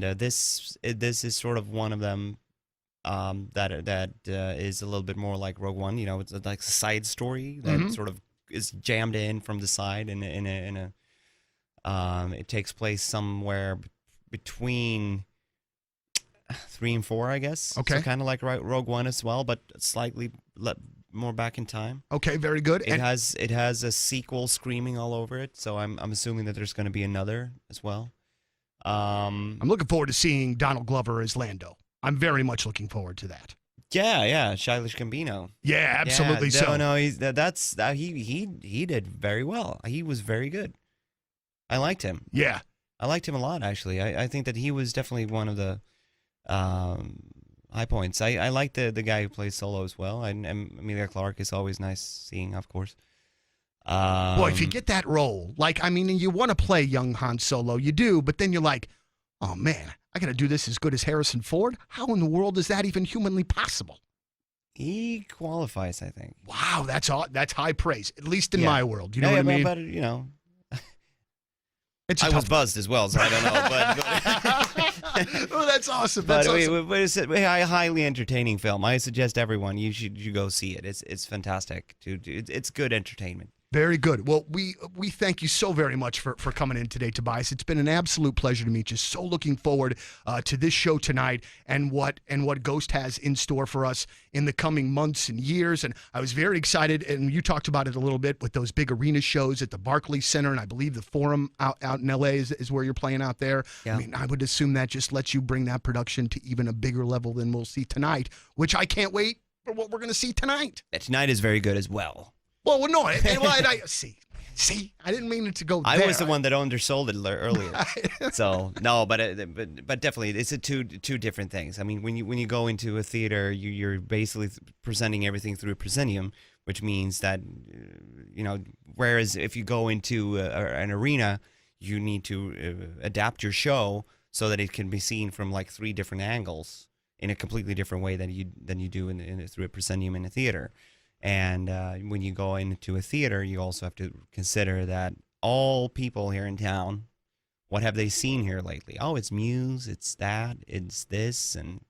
this is sort of one of them that is a little bit more like Rogue One. It's like a side story that sort of is jammed in from the side, and it takes place somewhere between 3 and 4, I guess. Okay. So kind of like Rogue One as well, but slightly more back in time. Okay, very good. It has a sequel screaming all over it, so I'm assuming that there's going to be another as well. I'm looking forward to seeing Donald Glover as Lando. I'm very much looking forward to that. Yeah, Childish Gambino. Yeah, absolutely. No, he did very well. He was very good. I liked him. Yeah, I liked him a lot, actually. I think that he was definitely one of the high points. I like the guy who plays Solo as well, and Emilia Clarke is always nice seeing, of course. Boy, if you get that role, you want to play young Han Solo, you do, but then you're like, oh man, I got to do this as good as Harrison Ford? How in the world is that even humanly possible? He qualifies, I think. Wow, that's high praise, at least in my world. You know what I mean? But I was buzzed as well, so I don't know. Oh, that's awesome. But it's a highly entertaining film. I suggest everyone you go see it. It's fantastic. It's good entertainment. Very good. Well, we thank you so very much for coming in today, Tobias. It's been an absolute pleasure to meet you. So looking forward to this show tonight and what Ghost has in store for us in the coming months and years. And I was very excited, and you talked about it a little bit with those big arena shows at the Barclays Center, and I believe the Forum out in L.A. is where you're playing out there. Yeah. I mean, I would assume that just lets you bring that production to even a bigger level than we'll see tonight, which I can't wait for what we're going to see tonight. Tonight is very good as well. Well, no, I see. I didn't mean it to go there. I was the one that undersold it earlier. So no, but definitely, it's two different things. I mean, when you go into a theater, you're basically presenting everything through a proscenium, which means that whereas if you go into an arena, you need to adapt your show so that it can be seen from like 3 different angles in a completely different way than you do through a proscenium in a theater. And when you go into a theater, you also have to consider that all people here in town, what have they seen here lately? Oh, it's Muse, it's that, it's this, and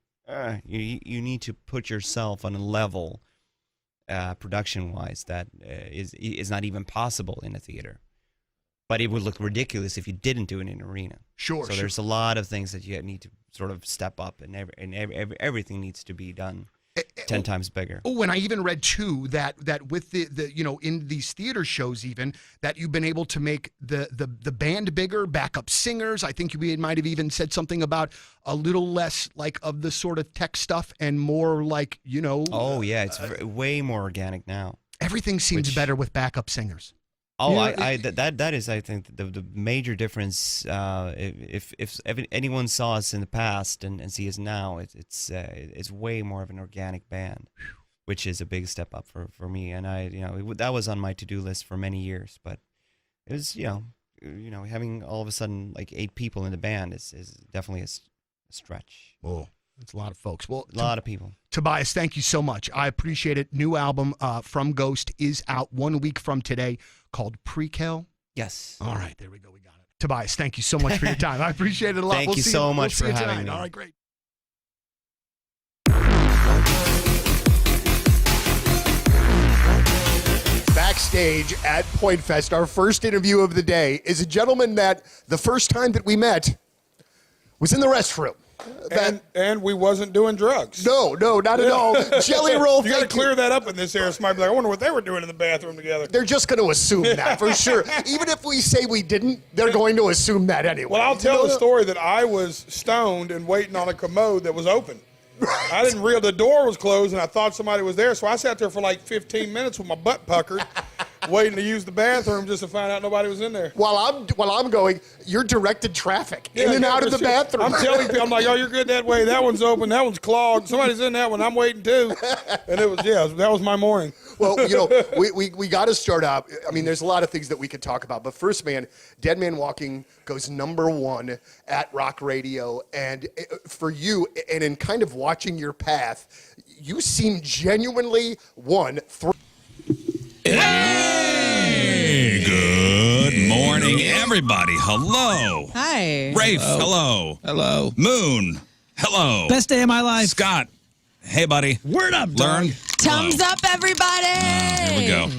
you need to put yourself on a level, production-wise, that is not even possible in a theater. But it would look ridiculous if you didn't do it in an arena. Sure. So there's a lot of things that you need to sort of step up, and everything needs to be done 10 times bigger. Oh, and I even read too that with the in these theater shows even that you've been able to make the band bigger, backup singers. I think you might have even said something about a little less like of the sort of tech stuff and more like Oh yeah, it's way more organic now. Everything seems better with backup singers. Oh, that is, I think, the major difference. If anyone saw us in the past and see us now, it's way more of an organic band, which is a big step up for me. And that was on my to-do list for many years. But it was having all of a sudden like 8 people in the band is definitely a stretch. Oh, that's a lot of folks. Well, a lot of people. Tobias, thank you so much. I appreciate it. New album from Ghost is out 1 week from today, called Prequel. Yes. All right, there we go. We got it. Tobias, thank you so much for your time. I appreciate it a lot. Thank you so much for having me. All right, great. Backstage at Point Fest, our first interview of the day is a gentleman that the first time that we met was in the restroom. And we wasn't doing drugs. No, not at all. Jelly Roll, you got to clear that up in this area. Somebody be like, I wonder what they were doing in the bathroom together. They're just going to assume that for sure. Even if we say we didn't, they're going to assume that anyway. Well, I'll tell the story that I was stoned and waiting on a commode that was open. I didn't realize the door was closed, and I thought somebody was there, so I sat there for like 15 minutes with my butt puckered, waiting to use the bathroom just to find out nobody was in there. While I'm going, you're directed traffic in and out of the bathroom. I'm telling people, I'm like, oh, you're good that way. That one's open. That one's clogged. Somebody's in that one. I'm waiting too. And it was, that was my morning. Well, we got to start out. I mean, there's a lot of things that we could talk about. But first, man, Dead Man Walking goes #1 at rock radio. And for you, and in kind of watching your path, you seem genuinely Hey, good morning, everybody. Everybody, hello. Hi. Rafe, hello. Hello. Moon, hello. Best day of my life. Scott, hey, buddy. Word up, Learn. Thumbs up, everybody. Here we go.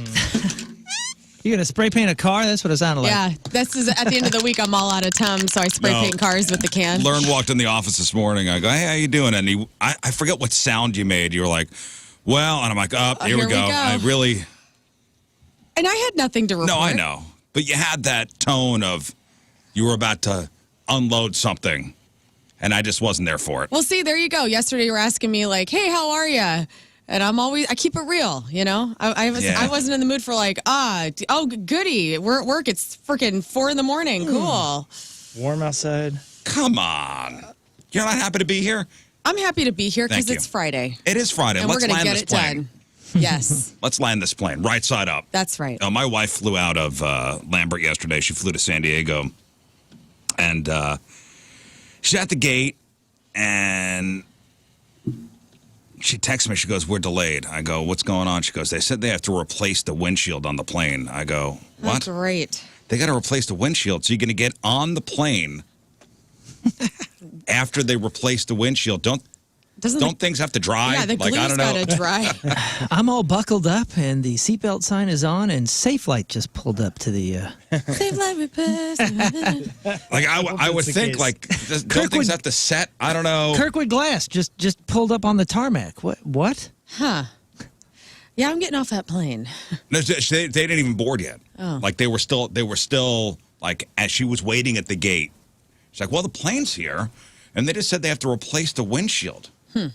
You gonna spray paint a car? That's what it sounded like. Yeah, this is at the end of the week. I'm all out of Tums, so I spray paint cars with the can. Learn walked in the office this morning. I go, hey, how you doing? And I forget what sound you made. You were like, well, and I'm like, here we go. I really. And I had nothing to report. No, I know. But you had that tone of you were about to unload something, and I just wasn't there for it. Well, see, there you go. Yesterday you were asking me like, hey, how are you? And I keep it real, you know? I wasn't in the mood for like, goody. We're at work. It's freaking 4 a.m. Cool. Warm outside. Come on. You're not happy to be here? I'm happy to be here because Thank you. it's Friday. It is Friday. And Let's we're going to land get this it plane. done. Yes. Let's land this plane right side up. That's right. My wife flew out of Lambert yesterday. She flew to San Diego. And she's at the gate, and she texts me. She goes, we're delayed. I go, what's going on? She goes, they said they have to replace the windshield on the plane. I go, what? Oh, great. They got to replace the windshield. So you're going to get on the plane after they replace the windshield. Don't things have to dry? Yeah, the glue's got to dry. I'm all buckled up, and the seatbelt sign is on, and Safe Light just pulled up to the. Safe Light repair. Like I would think, like, don't things have to set? I don't know. Kirkwood Glass just pulled up on the tarmac. What? Huh. Yeah, I'm getting off that plane. No, they didn't even board yet. Oh. Like they were still like as she was waiting at the gate. She's like, well, the plane's here, and they just said they have to replace the windshield. I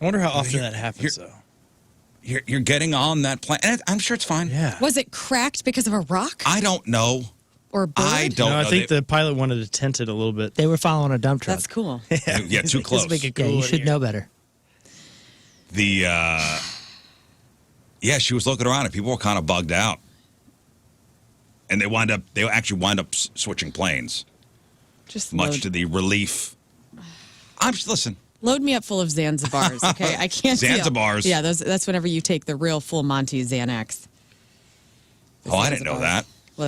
wonder how often that happens, though. You're getting on that plane, and I'm sure it's fine. Yeah. Was it cracked because of a rock I don't know. or bird? I don't know. I think the pilot wanted to tent it a little bit. They were following a dump truck. That's cool. Yeah, too close. Let's make it Yeah, cool you in should here. know better. Yeah, she was looking around, and people were kind of bugged out, and they actually wind up switching planes, Just much to the relief. Listen. load me up full of Zanzibars, okay? I can't deal. Zanzibars? Yeah, that's whenever you take the real full Monty Xanax. The Oh, I didn't know Zanzibars. that. Well,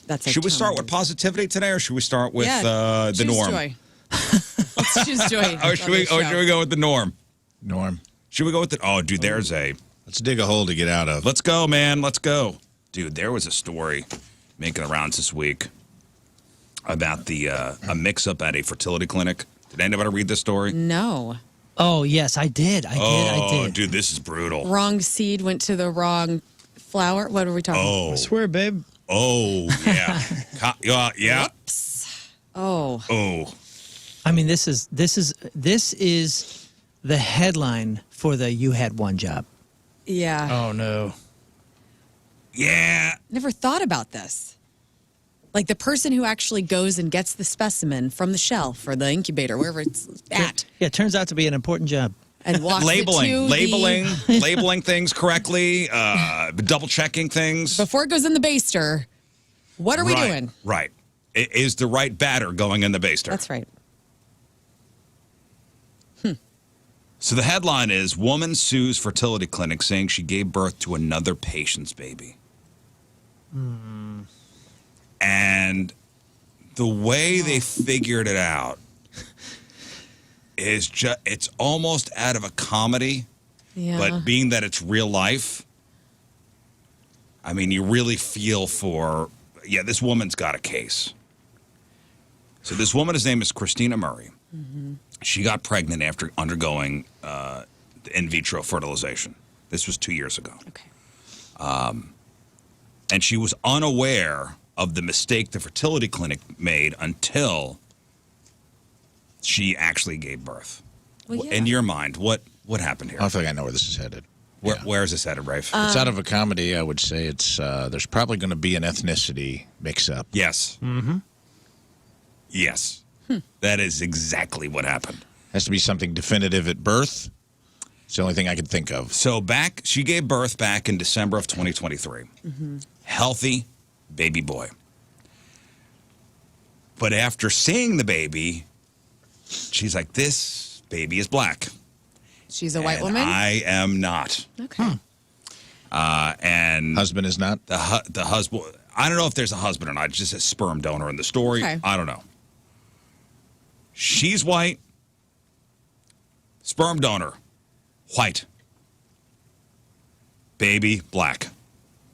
that's a Should we start tone. with positivity today, or should we start with the choose norm? Joy. Let's choose joy. Should we go with the norm? Norm. Should we go with the? Oh, dude, there's a. Let's dig a hole to get out of. Let's go, man. Let's go, dude. There was a story making the rounds this week about a mix-up at a fertility clinic. Did anybody read this story? No. Oh yes, I did. I did. Dude, this is brutal. Wrong seed went to the wrong flower. What are we talking about? I swear, babe. Oh, yeah. Yeah. Whoops. Oh. Oh. I mean, this is the headline for the "You Had One Job." Yeah. Oh, no. Yeah. Never thought about this. Like the person who actually goes and gets the specimen from the shelf or the incubator, wherever it's at, Yeah, it turns out to be an important job. and walks Labeling it to labeling things correctly, double checking things. before it goes in the baster. What are we doing? Right. Is the right batter going in the baster? That's right. So the headline is Woman Sues Fertility Clinic saying she gave birth to another patient's baby. And the way they figured it out is it's almost out of a comedy, Yeah. but being that it's real life, I mean, you really feel for, this woman's got a case. So this woman's name is Christina Murray. Mm-hmm. She got pregnant after undergoing in vitro fertilization. This was 2 years ago. Okay. And she was unaware of the mistake the fertility clinic made until she actually gave birth. Well, yeah. In your mind, what happened here? I feel like I know where this is headed. Where is this headed, Rafe? It's out of a comedy. I would say it's there's probably going to be an ethnicity mix-up. Yes. Mm-hmm. Yes. That is exactly what happened. Has to be something definitive at birth. It's the only thing I can think of. So she gave birth back in December of 2023. Mm-hmm. Healthy baby boy. But after seeing the baby, she's like, this baby is black. She's a white And woman? I am not. Okay. And Husband is not. the husband, I don't know if there's a husband or not. It's just a sperm donor in the story. Okay. I don't know. She's white. Sperm donor, white. Baby, black.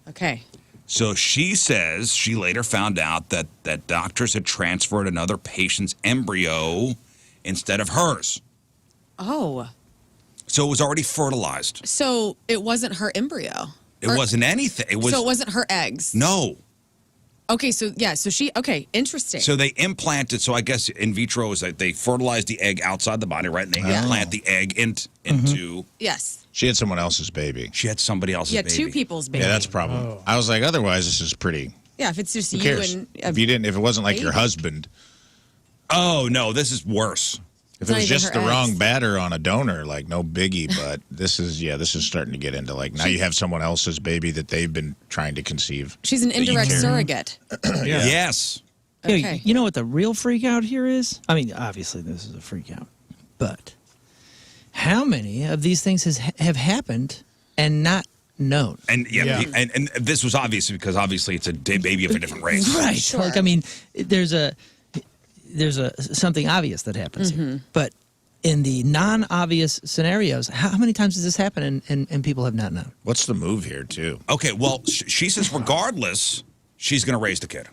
Okay. So she says she later found out that doctors had transferred another patient's embryo instead of hers. Oh. So it was already fertilized. So it wasn't her embryo. It wasn't anything. It was So it wasn't her eggs. no. Okay, so yeah, so she okay, interesting. So they implanted. So I guess in vitro is that they fertilize the egg outside the body, right? And they implant the egg into. yes. She had someone else's baby. She had somebody else's Yeah, baby. two people's baby. Yeah, that's a problem. I was like, otherwise, this is pretty. Yeah, if it's just Who you cares? and If you didn't, if it wasn't like your baby. husband, Oh no, this is worse. if It's it not was even just her the wrong eggs. batter on a donor, like no biggie. But this is starting to get into like now you have someone else's baby that they've been trying to conceive. she's an indirect surrogate. Yes. Yeah, Okay. you know what the real freak out here is? I mean, obviously this is a freak out, but how many of these things have happened and not known? And and this was obvious because obviously it's a baby of a different race. Right. Sure. Like, I mean, there's a something obvious that happens here. But in the non-obvious scenarios, how many times does this happen and people have not known? What's the move here, too? Okay, well, she says regardless, she's going to raise the kid.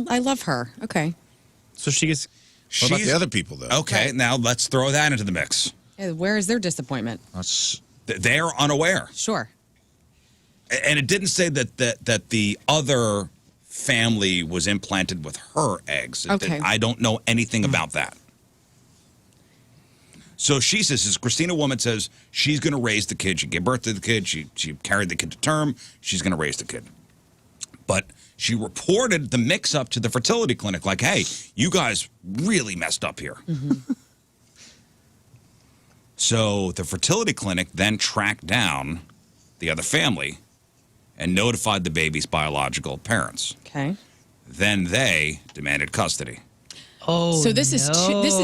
I love her. Okay. So she gets. What about the other people, though? Okay, Right. now let's throw that into the mix. Yeah, where is their disappointment? That's They're unaware. Sure. And it didn't say that the other family was implanted with her eggs. Okay. I don't know anything about that. So she says, this Christina woman says she's going to raise the kid. She gave birth to the kid. She carried the kid to term. She's going to raise the kid. But she reported the mix-up to the fertility clinic like, hey, you guys really messed up here. So the fertility clinic then tracked down the other family and notified the baby's biological parents. Okay. Then they demanded custody. Oh, So this is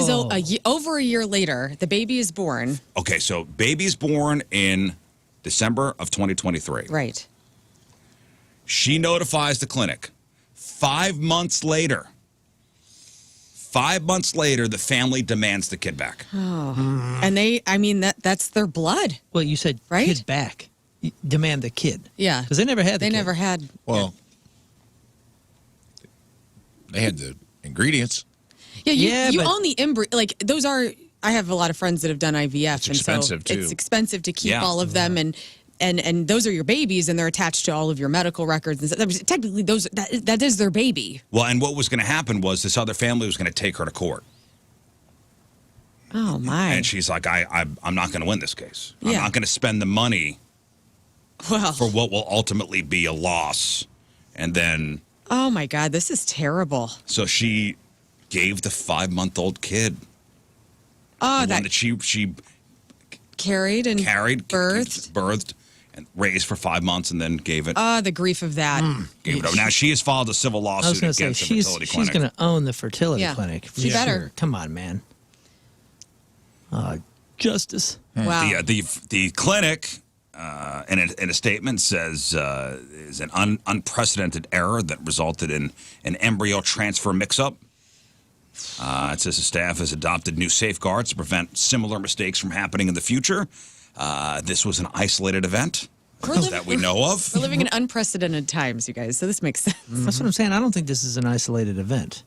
no. over a year later. The baby is born. Okay, so baby's born in December of 2023. Right. She notifies the clinic. 5 months later, the family demands the kid back. And that's their blood. Well, you said Right? kid back. You demand the kid. Yeah. Because they never had the They kid. never had. well, they had the ingredients. Yeah, you but- own the embryo. Like those are. I have a lot of friends that have done IVF, It's and expensive, so too. it's expensive to keep Yeah. all of them, and those are your babies, and they're attached to all of your medical records. And stuff. Technically, that is their baby. Well, and what was going to happen was this other family was going to take her to court. Oh my! And she's like, I'm not going to win this case. I'm Yeah. not going to spend the money Well, for what will ultimately be a loss. And then, oh my God, this is terrible. so she gave the 5-month-old kid, Oh, the that one that she carried and carried, birthed. and raised for 5 months, and then gave it. Oh, the grief of that. Gave it over. Now she has filed a civil I was lawsuit going to say, against the she's fertility clinic. going to own the fertility Yeah. clinic. For She better. sure. Come on, man. Justice. Wow. The clinic, in a statement, says is an unprecedented error that resulted in an embryo transfer mix-up. It says the staff has adopted new safeguards to prevent similar mistakes from happening in the future. This was an isolated event that we know of. We're living in unprecedented times, you guys. So this makes sense. That's what I'm saying. I don't think this is an isolated event.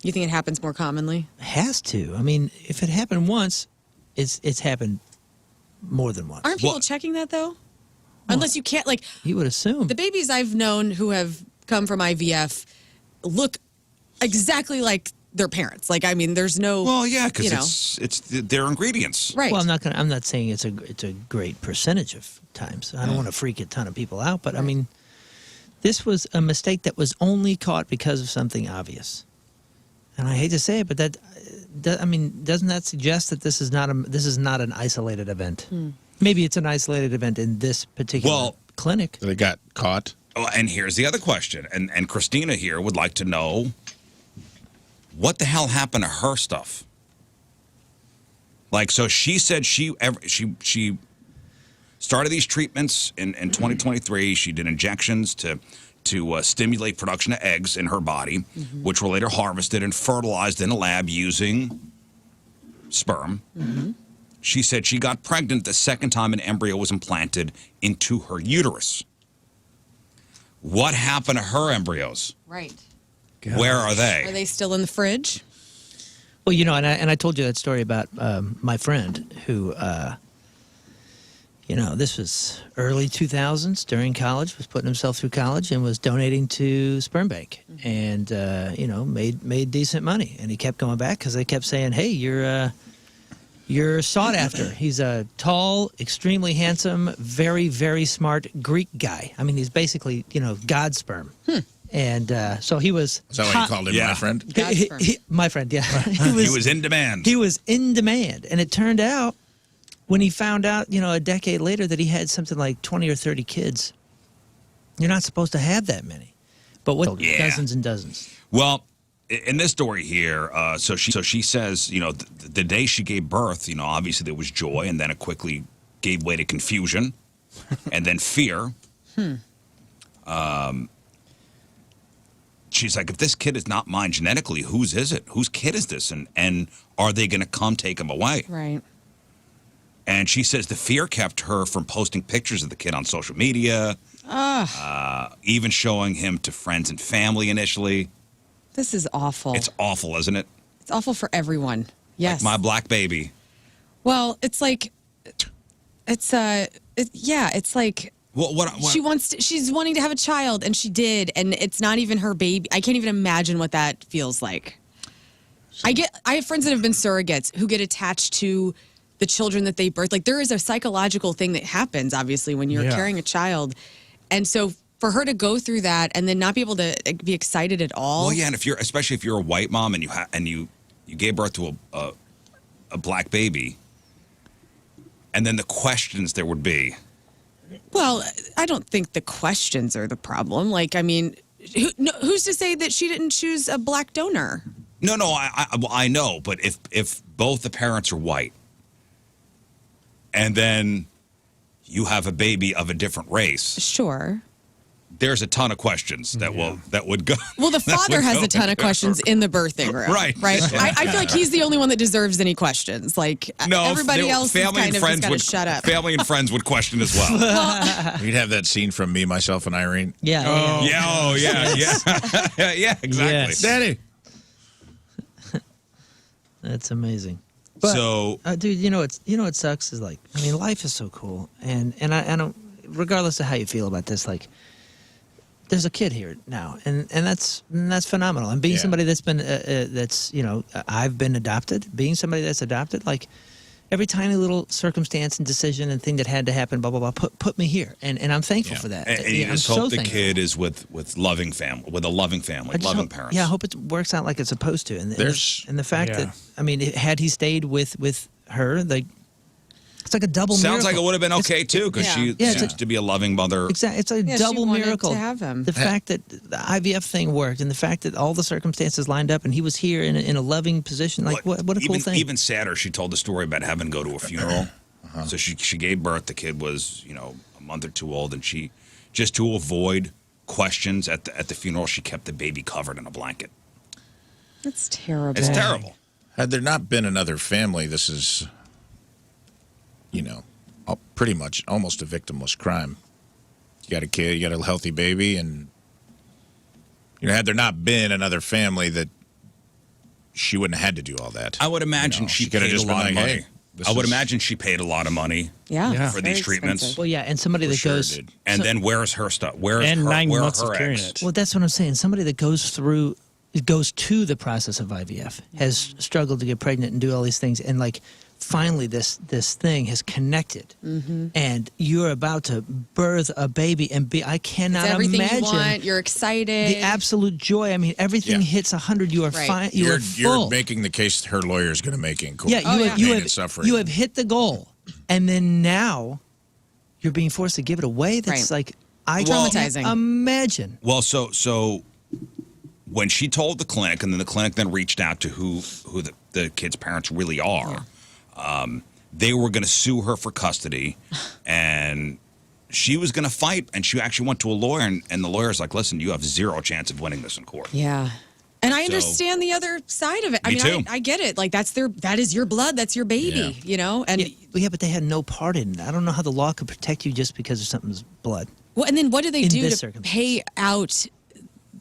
You think it happens more commonly? It has to. I mean, if it happened once, it's happened more than once. Aren't people Well- checking that though? Unless you can't, like You would assume. the babies I've known who have come from IVF look exactly like their parents. Like, I mean, there's no. Well, yeah, you know. because it's their ingredients. Right. Well, I'm not saying it's a great percentage of times. I don't want to freak a ton of people out, but I mean, this was a mistake that was only caught because of something obvious. And I hate to say it, but doesn't that suggest that this is not an isolated event? Maybe it's an isolated event in this particular clinic. They got caught. Oh, and here's the other question, and Christina here would like to know what the hell happened to her stuff. Like, so she said she started these treatments in 2023. She did injections to to stimulate production of eggs in her body, which were later harvested and fertilized in a lab using sperm. She said she got pregnant the second time an embryo was implanted into her uterus. What happened to her embryos? Right. Where are they? Are they still in the fridge? Well, you know, and I told you that story about my friend who, you know, this was early 2000s during college, was putting himself through college and was donating to Sperm Bank and, you know, made decent money. And he kept going back because they kept saying, hey, you're sought after. He's a tall, extremely handsome, very, very smart Greek guy. I mean, he's basically, you know, God's sperm. And so he was. Is that what you called him, my friend? God's sperm. My friend, yeah. He was in demand. He was in demand. And it turned out, when he found out, you know, a decade later that he had something like 20 or 30 kids, you're not supposed to have that many. But what? Yeah. Dozens and dozens. Well, in this story here, so she says, you know, the day she gave birth, you know, obviously there was joy, and then it quickly gave way to confusion, and then fear. She's like, if this kid is not mine genetically, whose is it? Whose kid is this? And are they going to come take him away? Right. And she says the fear kept her from posting pictures of the kid on social media, even showing him to friends and family initially. This is awful. It's awful, isn't it? It's awful for everyone. Yes. Like my black baby. Well, it's like, it's like What? she's wanting to have a child, and she did, and it's not even her baby. I can't even imagine what that feels like. I have friends that have been surrogates who get attached to the children that they birth. Like, there is a psychological thing that happens, obviously, when you're carrying a child, and so for her to go through that and then not be able to be excited at all. Well, yeah, and especially if you're a white mom and you gave birth to a black baby, and then the questions there would be. Well, I don't think the questions are the problem. Like, I mean, who's to say that she didn't choose a black donor? No, I know, but if both the parents are white, and then you have a baby of a different race, Sure. there's a ton of questions that would go. Well, the father has a ton of questions in the birthing room. Right. I feel like he's the only one that deserves any questions. Like, No, everybody else is family kind and of friends just got to would shut up. Family and friends would question as well. We'd have that scene from Me, Myself, and Irene. Yeah. Yeah, exactly. Yes. Daddy. That's amazing. But, So, dude, you know what sucks is, like, I mean, life is so cool, and I don't, regardless of how you feel about this, like, there's a kid here now, and that's phenomenal. And being somebody that's been that's, you know, I've been adopted, being somebody that's adopted, like, every tiny little circumstance and decision and thing that had to happen, blah blah blah, put me here, and I'm thankful for that. and you I'm just so hope the thankful. kid is with a loving family, I just loving hope- parents. Yeah, I hope it works out like it's supposed to. And There's- the fact that, I mean, had he stayed with her, like, it's like a double Sounds like miracle. it would have been okay too, because she Yeah, it's seems to be a loving mother. Exactly, it's a Yeah, she double wanted miracle to have him. The fact that the IVF thing worked, and the fact that all the circumstances lined up, and he was here in a loving position. Like, what a cool thing. Even sadder, she told the story about having to go to a funeral. So she gave birth. The kid was, you know, a month or two old, and she, just to avoid questions at the funeral, she kept the baby covered in a blanket. That's terrible. It's terrible. Had there not been another family, this is, you know, pretty much almost a victimless crime. You got a kid, you got a healthy baby, and, you know, had there not been another family, that she wouldn't have had to do all that. I would imagine You know, she could have paid a just been lot of like, money. hey, this I would is- imagine she paid a lot of money Yeah. for these Very treatments. expensive. Well, yeah, and somebody that sure, goes. dude. And then where's her stuff? Where's And her, 9 where are months of her carrying eggs? it. Well, that's what I'm saying. Somebody that goes to the process of IVF has struggled to get pregnant and do all these things, and, like, finally this thing has connected, and you're about to birth a baby, and I cannot It's everything imagine you want. You're excited. the absolute joy. I mean, everything Yeah. hits 100. You are Right. fine. You You're are full. making the case her lawyer is going to make in court. Yeah, you have, Pain you and have suffering. you have hit the goal, and then now you're being forced to give it away. That's Right. like I Traumatizing. can't imagine. Well, so when she told the clinic, and then the clinic then reached out to who the kid's parents really are, they were going to sue her for custody, and she was going to fight, and she actually went to a lawyer, and the lawyer's like, listen, you have 0 chance of winning this in court. Yeah. And I So- understand the other side of it. Me too. I get it. Like that is your blood, that's your baby, you know? And Yeah, but they had no part in it. I don't know how the law could protect you just because of something's blood. well, and then what do they In do this to circumstance. pay out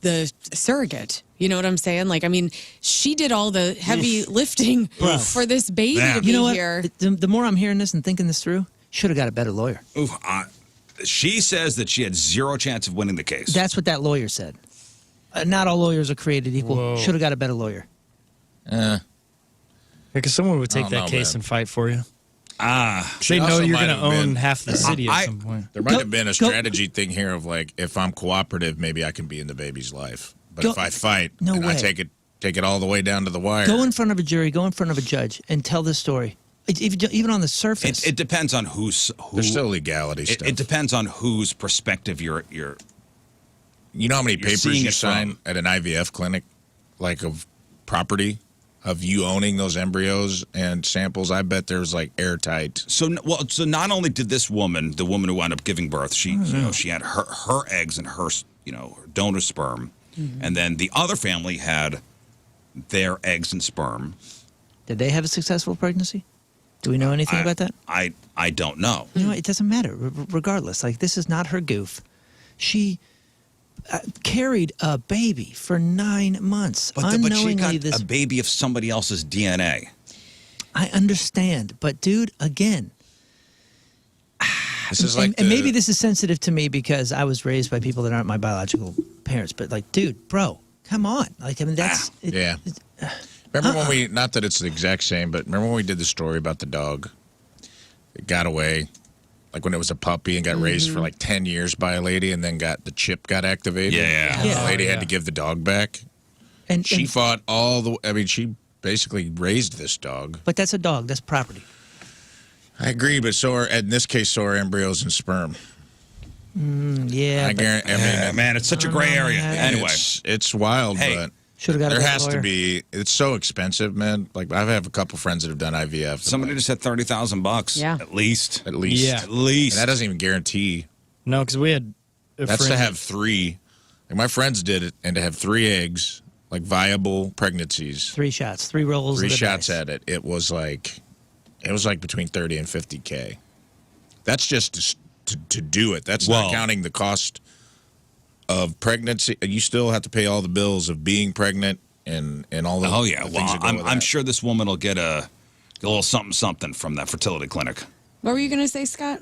the surrogate? You know what I'm saying? Like, I mean, she did all the heavy lifting for this baby Man. to be You know what? here. The more I'm hearing this and thinking this through, should have got a better lawyer. Ooh, she says that she had 0 chance of winning the case. That's what that lawyer said. Not all lawyers are created equal. Whoa. Should have got a better lawyer. Because someone would take I don't that know, case man. and fight for you. Ah, They know also you're might going to have own been- half the city at some point. There might Go- have been a go- strategy thing here of like, if I'm cooperative, maybe I can be in the baby's life. But Go- if I fight, No and way. I take it all the way down to the wire. Go in front of a jury, go in front of a judge, and tell this story. Even on the surface. it depends on who. There's still legality It, stuff. it depends on whose perspective you're. You know how many You're papers seeing you it sign from- at an IVF clinic, like of property, of you owning those embryos and samples? I bet there's like airtight. So not only did this woman, the woman who wound up giving birth, she she had her eggs and her her donor sperm, and then the other family had their eggs and sperm. Did they have a successful pregnancy? Do we know anything about that? I don't know. You know, it doesn't matter. Regardless, like this is not her goof. She carried a baby for 9 months But she unknowingly. got a baby of somebody else's DNA. I understand, but dude, again, This is like and maybe this is sensitive to me because I was raised by people that aren't my biological parents. But like, dude, bro, come on. Like, I mean, that's Yeah. Remember when we, not that it's the exact same, but remember when we did the story about the dog? It got away, like when it was a puppy and got raised for like 10 years by a lady and then the chip got activated. Yeah. And the lady had to give the dog back. and She fought she basically raised this dog. but that's a dog. That's property. I agree, but in this case, so are embryos and sperm. Yeah, I guarantee. I mean, Man, it's such a gray area. Anyway, it's wild, Hey, but should have got. there a has lawyer. to be. It's so expensive, man. Like I have a couple friends that have done IVF. somebody just had $30,000. Yeah. At least. at least, Yeah. At least. and that doesn't even guarantee. No, because we had a That's friend. to have 3. Like my friends did it, and to have 3 eggs, like viable pregnancies, 3 shots, 3 rolls. 3 of the shots dice. at it. It was like between 30 and 50K. That's just to do it. That's Well- not counting the cost of pregnancy. You still have to pay all the bills of being pregnant and all the Oh yeah. the Well, things that go with I'm that. sure this woman will get a little something from that fertility clinic. What were you going to say, Scott?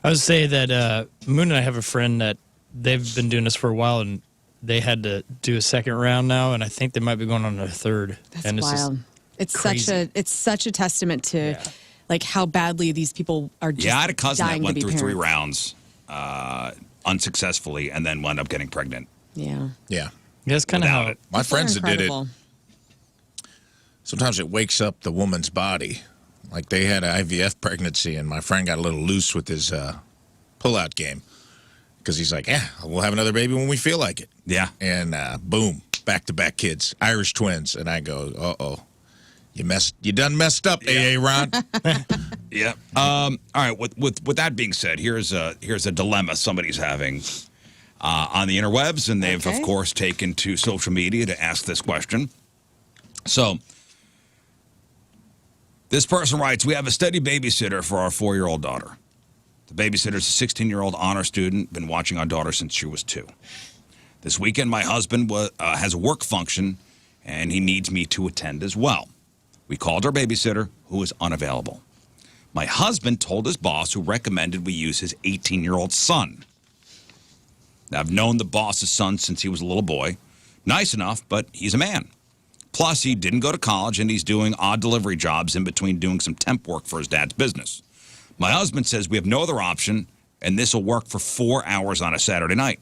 I would say that Moon and I have a friend that they've been doing this for a while, and they had to do a second round now, and I think they might be going on their third. That's and it's just wild. It's crazy. such a testament to like how badly these people are just Yeah, I had a cousin that dying went to through be 3 parents. rounds unsuccessfully and then wound up getting pregnant. Yeah. Yeah. that's kind of Without how it. My friends that did it, Incredible. sometimes it wakes up the woman's body. Like they had an IVF pregnancy, and my friend got a little loose with his pull-out game because he's like, "Yeah, we'll have another baby when we feel like it." Yeah. And boom, back-to-back kids, Irish twins, and I go, "Uh-oh, you done messed up, AA Ron." Yeah. All right. With that being said, here's a dilemma somebody's having on the interwebs, and they've Okay. of course taken to social media to ask this question. So this person writes, "We have a steady babysitter for our 4-year-old daughter. The babysitter's a 16-year-old honor student, been watching our daughter since she was 2. This weekend, my husband has a work function, and he needs me to attend as well. We called our babysitter, who is unavailable. My husband told his boss, who recommended we use his 18-year-old son. Now, I've known the boss's son since he was a little boy. Nice enough, but he's a man. Plus, he didn't go to college, and he's doing odd delivery jobs in between doing some temp work for his dad's business. My husband says we have no other option, and this will work for 4 hours on a Saturday night.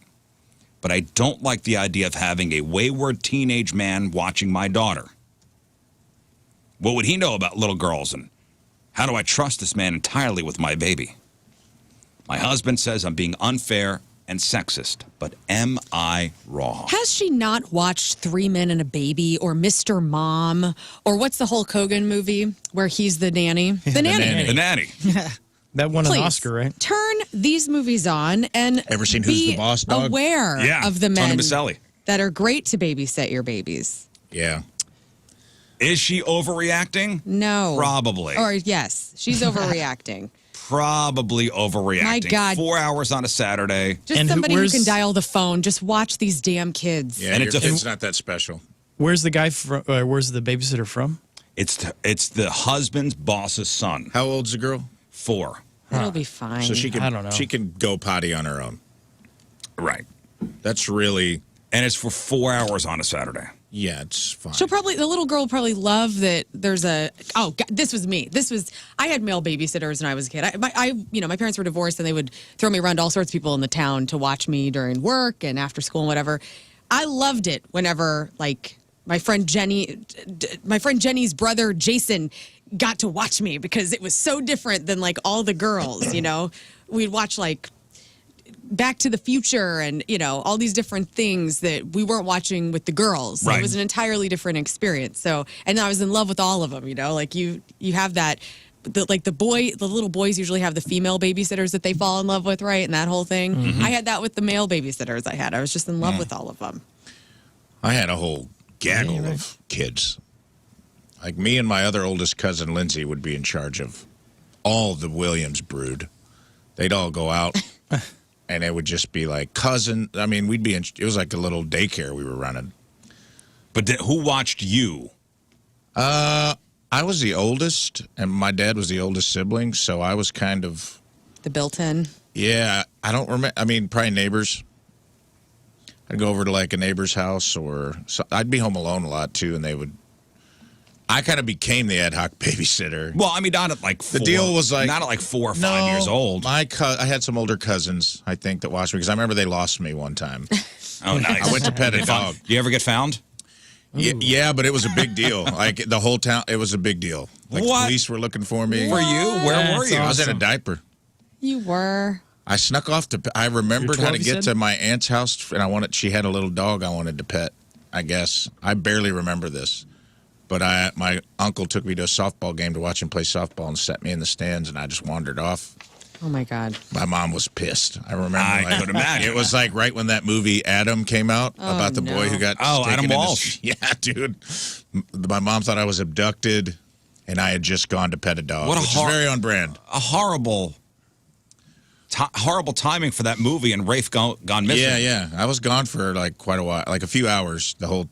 But I don't like the idea of having a wayward teenage man watching my daughter. What would he know about little girls, and how do I trust this man entirely with my baby? My husband says I'm being unfair and sexist, but am I wrong?" Has she not watched 3 Men and a Baby or Mr. Mom or what's the Hulk Hogan movie where he's the nanny? The nanny. The nanny. That won please an Oscar, right? turn these movies on and Ever seen Who's be the Boss, dog? aware Yeah, of the Tony men Maselli. that are great to babysit your babies. Yeah. Is she overreacting? No. Probably. Or yes, she's overreacting. Probably overreacting. My God. 4 hours on a Saturday. Just And somebody who where's- can dial the phone. Just watch these damn kids. Yeah, And your it's a- kid's not that special. Where's the guy from? Where's the babysitter from? It's the husband's boss's son. How old's the girl? 4. It'll be fine. So she can I don't know. she can go potty on her own. Right. That's really And it's for 4 hours on a Saturday. yeah, it's fine. The little girl will probably love that there's God, this was me. I had male babysitters when I was a kid. My parents were divorced and they would throw me around to all sorts of people in the town to watch me during work and after school and whatever. I loved it whenever like my friend Jenny's brother, Jason, got to watch me because it was so different than like all the girls, we'd watch like Back to the Future and, all these different things that we weren't watching with the girls. So Right. It was an entirely different experience. So, and I was in love with all of them, like you have that, the little boys usually have the female babysitters that they fall in love with, right? And that whole thing. Mm-hmm. I had that with the male babysitters I was just in love with all of them. I had a whole gaggle of kids. Like me and my other oldest cousin Lindsay would be in charge of all the Williams brood. They'd all go out and it would just be like cousin. I mean, it was like a little daycare we were running. But who watched you? I was the oldest and my dad was the oldest sibling. So I was kind of, The built-in. yeah, I don't remember. I mean, probably neighbors. I'd go over to like a neighbor's house I'd be home alone a lot too. And I kind of became the ad hoc babysitter. Well, I mean, not at like 4. The deal was like not at like 4 or 5 years old. I had some older cousins, I think, that watched me because I remember they lost me one time. Oh, nice. I went to pet a dog. You ever get found? Yeah, but it was a big deal. Like the whole town, it was a big deal. Like What? police were looking for me. For you? Where were you? I was in a Awesome. diaper. You were. I snuck off to. I remembered how 12, to you get said? to my aunt's house, and she had a little dog I wanted to pet. I guess I barely remember this, but my uncle took me to a softball game to watch him play softball and set me in the stands, and I just wandered off. Oh my God. My mom was pissed. I remember. I could imagine. It was like right when that movie Adam came out about the boy who got Oh, taken Adam in the- Walsh. Yeah, dude. My mom thought I was abducted, and I had just gone to pet a dog, What a which is very on brand. A horrible timing for that movie and Rafe gone missing. Yeah. I was gone for like quite a while, like a few hours. The whole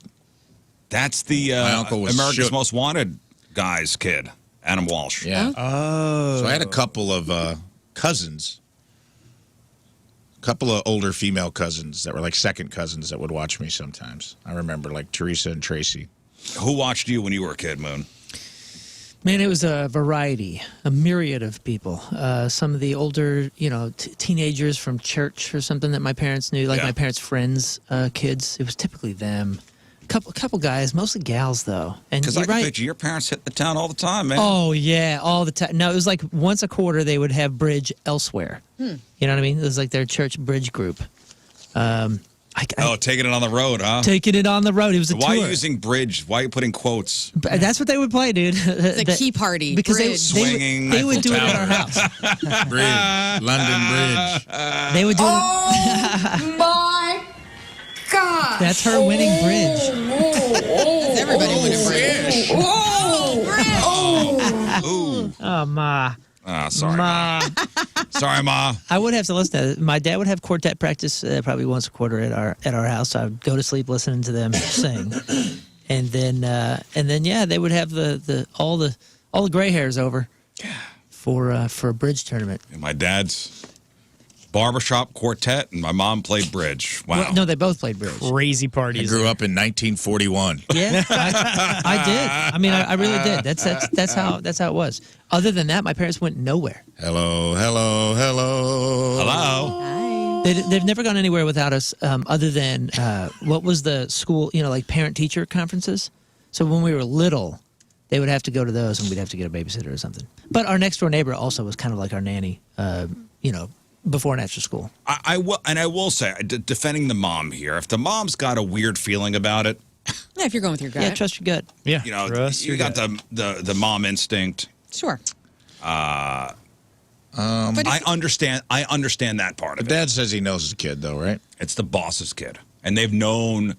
That's the My uncle was America's shook. Most Wanted guy's kid, Adam Walsh. yeah. So I had a couple of cousins. Couple of older female cousins that were like second cousins that would watch me sometimes. I remember like Teresa and Tracy. Who watched you when you were a kid, Moon? Man, it was a variety, a myriad of people. Some of the older, teenagers from church or something that my parents knew, like Yeah. my parents' friends' kids. It was typically them. Couple guys, mostly gals though. And Because I you're can right. picture your parents hit the town all the time, man. Oh yeah, all the time. No, it was like once a quarter they would have bridge elsewhere. You know what I mean? It was like their church bridge group. Taking it on the road, huh? Taking it on the road. It was a Why are tour. you using bridge? Why are you putting quotes? But that's what they would play, dude. It's a key party. because Bridge. Swinging they would Eiffel do it at Tower. our house. Bridge, London Bridge. They would do it. Oh my God! That's her winning bridge. Everybody would have bridge. Oh ma. Sorry, Ma. Sorry, Ma. I would have to listen to it. My dad would have quartet practice probably once a quarter at our house. I would go to sleep listening to them sing, and then yeah, they would have all the gray hairs over for a bridge tournament. And my dad's barbershop quartet, and my mom played bridge. Wow. Well, no, they both played bridge. Crazy I parties. grew up in 1941. Yeah, I did. I mean, I really did. That's how it was. Other than that, my parents went nowhere. Hello, hello, hello. Hello. They've never gone anywhere without us, other than what was the school, like parent-teacher conferences. So when we were little, they would have to go to those, and we'd have to get a babysitter or something. But our next-door neighbor also was kind of like our nanny, before and after school. I will say, defending the mom here, if the mom's got a weird feeling about it, Yeah, if you're going with your gut. Yeah, trust your gut. Yeah. you got the mom instinct. Sure. I understand that part The of it. dad says he knows his kid, though, right? It's the boss's kid, and they've known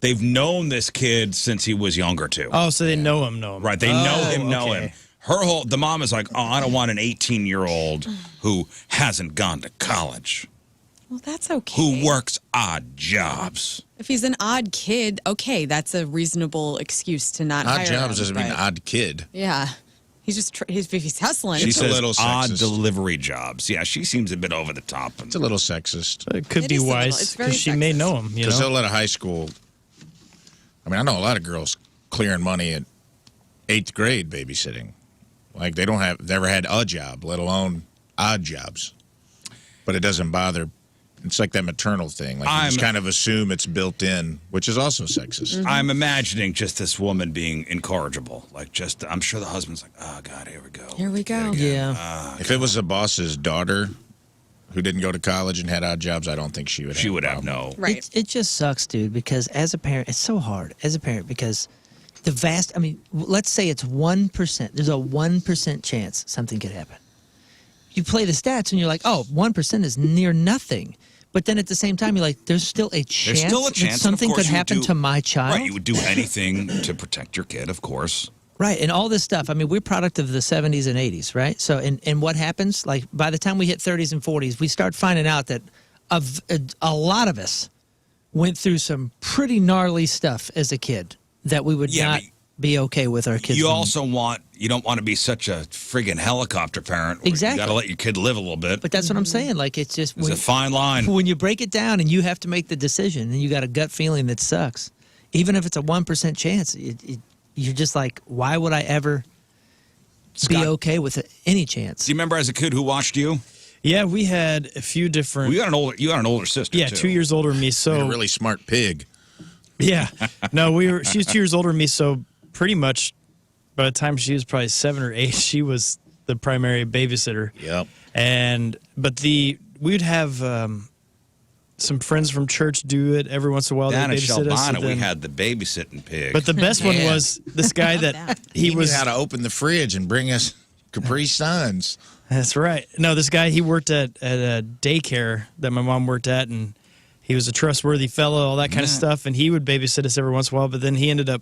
this kid since he was younger too. Oh, so they know him. Right, they know him. okay. The mom is like, oh, I don't want an 18-year-old who hasn't gone to college, Well, that's okay. who works odd jobs. If he's an odd kid, okay, that's a reasonable excuse to not hire Odd jobs him, doesn't mean but- odd kid. Yeah. He's just, if he's hustling. She It's a says little odd sexist. delivery jobs. Yeah, she seems a bit over the top. It's a little sexist. It could It be is a little- wise it's very because she may sexist. know him. You Because know. they'll let a high school. I mean, I know a lot of girls clearing money at 8th grade babysitting. Like they never had a job, let alone odd jobs. But it doesn't bother. It's like that maternal thing. Like you just kind of assume it's built in, which is also sexist. I'm imagining just this woman being incorrigible. Like, I'm sure the husband's like, oh, God, here we go. Here we go. Yeah. If it was a boss's daughter who didn't go to college and had odd jobs, I don't think she would. She have would a have problem. no. Right. It just sucks, dude, because as a parent, it's so hard as a parent because let's say it's 1%. There's a 1% chance something could happen. You play the stats and you're like, oh, 1% is near nothing. But then at the same time, you're like, there's still a chance, There's still a that chance. and of something course could you would happen do- to my child. Right, you would do anything to protect your kid, of course. Right, and all this stuff. I mean, we're product of the 70s and 80s, right? So, and what happens? Like, by the time we hit 30s and 40s, we start finding out that a lot of us went through some pretty gnarly stuff as a kid that we would Yeah, not but be okay with our kids. You doing. also you don't want to be such a friggin' helicopter parent. Exactly. You got to let your kid live a little bit. But that's what I'm saying. Like, it's just There's a fine line. when you break it down and you have to make the decision and you got a gut feeling that sucks, even if it's a 1% chance, you're just like, why would I ever be Scott- okay with any chance? Do you remember as a kid who watched you? Yeah, we had a few different. You got an older sister. yeah, too. 2 years older than me. You're So a really smart pig. yeah, no, she's 2 years older than me. So pretty much by the time she was probably 7 or 8, she was the primary babysitter. Yep. But we'd have some friends from church do it every once in a while. Down They at babysit us. Shelbana, and we then- had the babysitting pig. But the best one Yeah. was this guy that that. he knew was. how to open the fridge and bring us Capri Suns. That's right. No, this guy, he worked at a daycare that my mom worked at, and he was a trustworthy fellow, all that kind of stuff, and he would babysit us every once in a while, but then he ended up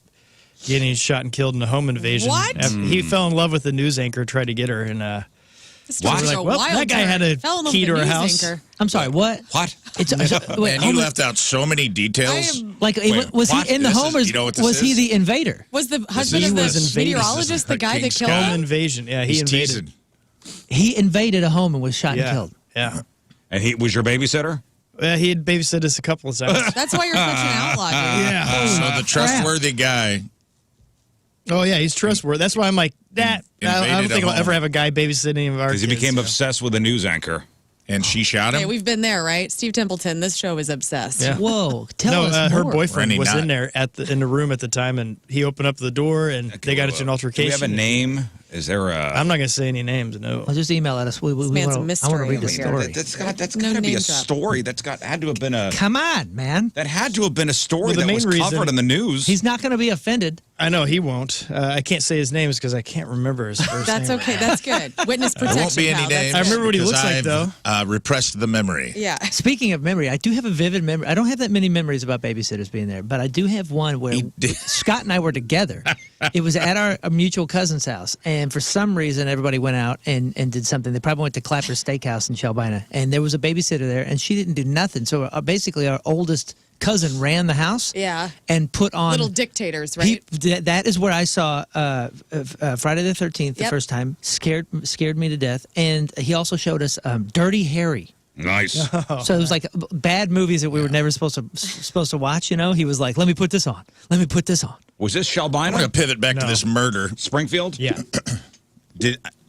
getting shot and killed in a home invasion. What? He fell in love with the news anchor, tried to get her, and This we're took like, a well, wild that guy turn. had a Fell in love key with to the her news house. anchor. I'm sorry, what? what? It's wait, And you left out so many details. like Wait, was what? he in the This is- home or you know what this was he is? the invader? Was the husband is- of the was invaded. meteorologist the This is guy that King's killed Home him? invasion. Yeah, he He's invaded. teasing. He invaded a home and was shot and Yeah, killed. yeah. And he was your babysitter? He had babysit us a couple of times. That's why you're such an outlaw, dude. yeah. So the trustworthy guy. Oh yeah, he's trustworthy. That's why I'm like that. I don't Invaded think a I'll ever home. have a guy babysitting any of our Because kids. he became so. obsessed with a news anchor. And she shot Hey, him. we've been there, right? Steve Templeton, this show is obsessed. Yeah. Whoa, tell No, us her more. boyfriend Rennie was Knott. in there in the room at the time, and he opened up the door, and they got into an Do altercation. we have a name? Is there a... I'm not going to say any names. No. Well, just email at us. We man's wanna, a I want to mystery read the over here. story. That's No got to be name a drop. story. Had to have been a... Come on, man. That had to have been a story Well, the that main was reason- covered in the news. He's not going to be offended. I know he won't. I can't say his names because I can't remember his first That's name. okay. That's good. Witness protection. There won't be any pal. That's names. I remember what he because looks like, I've, though. Repressed the memory. Yeah. Speaking of memory, I do have a vivid memory. I don't have that many memories about babysitters being there, but I do have one where He did. Scott and I were together. It was at our mutual cousin's house, and for some reason, everybody went out and did something. They probably went to Clapper's Steakhouse in Shelbina, and there was a babysitter there, and she didn't do nothing. So basically, our oldest cousin ran the house. Yeah. And put on Little dictators, right? That is where I saw Friday the 13th the Yep. first time. Scared me to death, and he also showed us Dirty Harry. Nice. So it was like bad movies that we were never supposed to watch. You know, he was like, "Let me put this on. Let me put this on." Was this I'm going to Shelbina? pivot back to this murder. Springfield? Yeah.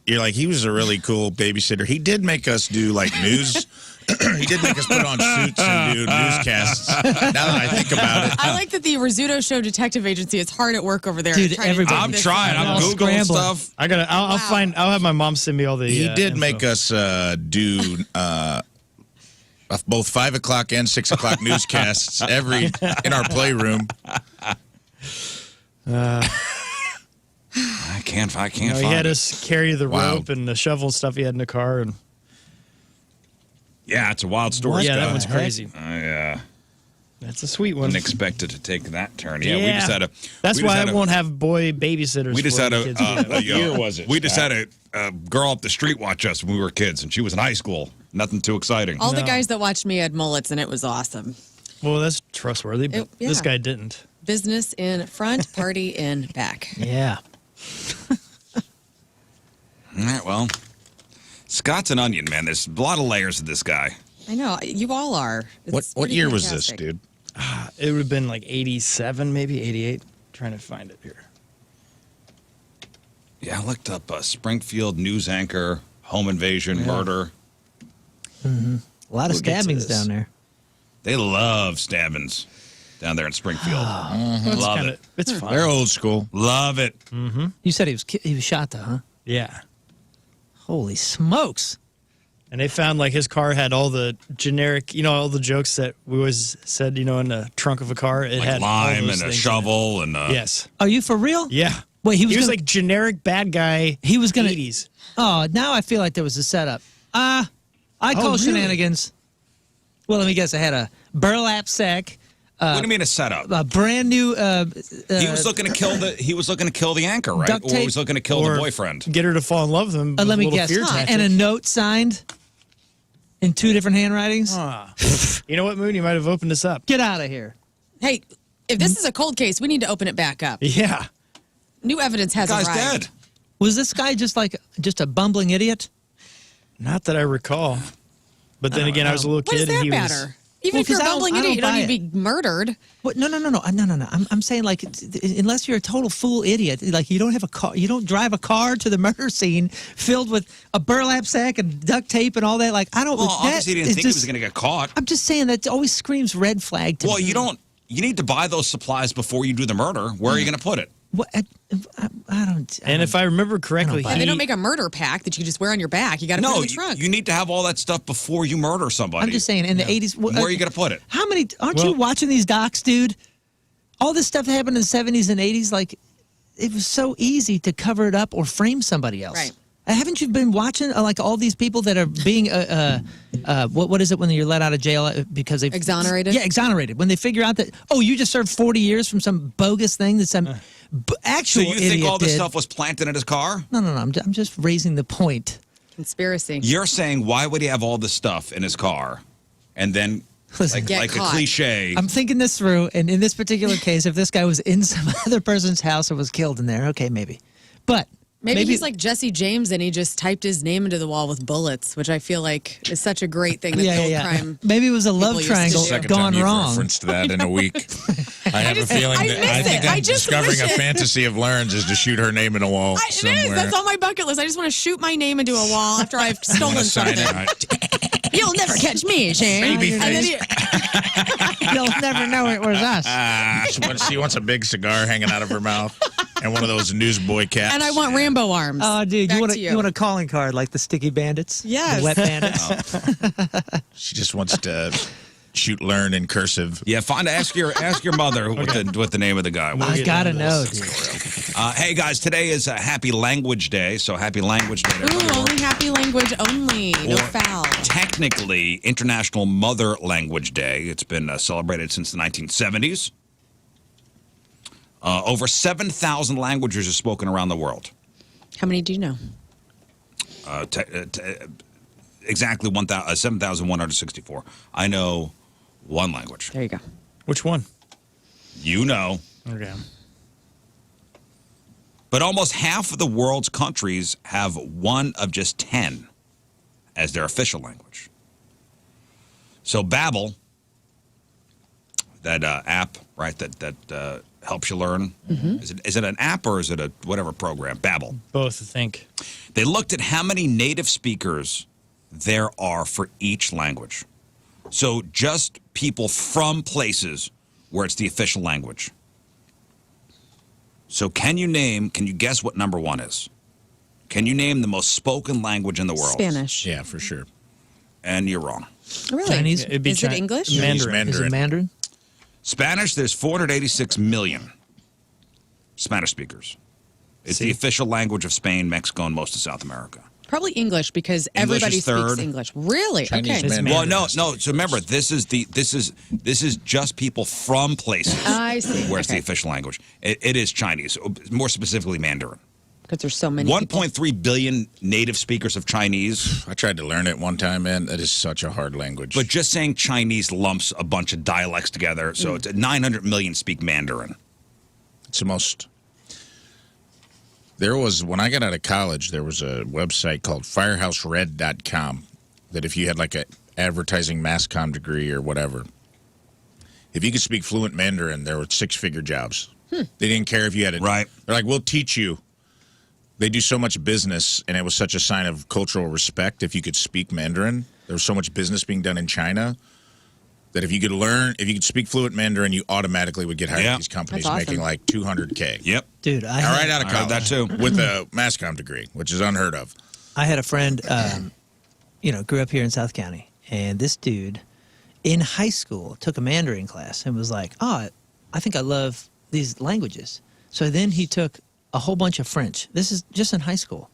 You're like, he was a really cool babysitter. He did make us do like news. He did make us put on suits and do newscasts. Now that I think about it. I like that the Rizzuto Show Detective Agency is hard at work over there. Dude, trying to everybody- dig I'm this trying. out. I'm all Googling scrambling. stuff. I'll find. I'll have my mom send me all the. He did info. make us do both 5 o'clock and 6 o'clock newscasts in our playroom. I can't He find had it. us carry the Wow. rope and the shovel and stuff he had in the car. And Yeah, it's a wild story. yeah, that Scott. one's crazy. That's a sweet one. Didn't expect it to take that turn. Yeah, Yeah. we just had a. That's we just why had I a- won't have boy babysitters. We just for had the a. kids. What year was it, We just Scott? had a girl up the street watch us when we were kids, and she was in high school. Nothing too exciting. All the No. guys that watched me had mullets, and it was awesome. Well, that's trustworthy, but Yeah. this guy didn't. Business in front, party in back. Yeah. All right, well, Scott's an onion, man. There's a lot of layers to this guy. I know. You all are. It's What pretty year was this, fantastic. dude? It would have been like 87, maybe 88. Trying to find it here. Yeah, I looked up Springfield news anchor, home invasion, murder. A lot of We'll get to stabbings this. down there. They love stabbings down there in Springfield. Love it. It's fun. They're old school. Love it. You said he was shot, though, huh? Yeah. Holy smokes. And they found like his car had all the generic, all the jokes that we always said, in the trunk of a car. It Like had all lime those and a things in shovel and it. Yes. Are you for real? Yeah. Wait, he was gonna- like generic bad guy. He was gonna- 80s. Oh, now I feel like there was a setup. I call really? shenanigans. Well, let me guess. I had a burlap sack, what do you mean a setup? a brand new. He was looking to kill the. He was looking to kill the anchor, right? Duct Or he tape. was looking to kill Or the boyfriend. Get her to fall in love with him. let with me a little guess. fear tactic. And a note signed in 2 different handwritings. You know what, Moon? You might have opened this up. Get out of here. Hey, if this is a cold case, we need to open it back up. Yeah. New evidence has Guy's arrived. dead. Was this guy just a bumbling idiot? Not that I recall. But then again, I was a little What kid does that and he matter? was. Even Well, if you're 'cause I don't- bumbling I idiot, you don't don't buy need to be murdered. What? No. I'm saying like, unless you're a total fool idiot, like you don't have a car, you don't drive a car to the murder scene filled with a burlap sack and duct tape and all that. Like I don't. Well, that obviously he didn't is think he was just- going to get caught. I'm just saying that always screams red flag to Well, me. you don't. You need to buy those supplies before you do the murder. Where are you going to put it? What, I don't. And if I remember correctly, buy And they he- don't make a murder pack that you just wear on your back. You got to put it No, in the trunk. you need to have all that stuff before you murder somebody. I'm just saying in the 80s. Where are you going to put it? How many? Aren't you Well- watching these docs, dude? All this stuff that happened in the 70s and 80s, like it was so easy to cover it up or frame somebody else. Right. Haven't you been watching like all these people that are being what is it when you're let out of jail because they Exonerated? Yeah, exonerated. When they figure out that you just served 40 years from some bogus thing that some So actual you idiot think all this did. stuff was planted in his car? No. I'm just raising the point. Conspiracy. You're saying why would he have all this stuff in his car, and then Listen, Get like a caught. cliche? I'm thinking this through, and in this particular case, if this guy was in some other person's house and was killed in there, okay, maybe. But Maybe he's like Jesse James and he just typed his name into the wall with bullets, which I feel like is such a great thing that the crime. Maybe it was a love people used to triangle do. Second gone time you've wrong. referenced that in a week. I have a feeling I that miss I think it. I I'm just discovering wish a it. fantasy of Lauren's is to shoot her name in a wall It somewhere. is. That's on my bucket list. I just want to shoot my name into a wall after I've stolen Sign something. it. You'll never catch me, Shane. Baby And then face. You'll never know it was us. She wants a big cigar hanging out of her mouth and one of those newsboy caps. and I want Rambo arms. Oh, dude, Back you to want a calling card like the sticky bandits? Yes. The wet bandits. She just wants to shoot learn in cursive. Yeah, ask your mother what the name of the guy was. I gotta know, dude. Hey guys, today is a Happy Language Day, so Happy Language Day. to Ooh, everyone. only happy language only. No Or foul. Technically, International Mother Language Day. It's been celebrated since the 1970s. Over 7,000 languages are spoken around the world. How many do you know? Exactly 7,164. I know one language. There you go. Which one? You know. Okay. But almost half of the world's countries have one of just 10 as their official language. So Babbel, that app, right, that helps you learn. Is it an app or is it a whatever program? Babbel. Both, I think. They looked at how many native speakers there are for each language. So just people from places where it's the official language. So can you guess what number one is? Can you name the most spoken language in the world? Spanish. Yeah, for sure. And you're wrong. Really? Chinese? It'd be Is it English? Mandarin. Is it Mandarin? Spanish, there's 486 million Spanish speakers. It's the official language of Spain, Mexico, and most of South America. Probably English because English everybody is third. speaks English. Really? Chinese Okay. Mandarin. Well, no. So remember, this is just people from places I see. where it's the Okay. official language. It is Chinese, more specifically Mandarin. Because there's so many. people. 1.3 billion native speakers of Chinese. I tried to learn it one time, man. That is such a hard language. But just saying Chinese lumps a bunch of dialects together. So it's 900 million speak Mandarin. it's the most. There was, when I got out of college, there was a website called firehousered.com that if you had like a advertising mass comm degree or whatever, if you could speak fluent Mandarin, there were 6-figure jobs. They didn't care if you had it. Right. They're like, we'll teach you. They do so much business, and it was such a sign of cultural respect if you could speak Mandarin. There was so much business being done in China that if you could speak fluent Mandarin, you automatically would get hired Yeah. at these companies That's making awesome. like $200K. Yep. Dude, All right, out of I heard college. that too. With a mass comm degree, which is unheard of. I had a friend, grew up here in South County, and this dude in high school took a Mandarin class and was like, "Oh, I think I love these languages." So then he took a whole bunch of French. This is just in high school.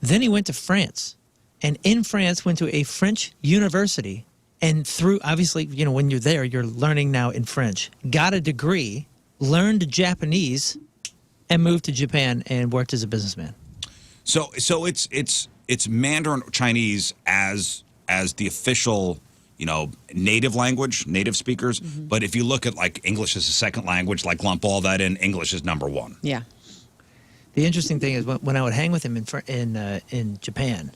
Then he went to France, and in France went to a French university, and through obviously, when you're there, you're learning now in French. Got a degree, learned Japanese, and moved to Japan and worked as a businessman. So it's Mandarin Chinese as the official, native language, native speakers. But if you look at like English as a second language, like lump all that in, English is number one. Yeah. The interesting thing is when I would hang with him in Japan,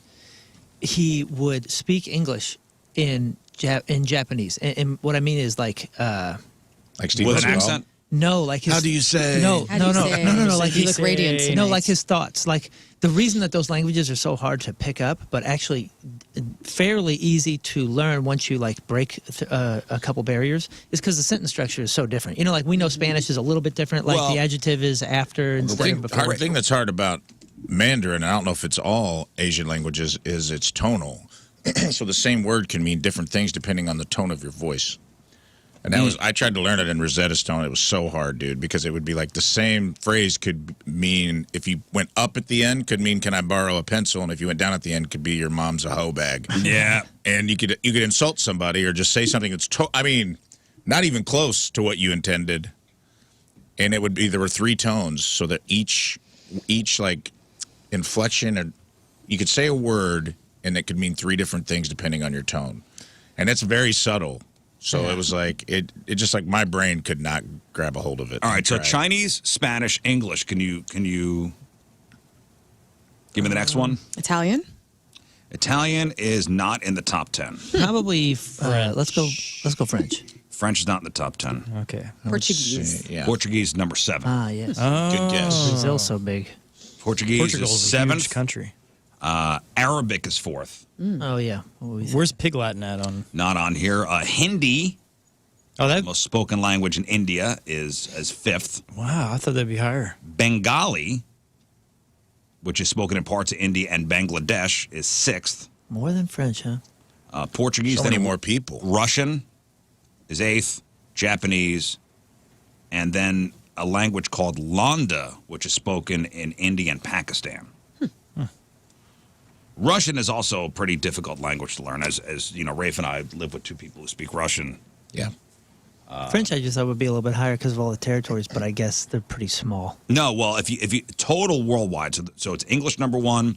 he would speak English in Japanese, and what I mean is like Like Steve With an Carell. accent. no, like his, How do you say? no, How do you say? no, like You his, look radiant tonight. no, like his thoughts. Like the reason that those languages are so hard to pick up, but actually fairly easy to learn once you like break a couple barriers, is because the sentence structure is so different. Like we know Spanish is a little bit different. Like Well, the adjective is after The instead of before. thing that's hard about Mandarin, and I don't know if it's all Asian languages, is it's tonal. So the same word can mean different things depending on the tone of your voice. And that was, I tried to learn it in Rosetta Stone. It was so hard, dude, because it would be like the same phrase could mean, if you went up at the end, could mean, can I borrow a pencil? And if you went down at the end, could be your mom's a hoe bag. Yeah. And you could insult somebody or just say something that's, not even close to what you intended. And it would be, there were 3 tones, so that each like inflection, or you could say a word and it could mean 3 different things depending on your tone. And it's very subtle. So it was like, it just like my brain could not grab a hold of it. All right. So I tried. Chinese, Spanish, English. Can you give me the next one? Italian? Italian is not in the top 10. Probably let's go French. French is not in the top 10. Okay. Portuguese. Yeah. Portuguese number 7. Ah, yes. Good guess. Brazil's so big. Portuguese Portugal is is a huge 7th. country. Arabic is 4th. Oh yeah. Where's Pig Latin at on? Not on here. Hindi, Oh, that. most spoken language in India, is as 5th. Wow, I thought that'd be higher. Bengali, which is spoken in parts of India and Bangladesh, is 6th. More than French, huh? Portuguese, So then many more people. Russian is 8th. Japanese, and then a language called Landa, which is spoken in India and Pakistan. Russian is also a pretty difficult language to learn. As you know, Rafe and I live with 2 people who speak Russian. Yeah. French, I just thought would be a little bit higher because of all the territories, but I guess they're pretty small. No, well, if you total worldwide, so it's English number 1,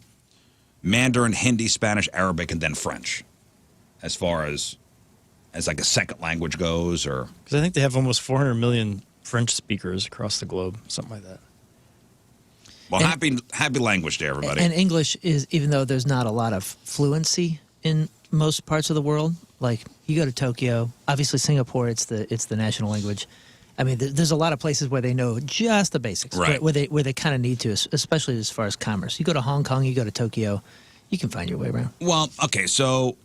Mandarin, Hindi, Spanish, Arabic, and then French, as far as like a second language goes, or Because I think they have almost 400 million French speakers across the globe, something like that. well, And- happy language to everybody. And English is, even though there's not a lot of fluency in most parts of the world, like you go to Tokyo, obviously Singapore, it's the national language. I mean, there's a lot of places where they know just the basics, Right. where they kind of need to, especially as far as commerce. You go to Hong Kong, you go to Tokyo, you can find your way around. Well, okay, so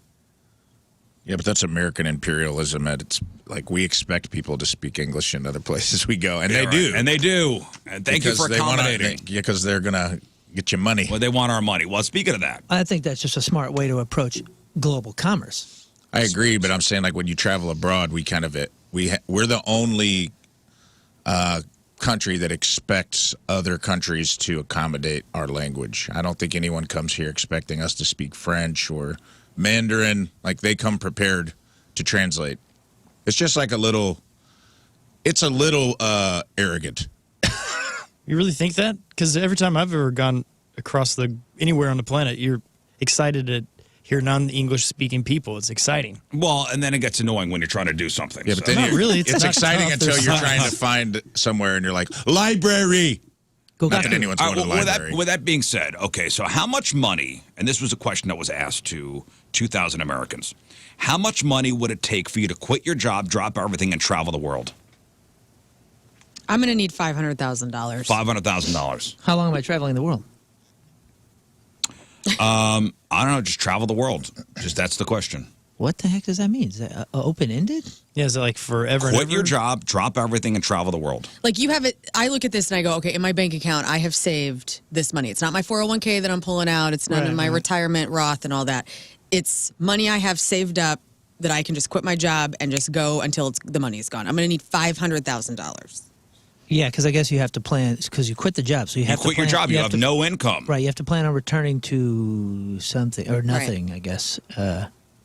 Yeah, but that's American imperialism. And it's like we expect people to speak English in other places we go, and Yeah, they right. do. And they do. And thank you Because for they wanna- accommodating. because they're gonna get you money. Well, they want our money. Well, speaking of that, I think that's just a smart way to approach global commerce. I agree, but I'm saying like when you travel abroad, we kind of we're the only country that expects other countries to accommodate our language. I don't think anyone comes here expecting us to speak French or Mandarin. Like, they come prepared to translate. It's just like a little arrogant. You really think that? Because every time I've ever gone across anywhere on the planet, you're excited to hear non-English speaking people. It's exciting. Well, and then it gets annoying when you're trying to do something. Yeah, but so. then Not really. It's not exciting tough. until There's you're signs. trying to find somewhere and you're like, library. Go Not back that to anyone's All going right, to the well, library. with that being said, okay, so how much money, and this was a question that was asked to 2,000 Americans, how much money would it take for you to quit your job, drop everything, and travel the world? I'm going to need $500,000. $500,000. How long am I traveling the world? I don't know, just travel the world. Just that's the question. What the heck does that mean? Is that open-ended? Yeah, is it like forever and Quit ever? your job, drop everything, and travel the world. Like you have it, I look at this and I go, okay, in my bank account, I have saved this money. It's not my 401k that I'm pulling out. It's none of my retirement Roth and all that. It's money I have saved up that I can just quit my job and just go until the money is gone. I'm going to need $500,000. Yeah, because I guess you have to plan, because you quit the job. So you You have quit to your plan, job, you have to, no income. Right, you have to plan on returning to something, or nothing, I guess.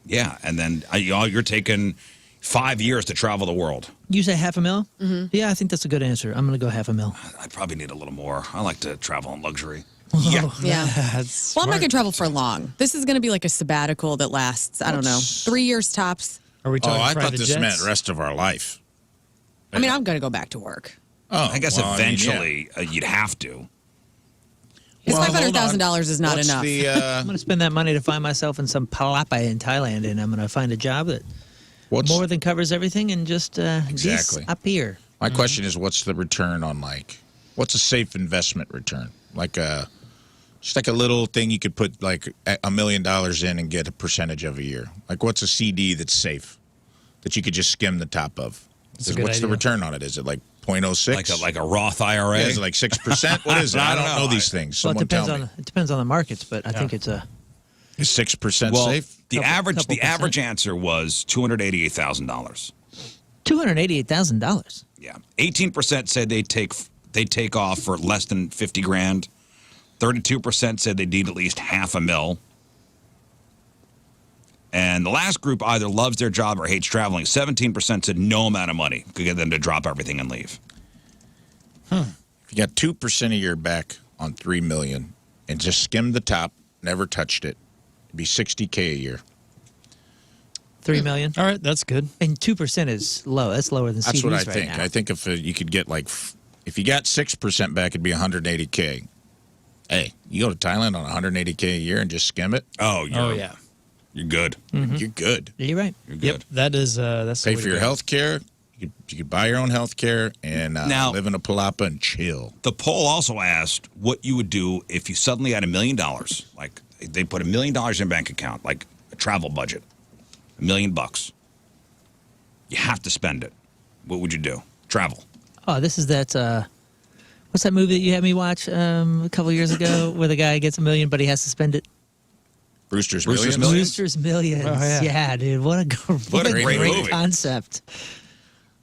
Yeah, and then you're taking 5 years to travel the world. You say $500,000? Mm-hmm. Yeah, I think that's a good answer. I'm going to go $500,000. I'd probably need a little more. I like to travel in luxury. Yeah. That's Well, I'm not smart. going to travel for long. This is going to be like a sabbatical that lasts, I don't know, 3 years tops. Are we Oh, talking I thought private this jets? meant rest of our life. I mean, I'm going to go back to work. Oh, I guess well, I mean, eventually you'd have to. Because Well, hold $500,000 is not What's enough. The, I'm going to spend that money to find myself in some palapa in Thailand, and I'm going to find a job that what's more than covers everything and just Exactly. up here. My question is, what's the return on what's a safe investment return? Just like a little thing you could put like $1 million in and get a percentage of a year. Like, what's a CD that's safe that you could just skim the top of? That's a good What's the idea. return on it? Is it like 0.06? Like a Roth IRA? Yeah, is it like 6%? What is it? I don't know these things. Well, Someone tell me. it depends on the markets, but I think it's a Is 6% Well, safe? the average couple average answer was $288,000. $288,000. Yeah, 18% said they take off for less than 50 grand. 32% said they need at least $500,000. And the last group either loves their job or hates traveling. 17% said no amount of money could get them to drop everything and leave. If you got 2% of your back on $3 million and just skimmed the top, never touched it, it'd be $60K a year. $3 million. All right, that's good. And 2% is low. That's lower than That's CDs what I right think. now. I think if you could get if you got 6% back, it'd be $180K. Hey, you go to Thailand on $180K a year and just skim it, Oh, Yeah. You're good. you're good. You're right. You're Yep. good. That is that's the Pay way for to your go. health care. You could buy your own health care and Now- live in a palapa and chill. The poll also asked what you would do if you suddenly had $1 million. Like they put $1 million in your bank account, like a travel budget, $1 million. You have to spend it. What would you do? Travel. Oh, this is that. What's that movie that you had me watch a couple years ago where the guy gets $1 million but he has to spend it? Brewster's Brewster's Millions. Brewster's Millions. Oh, yeah. Dude. What a great great movie. concept.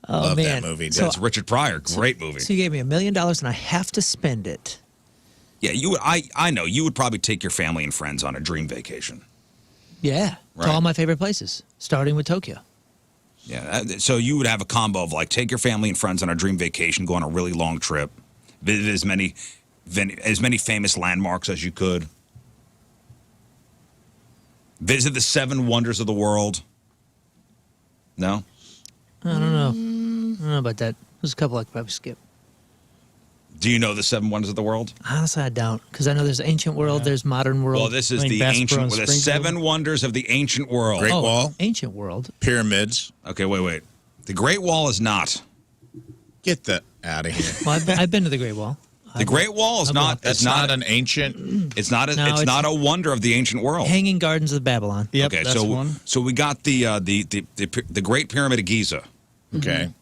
Oh, Love man. that movie. So, That's Richard Pryor. Great movie. so you gave me $1 million and I have to spend it. Yeah, you would. I know you would probably take your family and friends on a dream vacation. Yeah. Right. To all my favorite places, starting with Tokyo. Yeah, so you would have a combo of like take your family and friends on a dream vacation, go on a really long trip, visit as many famous landmarks as you could, visit the 7 wonders of the world. No, I don't know. I don't know about that. There's a couple I could probably skip. do you know the 7 wonders of the world? Honestly, I don't. Because I know there's ancient world, there's modern world. Well, this is I mean, the Bass Pro ancient, and the Springfield. 7 wonders of the ancient world. Great Wall. Ancient world. Pyramids. Okay, wait. The Great Wall is not. Get that out of here. Well, I've been to the Great Wall. The Great Wall is not. That's It's not an ancient. It's not. No, It's it's- not a wonder of the ancient world. Hanging Gardens of Babylon. Yep, Okay, that's one. so we got the Great Pyramid of Giza, Okay.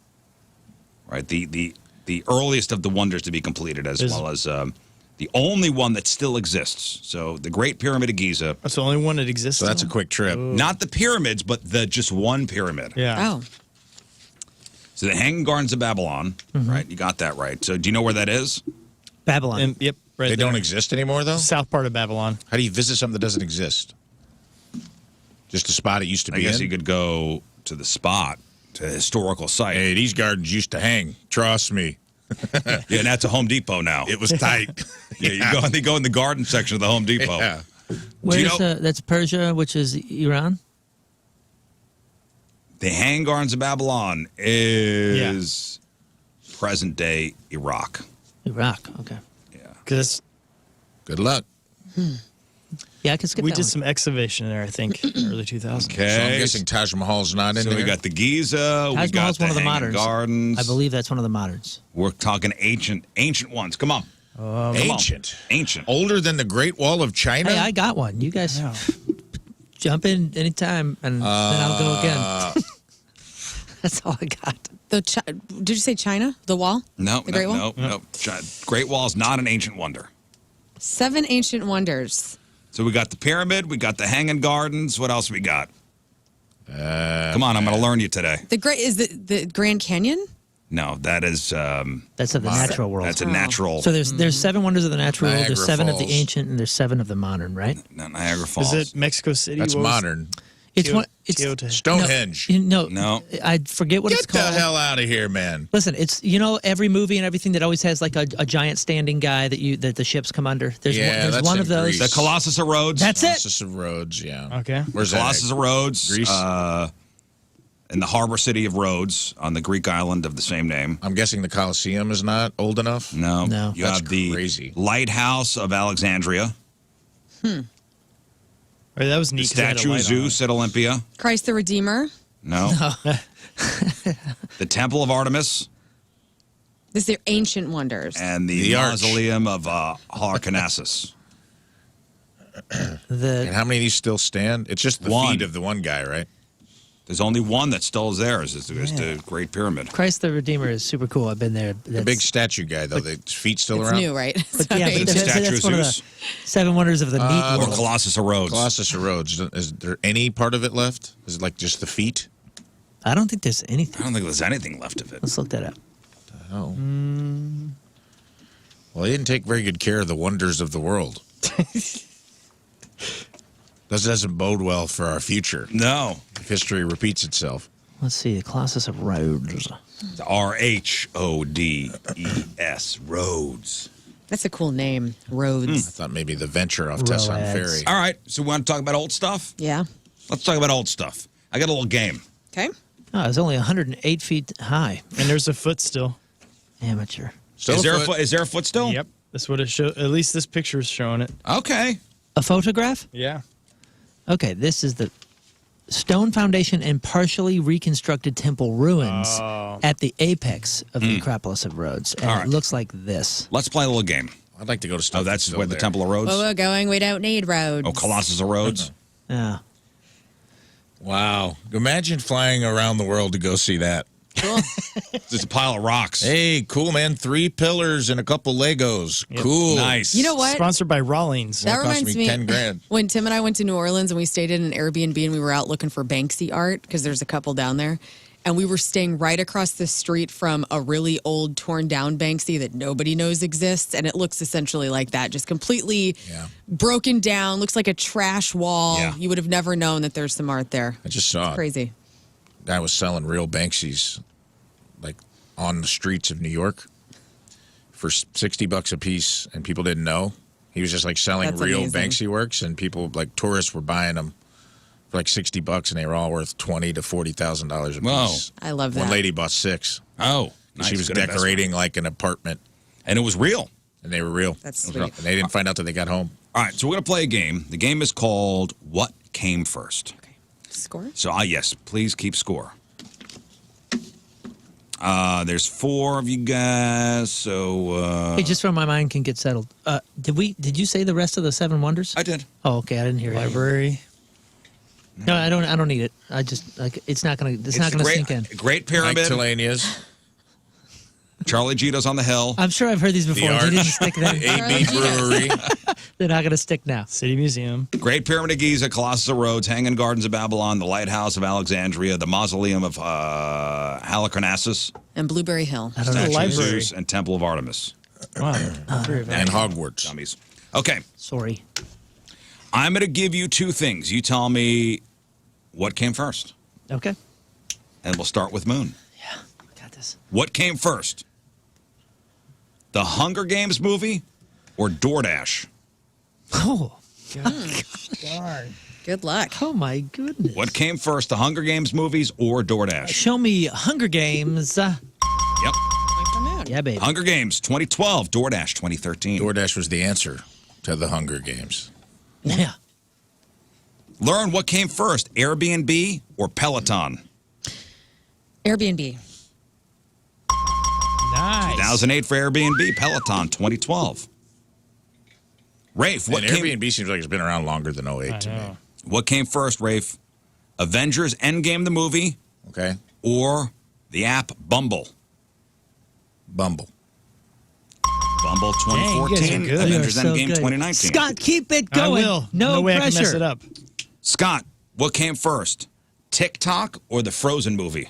right? The earliest of the wonders to be completed, as There's- well as the only one that still exists. So the Great Pyramid of Giza, That's the only one that exists. So that's a quick trip. not the pyramids, but the just one pyramid. Yeah. Oh, So the Hanging Gardens of Babylon, right? You got that right. So do you know where that is? Babylon. And, yep, right They there. don't exist anymore, though? South part of Babylon. How do you visit something that doesn't exist? Just a spot it used to I be guess in? you could go to the spot, to the historical site. Hey, these gardens used to hang. Trust me. Yeah, and that's a Home Depot now. It was tight. Yeah, they go in the garden section of the Home Depot. Yeah. Where's that's Persia, which is Iran? The Hanging Gardens of Babylon is present day Iraq. Iraq. Okay. Because Good luck. Yeah, I can skip we that did one. some excavation there, I think, early 2000s. Okay. So I'm guessing Taj Mahal's not in So there. we got the Giza. we Taj got Mahal's one of the Hanging moderns. Gardens. I believe that's one of the moderns. We're talking ancient ones. Come on. Come on. Ancient. Ancient. Older than the Great Wall of China? Hey, I got one. You guys jump in anytime, and then I'll go again. That's all I got. Did you say China? The wall? No, The Great Wall? no. Great Wall is not an ancient wonder. 7 ancient wonders. So we got the pyramid. We got the Hanging Gardens. What else we got? Come on, I'm going to learn you today. Is the Grand Canyon? No, that is That's of the natural world. that's a natural. So there's 7 wonders of the natural world. Niagara There's 7 of the Falls. ancient, and there's 7 of the modern. Right? Niagara Falls. Is it Mexico City? That's What was- modern. It's Kyoto- one. It's Kyoto. Stonehenge. No. I forget what Get it's the called. hell out of here, man. Listen, it's every movie and everything that always has like a giant standing guy that the ships come under. There's Yeah, there's that's one in of those. Greece. The Colossus of Rhodes. That's it. Colossus of Rhodes, yeah. Okay. Where's Colossus that? of Rhodes. Greece? In the harbor city of Rhodes on the Greek island of the same name. I'm guessing the Colosseum is not old enough. No. No. You That's have the crazy. Lighthouse of Alexandria. Right, that was The neat. 'cause it had a statue of light on it. Zeus at Olympia. Christ the Redeemer. No. The Temple of Artemis This is their ancient wonders. and the The arch. mausoleum of Hyrcanus. The And how many of these still stand? It's just the One. feet of the one guy, right? There's only one that still is there. Is the Great Pyramid. Christ the Redeemer is super cool. I've been there. The big statue guy, though. The feet still It's around? new, right? But So yeah, but ancient. The statue that's of one of the Zeus 7 wonders of the meat or world. Colossus of Rhodes. Colossus of Rhodes. Is there any part of it left? Is it like just the feet? I don't think there's I anything. don't think there's anything left of it. Let's look that up. Oh. Well, they didn't take very good care of the wonders of the world. This doesn't bode well for our future No. if history repeats itself. Let's see. The Colossus of Rhodes. It's RHODES. Rhodes. That's a cool name. Roads. I thought maybe the venture off Tesson Roads. Ferry. All right. So we want to talk about old stuff? Yeah. Let's talk about old stuff. I got a little game. Okay. Oh, it's only 108 feet high. And there's a foot still. Amateur. Still Is there, afoot. is there a foot still? Yep. That's what it shows. At least this picture is showing it. Okay. A photograph? Yeah. Okay, this is the stone foundation and partially reconstructed temple ruins at the apex of the Acropolis of Rhodes. And All right. it looks like this. Let's play a little game. I'd like to go to stuff Oh, that's still where the there. Temple of Rhodes? Where we're going, we don't need roads. Oh, Colossus of Rhodes? Yeah. Wow. Imagine flying around the world to go see that. It's a pile of rocks. Hey, cool, man. 3 pillars and a couple Legos. Cool. Nice. You know what? Sponsored by Rawlings. That Cost reminds me me 10 grand. when Tim and I went to New Orleans and we stayed in an Airbnb and we were out looking for Banksy art because there's a couple down there. And we were staying right across the street from a really old, torn down Banksy that nobody knows exists. And it looks essentially like that, just completely Yeah. broken down, looks like a trash wall. Yeah. You would have never known that there's some art there. I just saw it. Crazy. Guy was selling real Banksies, like on the streets of New York, for $60 a piece, and people didn't know. He was just like selling That's real amazing. Banksy works, and people like tourists were buying them for like $60, and they were all worth $20,000 to $40,000 a Whoa. piece. I love that. One lady bought 6. Oh, nice. She was Good investment. decorating like an apartment, And it was real. and they were real. That's It was real. sweet. And they didn't find out till they got home. All right, so we're going to play a game. The game is called What Came First. Okay. Score? So, yes, please keep score. There's 4 of you guys, so... Hey, just so my mind can get settled. Did you say the rest of the 7 wonders? I did. Oh, okay. I didn't hear it. Library. No, I don't need it. I just like it's not gonna It's not the gonna great, sink in. Great Mike Pyramid. Telania's, Charlie Gito's on the hill. I'm sure I've heard these before. They Arch. didn't stick them. AB Brewery. They're not going to stick now. City Museum. Great Pyramid of Giza, Colossus of Rhodes, Hanging Gardens of Babylon, the Lighthouse of Alexandria, the Mausoleum of Halicarnassus, And Blueberry Hill. I don't know. Statue of Library. Zeus, and Temple of Artemis. Wow. Three of And them. Hogwarts. Dummies. Okay, Sorry. I'm going to give you two things. You tell me what came first, Okay. and we'll start with Moon. Got this. What came first? The Hunger Games movie or DoorDash? Oh, Good luck. oh my goodness. What came first, the Hunger Games movies or DoorDash? Show me Hunger Games. Yep. Point for Moon. Yeah, baby. Hunger Games 2012, DoorDash 2013. DoorDash was the answer to the Hunger Games. Yeah. Learn what came first, Airbnb or Peloton? Airbnb. Nice. 2008 for Airbnb, Peloton 2012. Rafe, And Airbnb seems like it's been around longer than 08 to me. what came first, Rafe? Avengers Endgame the movie Okay? or the app Bumble? Bumble. Bumble Dang, you guys 2014, are good. Avengers You are so Endgame good. 2019. Scott, keep it I going. will. No way pressure. I can mess it up. Scott, what came first, TikTok or the Frozen movie?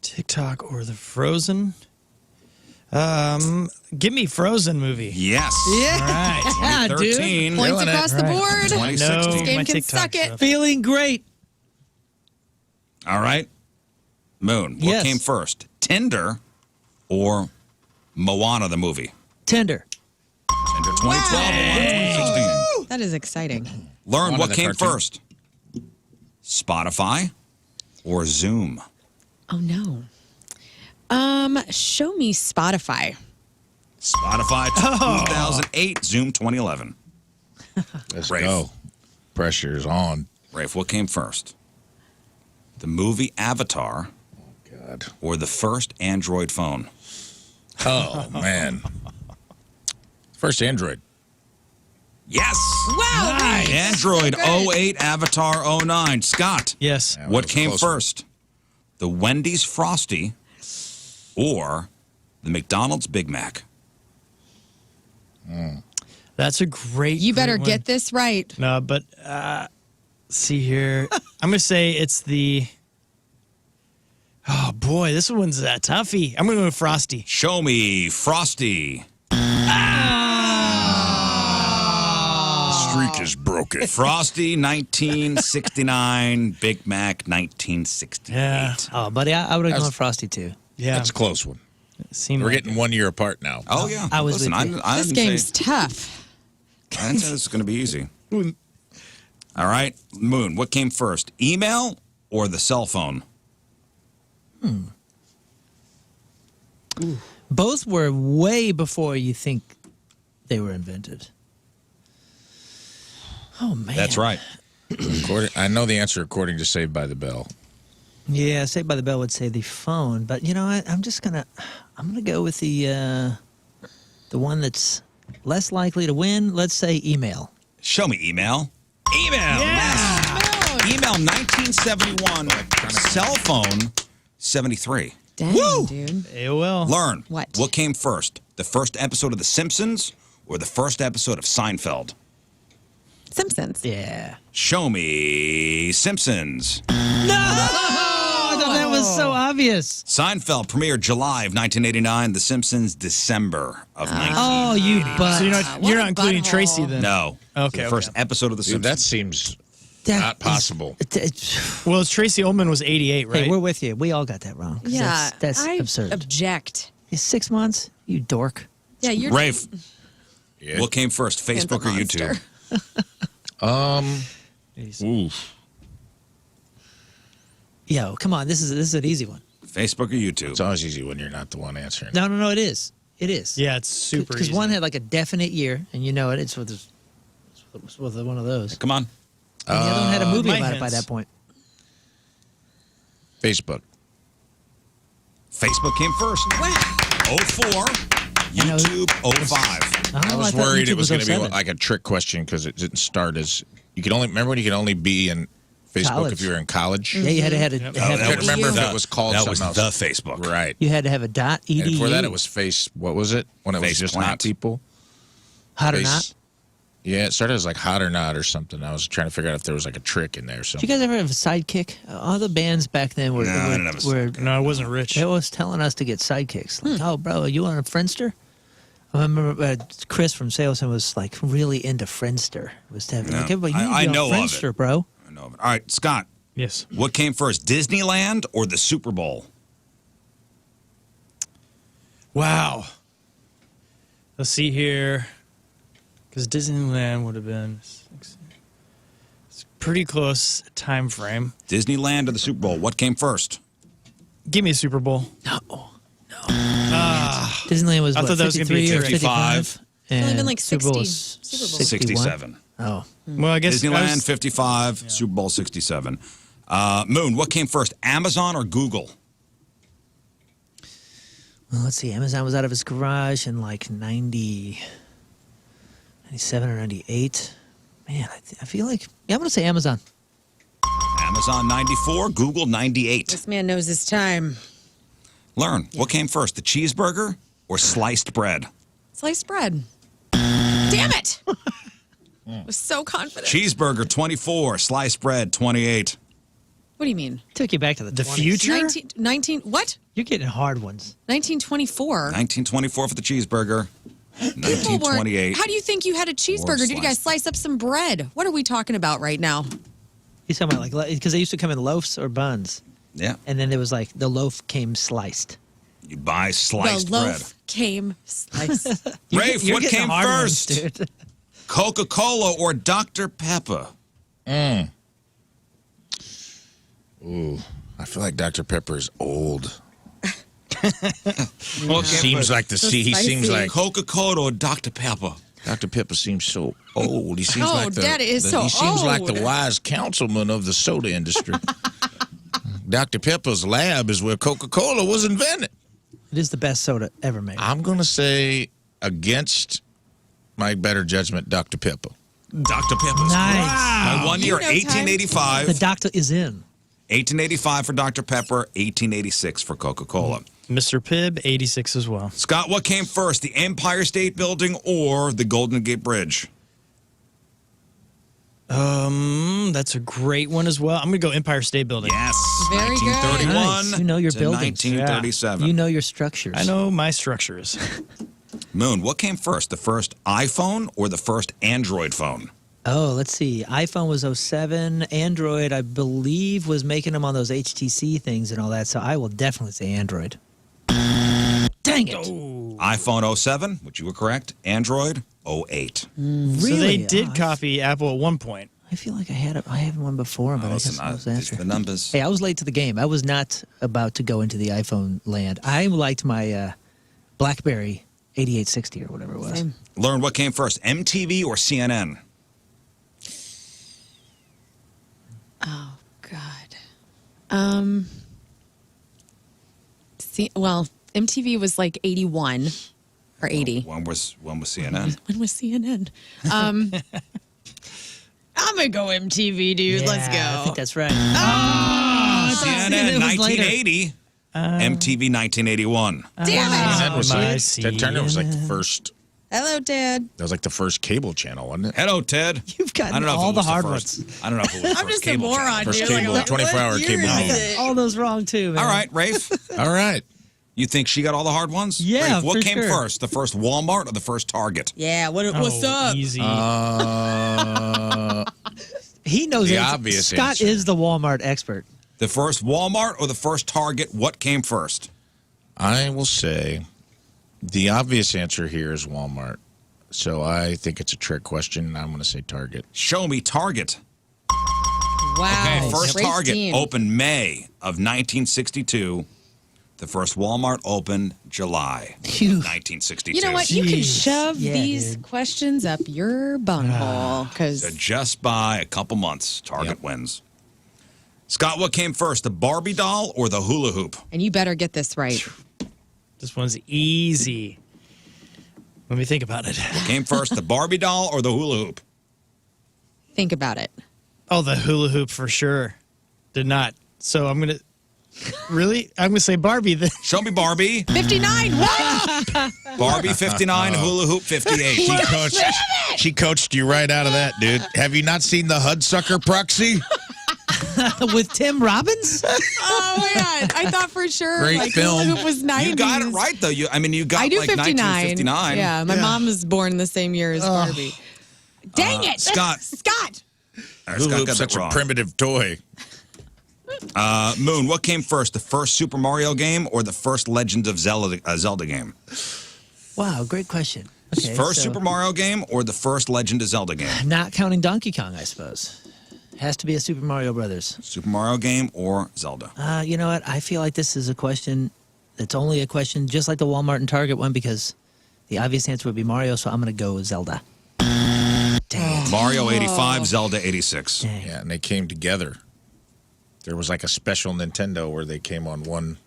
TikTok or the Frozen? Give me Frozen movie. Yes. Yeah, Right. dude. 13. Points Feeling it. across the Right. board. 2016. This game my can TikTok suck it. stuff. Feeling great. All right. Moon, what Yes. came first, Tinder or Moana the movie? Tender. Tinder 2012, Moana 2016. That is exciting. Learn Moana what the came cartoon. first, Spotify or Zoom? Oh no. Show me Spotify. Spotify 2008, Zoom 2011. Let's Rafe. go. Pressure's on. Rafe, what came first, the movie Avatar God. or the first Android phone? Oh, man. First Android. Yes. Wow. Nice. Android So good. 08, Avatar 09. Scott, Yes. Yeah, what that was a came close one. first, the Wendy's Frosty or the McDonald's Big Mac? That's a great. You better great get this right. one. No, but see here. I'm gonna say it's the. Oh boy, this one's a toughie. I'm gonna go with Frosty. Show me Frosty. Streak is broken. Frosty 1969, Big Mac 1968. Yeah. Oh, buddy, I would have That's- gone Frosty too. Yeah. That's a close one. Seemed We're like getting 1 year apart now. Oh yeah. I was Listen, with you. I This didn't game's say, tough. I didn't say this is going to be easy. All right, Moon. What came first, email or the cell phone? Both were way before you think they were invented. Oh man. That's right. I know the answer according to Saved by the Bell. Yeah, Saved by the Bell would say the phone, but you know what? I'm gonna go with the one that's less likely to win. Let's say email. Show me email. Email. Yes. Email 1971. Cell phone 73. Dang, dude. AOL. Learn. What? What came first, the first episode of The Simpsons or the first episode of Seinfeld? Simpsons. Yeah. Show me Simpsons. No! I thought that was so obvious. Seinfeld premiered July of 1989. The Simpsons December of 19. Oh, you butt. So you're What not a including butthole. Tracy then. No. Okay, The first okay. episode of The Dude, Simpsons. that seems That not is- possible. Well, it's Tracy Ullman was 88, right? Hey, we're with you. We all got that wrong. 'Cause Yeah. That's I absurd. object. It's 6 months? You dork. Yeah, you're Rafe, Yeah. what came first, Facebook or monster. YouTube? Oof. Yo, come on. This is an easy one. Facebook or YouTube? It's always easy when you're not the one answering. No, it is. It is. Yeah, it's super Because easy. one had like a definite year, and you know it. It's with one of those. Come on. And the other one had a movie my about it by hints. that point. Facebook. Facebook came first. 04. know. YouTube 05. I was thought worried YouTube it was going to be 07. like a trick question because it didn't start as you could only remember when you could only be in Facebook College. if you were in college. Yeah, you had to have Oh, a. I couldn't remember if the- it was called that was something the else. Facebook. Right. You had to have a .edu. And before that, it was Face. What was it? When it was Face just plant. hot people. Hot or Face- not. Yeah, it started as like Hot or Not or something. I was trying to figure out if there was like a trick in there. So Did you guys ever have a sidekick? All the bands back then were, No, I didn't have a were No, I wasn't rich. they was telling us to get sidekicks. Like, oh, bro, are you on a Friendster? I remember Chris from Salesman was like really into Friendster. Was having like, everybody, you I need to be know on of Friendster, it. bro. I know of it. All right, Scott, Yes. what came first, Disneyland or the Super Bowl? Wow. Let's see here. Because Disneyland would have been it's pretty close time frame. Disneyland or the Super Bowl? What came first? Give me a Super Bowl. Disneyland was I what, thought that was gonna be 53 or 55. 55? only been And like Super Bowl 60 was Super Bowls. 67. Oh, Well, I guess Disneyland 55, Super Bowl 67. Moon, what came first, Amazon or Google? well, let's see. Amazon was out of his garage in like 97 or 98. Man, I feel like, yeah, I'm going to say Amazon. Amazon 94, Google 98. This man knows his time. Learn, what came first, the cheeseburger or sliced bread? Sliced bread. Damn it! I was so confident. Cheeseburger 24, sliced bread 28. What do you mean? Took you back to the The 20s. future? 19 what? You're getting hard ones. 1924. 1924 for the cheeseburger. People weren't. 1928. How do you think you had a cheeseburger? Did you guys sliced. slice up some bread? What are we talking about right now? He's talking about like, because they used to come in loaves or buns. Yeah, And then there was like, the loaf came sliced. you buy sliced the loaf bread. came sliced. Rafe, You're what getting came hard ones, first, dude. Coca-Cola or Dr. Pepper? Ooh, I feel like Dr. Pepper is old. Well, Seems like he seems spicy. like Coca-Cola or Dr. Pepper? Dr. Pepper seems so old. He seems Oh, like Daddy is so he seems like the old. wise councilman of the soda industry. Dr. Pepper's lab is where Coca-Cola was invented. It is the best soda ever made. I'm gonna say against my better judgment, Dr. Pepper. Dr. Pepper's Nice. By 1 year, You know time. 1885. The doctor is in. 1885 for Dr. Pepper, 1886 for Coca-Cola. Mr. Pibb, 86 as well. Scott, what came first, the Empire State Building or the Golden Gate Bridge? That's a great one as well. I'm going to go Empire State Building. Yes. Very good. 1931 Nice. You know your to buildings. 1937. You know your structures. I know my structures. Moon, what came first, the first iPhone or the first Android phone? Oh, let's see. iPhone was 07. Android, I believe, was making them on those HTC things and all that. So I will definitely say Android. Dang it. iPhone 07, which you were correct. Android 08. Really? So they did Oh, copy Apple at one point. I feel like I had one before, but I guess Listen, I was the it's answer. the numbers. Hey, I was late to the game. I was not about to go into the iPhone land. I liked my BlackBerry 8860 or whatever it was. Same. Learn what came first, MTV or CNN? Oh God. See, well, MTV was like 81 or 80. When was CNN? When was CNN? I'm gonna go MTV, dude. Let's go. I think that's right. CNN it was later. 1980. MTV 1981. Damn That it! was my like, Ted Turner was like the first. Hello, Dad. That was like the first cable channel, wasn't it? Hello, Ted. You've gotten I don't know all if it the was hard first. ones. I don't know if it was the I'm first just a cable moron, channel. First dude. cable, Like, 24-hour what year cable is news. it? All those wrong too, man. All right, Rafe. All right. You think she got all the hard ones? Yeah, Rafe, what for came sure. first, the first Walmart or the first Target? Yeah. What's up? Easy. He knows The it. obvious Scott answer. is the Walmart expert. The first Walmart or the first Target? What came first? I will say the obvious answer here is Walmart. So I think it's a trick question. I'm going to say Target. Show me Target. Wow. Okay, first Race Target team. opened May of 1962. The first Walmart opened July Phew. 1962. You know what? You can Jeez. shove Yeah, these dude. questions up your bunghole because So just by a couple months, Target wins. Scott, what came first, the Barbie doll or the hula hoop? and you better get this right. This one's easy. Let me think about it. What came first, the Barbie doll or the hula hoop? Think about it. Oh, the hula hoop for sure. Did not. So I'm going to. Really? I'm gonna say Barbie then. Show me Barbie. 59. What? Barbie 59, hula hoop 58. She coached you right out of that, dude. Have you not seen the Hudsucker Proxy? With Tim Robbins? Oh my God! I thought for sure Great like film. hula hoop was 90s. You got it right though. You got I do like 59. 1959. Yeah, my mom was born the same year as Barbie. Dang it, Scott. Scott. All right, Hula Scott hoop's got such that a wrong. primitive toy. Moon, what came first, the first Super Mario game or the first Legend of Zelda game? Wow, great question. Okay, First so Super Mario game or the first Legend of Zelda game? not counting Donkey Kong, I suppose. Has to be a Super Mario Brothers. Super Mario game or Zelda? You know what? I feel like this is a question that's only a question, just like the Walmart and Target one, because the obvious answer would be Mario, so I'm going to go with Zelda. Dang it. Mario 85, Zelda 86. Dang. Yeah, and they came together. There was like a special Nintendo where they came on one.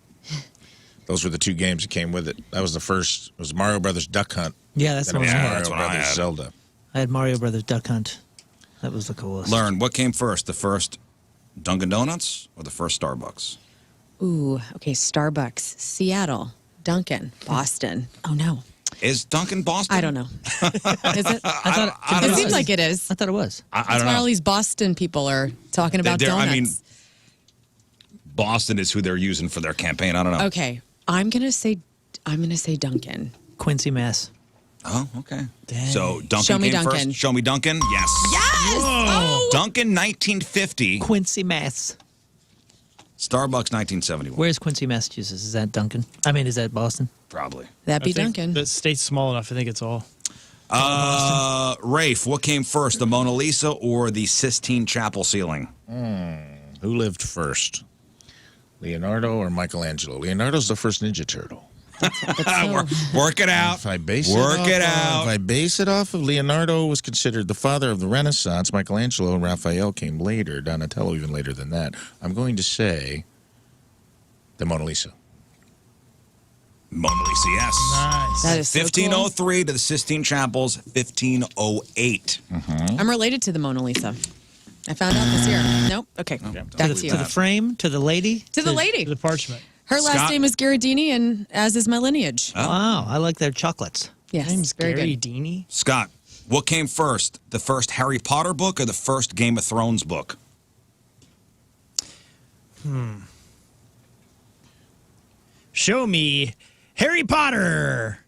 Those were the two games that came with it. That was the first. It was Mario Brothers Duck Hunt. Yeah, that's Then the it one. was I Yeah, had. that's Mario what I Brothers had. Zelda. I had Mario Brothers Duck Hunt. That was the coolest. Learn, what came first, the first Dunkin' Donuts or the first Starbucks? Ooh, okay. Starbucks, Seattle, Dunkin', Boston. Oh no, Is Dunkin' Boston? I don't know. Is it? I thought It seems like it is. I thought it was. I That's don't why know. all these Boston people are talking about They're- donuts. I mean, Boston is who they're using for their campaign. I don't know. Okay, I'm gonna say Dunkin'. Quincy, Mass. Oh, okay. Dang. So Dunkin' Show me came Dunkin'. first. Show me Dunkin'. Yes. Yes. Oh. Dunkin' 1950. Quincy, Mass. Starbucks 1971. Where's Quincy, Massachusetts? Is that Duncan? I mean, is that Boston? Probably. That'd be I think Dunkin'. The state's small enough. I think it's all. Rafe, what came first, the Mona Lisa or the Sistine Chapel ceiling? Who lived first? Leonardo or Michelangelo? Leonardo's the first Ninja Turtle. Work it out. If I base Work it, it off out. If I base it off of Leonardo was considered the father of the Renaissance, Michelangelo and Raphael came later, Donatello even later than that. I'm going to say the Mona Lisa. Mona Lisa, yes. Nice. That is so cool. 1503 to the Sistine Chapels, 1508. I'm related to the Mona Lisa. I found out this year. Nope. Okay. Back to you. To the frame, to the lady. To the lady. To the parchment. Her last Scott? name is Gherardini, and as is my lineage. Wow, I like their chocolates. Yes, Name's very Gary good. Dini. Scott, what came first, the first Harry Potter book or the first Game of Thrones book? Show me Harry Potter.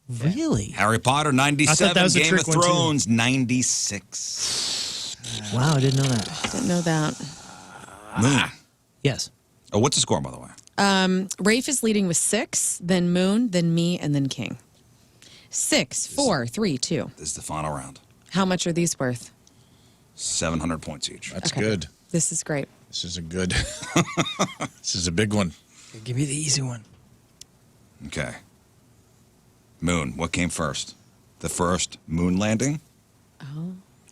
Really? Harry Potter, 97. I thought that was a Game of trick one, too. Thrones, 96. Wow, I didn't know that. Didn't know that. Moon. Yes. Oh, what's the score, by the way? Rafe is leading with 6, then Moon, then me, and then King. 6, 4, 3, 2. This is the final round. How much are these worth? 700 points each. That's Okay. good. This is great. This is a good. This is a big one. Give me the easy one. Okay. Moon, what came first? The first moon landing?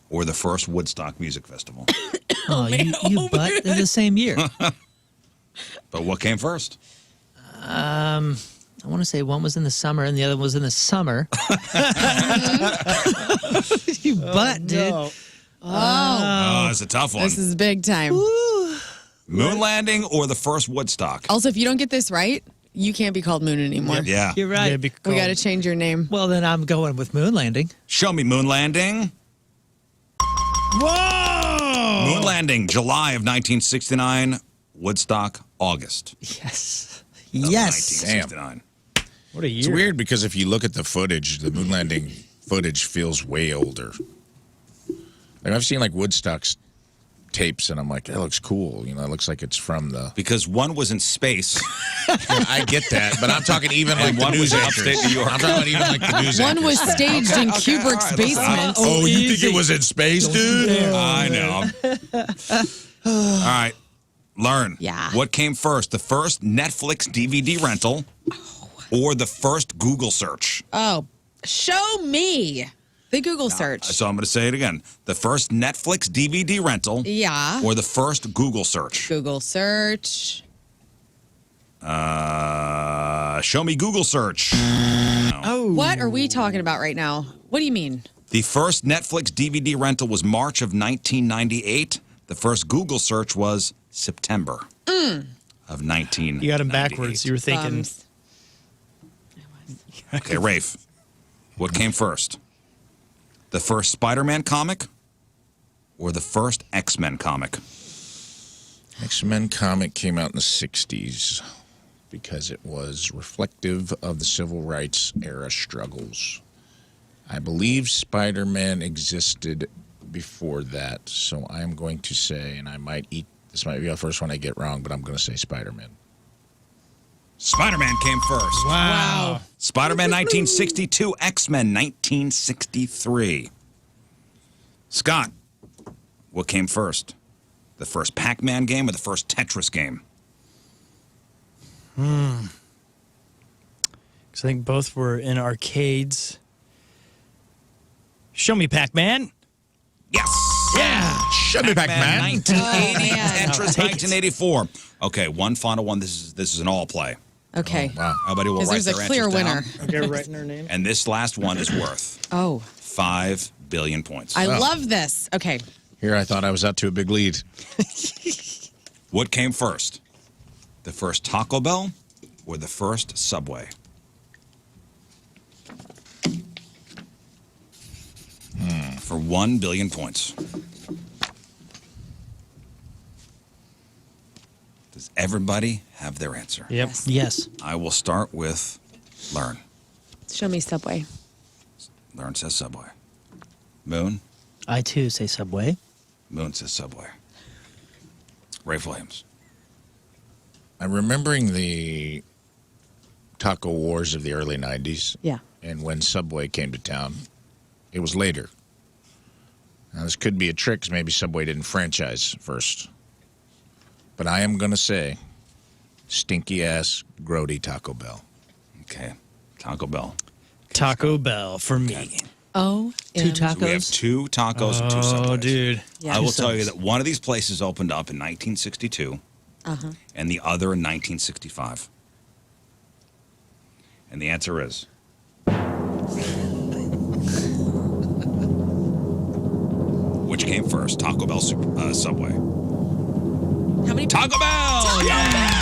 Or the first Woodstock Music Festival? Oh, you butt. They're the same year. But what came first? I want to say one was in the summer and the other was in the summer. You butt, dude. No. Oh, it's a tough one. This is big time. Moon landing or the first Woodstock? Also, if you don't get this right, you can't be called Moon anymore. Yeah. You're right. Yeah, be We called- got to change your name. Well, then I'm going with moon landing. Show me moon landing. Whoa! Moon landing, July of 1969. Woodstock, August Yes. of Yes. 1969. What a year. It's weird because if you look at the footage, the moon landing footage feels way older. Like I've seen like Woodstock's tapes, and I'm like, that looks cool. You know, it looks like it's from the. Because one was in space. I get that, but I'm talking even like And the one news was in anchors. upstate New York. I'm talking about even like the news One was anchors. staged in Okay, Kubrick's all right, listen, basement. Oh, you think it was in space, dude? I know. All right. Learn. Yeah. What came first? The first Netflix DVD rental or the first Google search? Oh, show me the Google search. So I'm going to say it again. The first Netflix DVD rental Yeah. or the first Google search? Google search. Show me Google search. What are we talking about right now? What do you mean? The first Netflix DVD rental was March of 1998. The first Google search was September of 1998. You got him backwards. You were thinking. Thumbs. Okay, Rafe, what came first? The first Spider-Man comic or the first X-Men comic? X-Men comic came out in the 60s because it was reflective of the civil rights era struggles. I believe Spider-Man existed before that, so I'm going to say, and this might be the first one I get wrong, but I'm going to say Spider-Man. Spider-Man came first. Wow. Spider-Man 1962, X-Men 1963. Scott, what came first? The first Pac-Man game or the first Tetris game? Because I think both were in arcades. Show me Pac-Man. Yes. Yeah. Show me Pac-Man. 1980, man. Tetris Take it. 1984. Okay, one final one. This is an all play. Okay. Wow. Everybody will Because write there's a their clear answers winner. down. Okay, writing her name. And this last one is worth Oh, 5 billion points. I love this. Okay. Here I thought I was out to a big lead. What came first? The first Taco Bell or the first Subway? For 1 billion points. Does everybody have their answer? Yep. Yes. I will start with Learn. Show me Subway. Learn says Subway. Moon? I too say Subway. Moon says Subway. Rafe Williams. I'm remembering the taco wars of the early 90s. Yeah. And when Subway came to town, it was later. Now, this could be a trick 'cause maybe Subway didn't franchise first. But I am going to say stinky-ass, grody Taco Bell. Okay. Taco Bell. Taco Bell for me. Oh, Two tacos. We have 2 tacos and 2 Subways. Oh, dude. Yeah. I will Two tell you subs. that one of these places opened up in 1962 and the other in 1965. And the answer is... Which came first, Taco Bell, Subway? How many? Taco Bell! Yeah!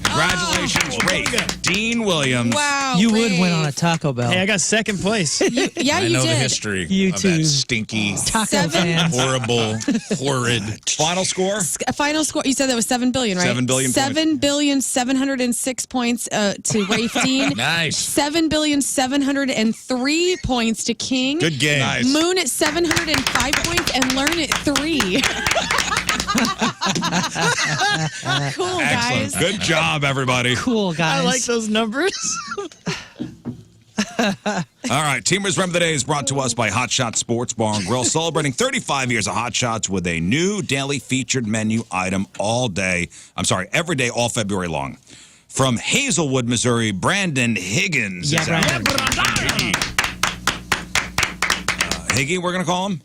Congratulations, Rafe. Dean Williams. Wow. You would Rafe. win on a Taco Bell. Hey, I got second place. Yeah, I you know did. the history You of too. that stinky, Taco Seven. fans. horrible, horrid. Final score? A final score. You said that was 7 billion, right? 7 billion points. 7,706 points to Rafe Dean. Nice. 7,703 points to King. Good game. Nice. Moon at 705 points and Learn at 3. Cool, guys. Excellent. Good job, everybody. Cool, guys. I like those numbers. All right, Teamers Remember the Day is brought to us by Hot Shots Sports Bar and Grill, celebrating 35 years of Hot Shots with a new daily featured menu item every day, all February long. From Hazelwood, Missouri, Brandon Higgins. Yeah, is our- Brandon. Higgy, we're going to call him?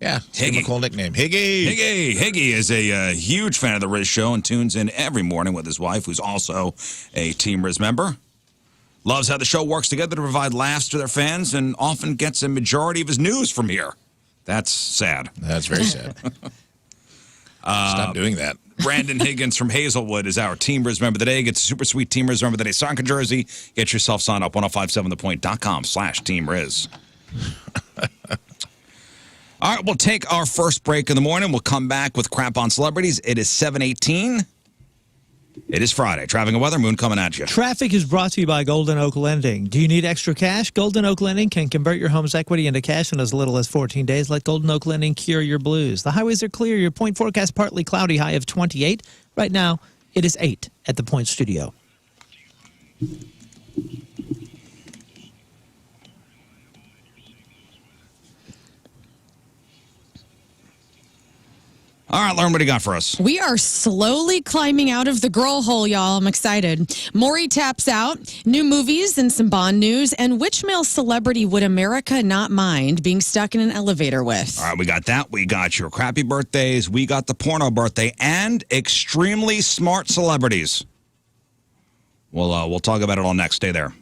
Yeah, Higgy. Higgy. Cool nickname. Higgy. Higgy is a huge fan of the Riz Show and tunes in every morning with his wife, who's also a Team Riz member. Loves how the show works together to provide laughs to their fans and often gets a majority of his news from here. That's sad. That's very sad. Stop doing that. Brandon Higgins from Hazelwood is our Team Riz member of the day. Get a super sweet Team Riz member of the day soccer jersey. Get yourself signed up, 1057thepoint.com/Team Riz. All right, we'll take our first break in the morning. We'll come back with Crap on Celebrities. It is 7:18. It is Friday. Traffic and weather, Moon coming at you. Traffic is brought to you by Golden Oak Lending. Do you need extra cash? Golden Oak Lending can convert your home's equity into cash in as little as 14 days. Let Golden Oak Lending cure your blues. The highways are clear. Your point forecast partly cloudy, high of 28. Right now, it is 8 at the Point Studio. All right, Lauren, what do you got for us? We are slowly climbing out of the girl hole, y'all. I'm excited. Maury taps out, new movies and some Bond news, and which male celebrity would America not mind being stuck in an elevator with? All right, we got that. We got your crappy birthdays. We got the porno birthday and extremely smart celebrities. We'll talk about it all next. Stay there.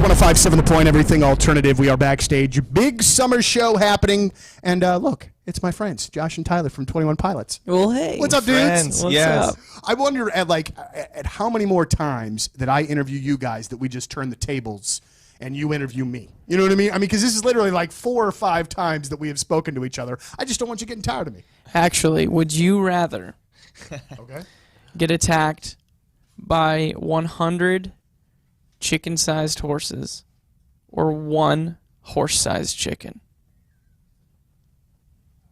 It's 105.7 The Point, everything alternative. We are backstage. Big summer show happening. And look, it's my friends, Josh and Tyler from 21 Pilots. Well, hey. What's up, dudes? Friends. What's up? I wonder at how many more times that I interview you guys that we just turn the tables and you interview me. You know what I mean? I mean, because this is literally like 4 or 5 times that we have spoken to each other. I just don't want you getting tired of me. Actually, would you rather Okay. get attacked by 100 chicken-sized horses or 1 horse-sized chicken?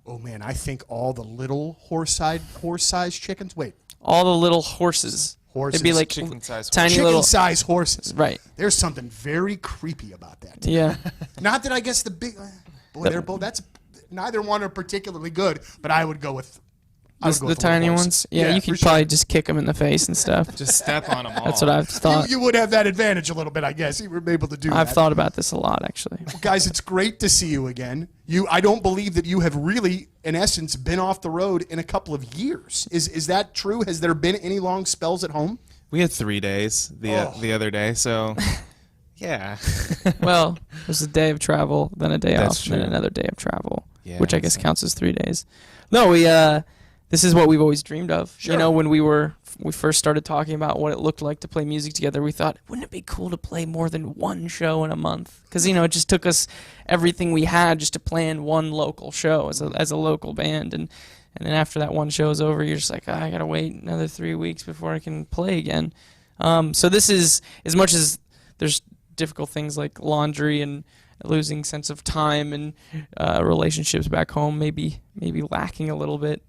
Oh, man, I think all the little horse-sized chickens. Wait. All the little horses. Horses. It'd be like Chicken-sized tiny little. Chicken-sized horses. Right. There's something very creepy about that. Yeah. Not that I guess the big boy, they're both. That's neither one are particularly good, but I would go with The tiny ones. Yeah, you could probably just kick them in the face and stuff. Just step on them all. That's what I've thought. You would have that advantage a little bit, I guess. You were able to do that. I've thought about this a lot, actually. Well, guys, it's great to see you again. I don't believe that you have really, in essence, been off the road in a couple of years. Is that true? Has there been any long spells at home? We had 3 days the other day, so yeah. Well, there's a day of travel, then a day That's off, and then true. another day of travel, Yeah, which I guess so- counts as 3 days. No, this is what we've always dreamed of. Sure. You know, when we first started talking about what it looked like to play music together, we thought, wouldn't it be cool to play more than 1 show in a month? Because, it just took us everything we had just to plan 1 local show as a local band. And then after that 1 show is over, you're just like, I got to wait another 3 weeks before I can play again. So this is, as much as there's difficult things like laundry and losing sense of time and relationships back home maybe lacking a little bit,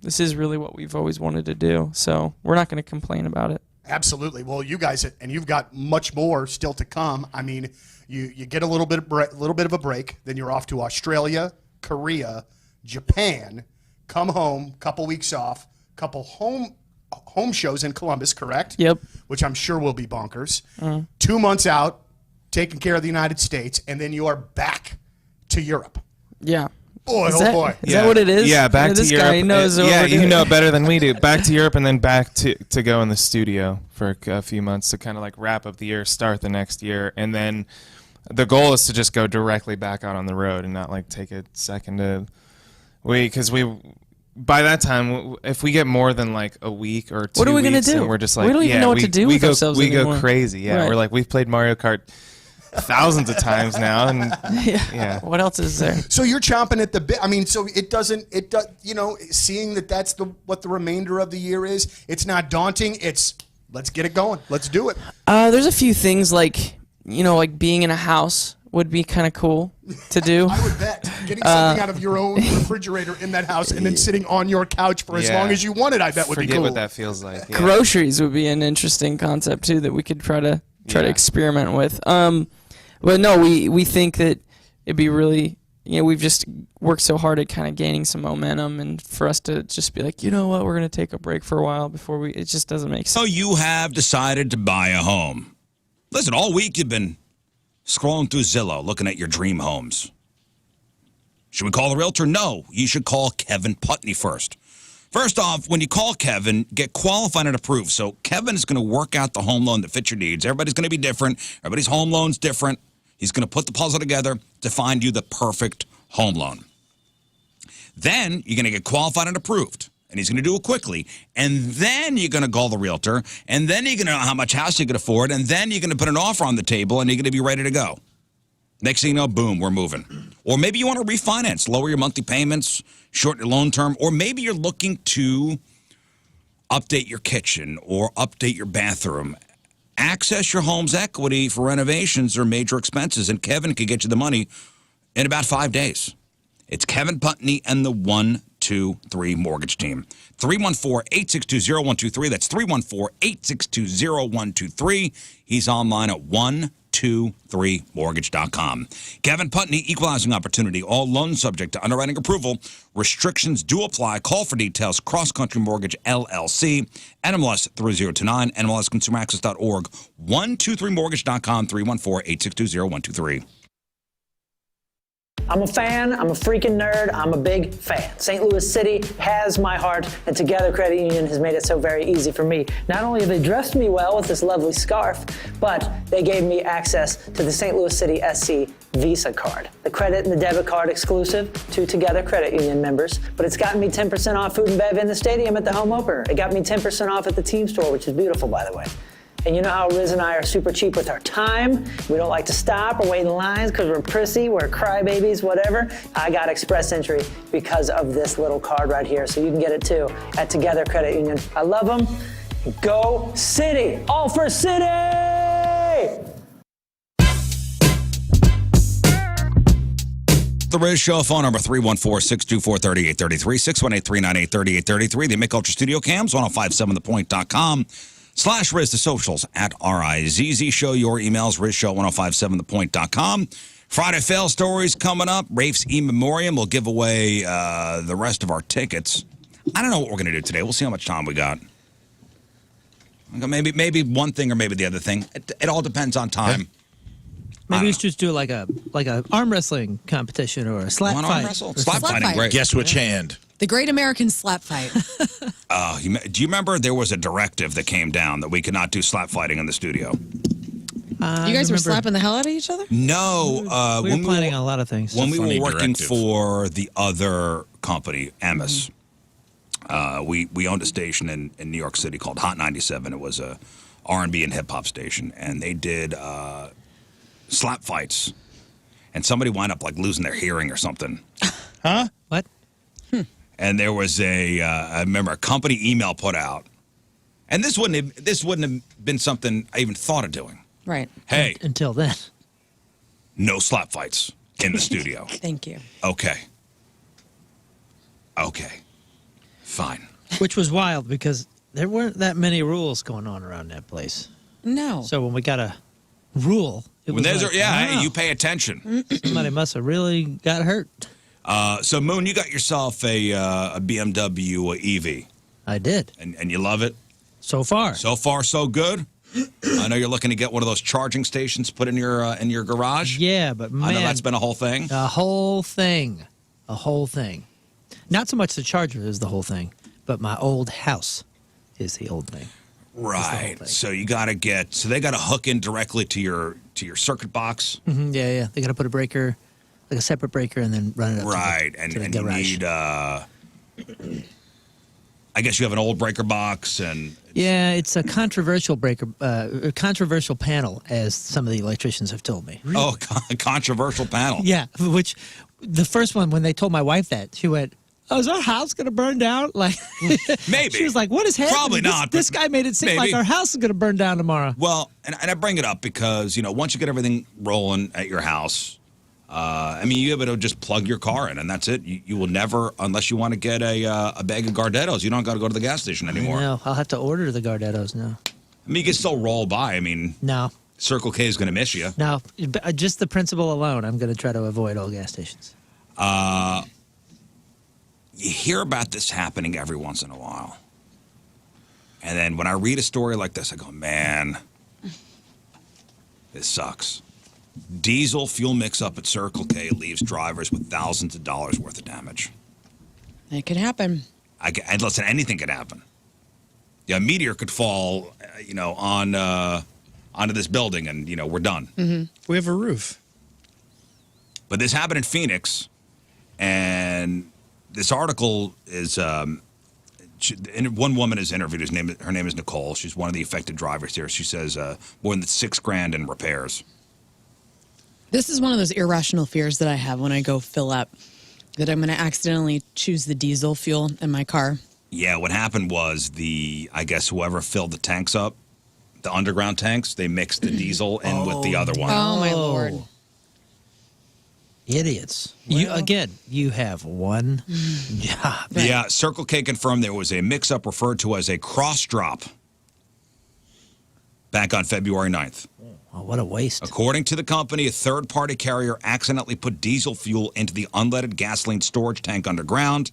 this is really what we've always wanted to do. So we're not going to complain about it. Absolutely. Well, you guys, and you've got much more still to come. I mean, you get a little bit of a break, then you're off to Australia, Korea, Japan, come home, couple weeks off, couple home shows in Columbus, correct? Yep. Which I'm sure will be bonkers. 2 months out, taking care of the United States, and then you are back to Europe. Yeah. Boy, Is oh that- boy. Is that what it is? Yeah, back to this Europe. guy knows what yeah, we're you doing. know better than we do. Back to Europe and then back to go in the studio for a few months to kind of like wrap up the year, start the next year, and then the goal is to just go directly back out on the road and not like take a second to wait, because by that time, if we get more than like a week or 2 What are we gonna weeks, do? then we're just We like, don't even know what to do we with go, ourselves we anymore. go crazy. Yeah, Right. we're like, we've played Mario Kart thousands of times now, and yeah. What else is there? So you're chomping at the bit. I mean, so it does, seeing that's what the remainder of the year is, it's not daunting. It's, let's get it going. Let's do it. There's a few things like being in a house would be kind of cool to do. I would bet getting something out of your own refrigerator in that house and then sitting on your couch for as Yeah. long as you wanted, I bet would be Forget cool. what that feels like. Yeah. Groceries would be an interesting concept too that we could try to experiment with. But no, we think that it'd be really, we've just worked so hard at kind of gaining some momentum, and for us to just be like, you know what, we're gonna take a break for a while before it just doesn't make sense. So you have decided to buy a home. Listen, all week you've been scrolling through Zillow looking at your dream homes. Should we call the realtor? No, you should call Kevin Putney first. First off, when you call Kevin, get qualified and approved. So Kevin is going to work out the home loan that fits your needs. Everybody's going to be different. Everybody's home loan's different. He's going to put the puzzle together to find you the perfect home loan. Then you're going to get qualified and approved. And he's going to do it quickly. And then you're going to call the realtor. And then you're going to know how much house you can afford. And then you're going to put an offer on the table and you're going to be ready to go. Next thing you know, boom, we're moving. Or maybe you want to refinance, lower your monthly payments, shorten your loan term. Or maybe you're looking to update your kitchen or update your bathroom. Access your home's equity for renovations or major expenses. And Kevin can get you the money in about 5 days. It's Kevin Putney and the 123 Mortgage Team. 314-862-0123. That's 314-862-0123. He's online at 123mortgage.com. Kevin Putney, equalizing opportunity. All loans subject to underwriting approval. Restrictions do apply. Call for details. Cross Country Mortgage, LLC. NMLS 3029. NMLSConsumerAccess.org. 123mortgage.com. 314-862-0123. I'm a fan, I'm a freaking nerd, I'm a big fan. St. Louis City has my heart, and Together Credit Union has made it so very easy for me. Not only have they dressed me well with this lovely scarf, but they gave me access to the St. Louis City SC Visa card. The credit and the debit card exclusive to Together Credit Union members, but it's gotten me 10% off food and bev in the stadium at the home opener. It got me 10% off at the team store, which is beautiful, by the way. And you know how Riz and I are super cheap with our time. We don't like to stop or wait in lines because we're prissy, we're crybabies, whatever. I got express entry because of this little card right here, so you can get it too at Together Credit Union. I love them. Go City! All for City! The Riz Show, phone number 314-624-3833, 618-398-3833. The Mick Ultra Studio Cams, 1057thepoint.com/Riz, the socials at RIZZ Show. Your emails, RizShow1057thepoint.com. Friday fail stories coming up. Rafe's Memoriam will give away the rest of our tickets. I don't know what we're going to do today. We'll see how much time we got. Maybe one thing or maybe the other thing. It all depends on time. Maybe we should just do like a arm wrestling competition or a slap Want fight. arm wrestle? Slap fighting, fight. great. Guess which hand? The Great American Slap Fight. Do you remember there was a directive that came down that we could not do slap fighting in the studio? You guys were slapping the hell out of each other? No. We were planning on a lot of things. When we funny were working directive. for the other company, Emmis, we owned a station in New York City called Hot 97. It was a R&B and hip-hop station, and they did slap fights. And somebody wound up like losing their hearing or something. Huh? What? And there was I remember a company email put out, and this wouldn't have been something I even thought of doing. Right. Hey, Until then. no slap fights in the studio. Thank you. Okay. Fine. Which was wild because there weren't that many rules going on around that place. No. So when we got a rule, it When was there's like, hey, wow, you pay attention. somebody must have really got hurt. So Moon, you got yourself a BMW EV, I did. and you love it. So far. So far, so good. I know you're looking to get one of those charging stations put in your garage. Yeah, but man, I know that's been a whole thing. a whole thing. A whole thing. Not so much the charger is the whole thing, but my old house is the old thing. Right. thing. So you got to they got to hook in directly to your circuit box. Yeah. They got to put a breaker, like a separate breaker, and then run it up. Right. To the And you garage. need I guess you have an old breaker box and Yeah, it's a controversial breaker, a controversial panel, as some of the electricians have told me. oh, controversial panel. Yeah, which the first one, when they told my wife that, she went, "Oh, is our house going to burn down?" Like, Maybe. she was like, "What is happening?" Probably not, This but guy made it seem maybe. like our house is going to burn down tomorrow. Well, and I bring it up because, once you get everything rolling at your house, you're able to just plug your car in, and that's it. You will never, unless you want to get a bag of Gardettos, you don't got to go to the gas station anymore. No, I'll have to order the Gardettos now. You can still roll by. No, Circle K is going to miss you. no, just the principle alone, I'm going to try to avoid all gas stations. You hear about this happening every once in a while. And then when I read a story like this, I go, man, this sucks. Diesel fuel mix-up at Circle K leaves drivers with thousands of dollars worth of damage. It could happen. And listen, anything could happen. Yeah, a meteor could fall, onto this building, and we're done. Mm-hmm. We have a roof. But this happened in Phoenix, and this article is. One woman is interviewed. Her name is Nicole. She's one of the affected drivers here. She says more than $6,000 in repairs. This is one of those irrational fears that I have when I go fill up, that I'm going to accidentally choose the diesel fuel in my car. Yeah, what happened was I guess whoever filled the tanks up, the underground tanks, they mixed the diesel in with the other one. Oh, my Lord. Idiots. You have one job. Yeah, Circle K confirmed there was a mix-up referred to as a cross-drop back on February 9th. Oh, what a waste. According to the company, a third-party carrier accidentally put diesel fuel into the unleaded gasoline storage tank underground,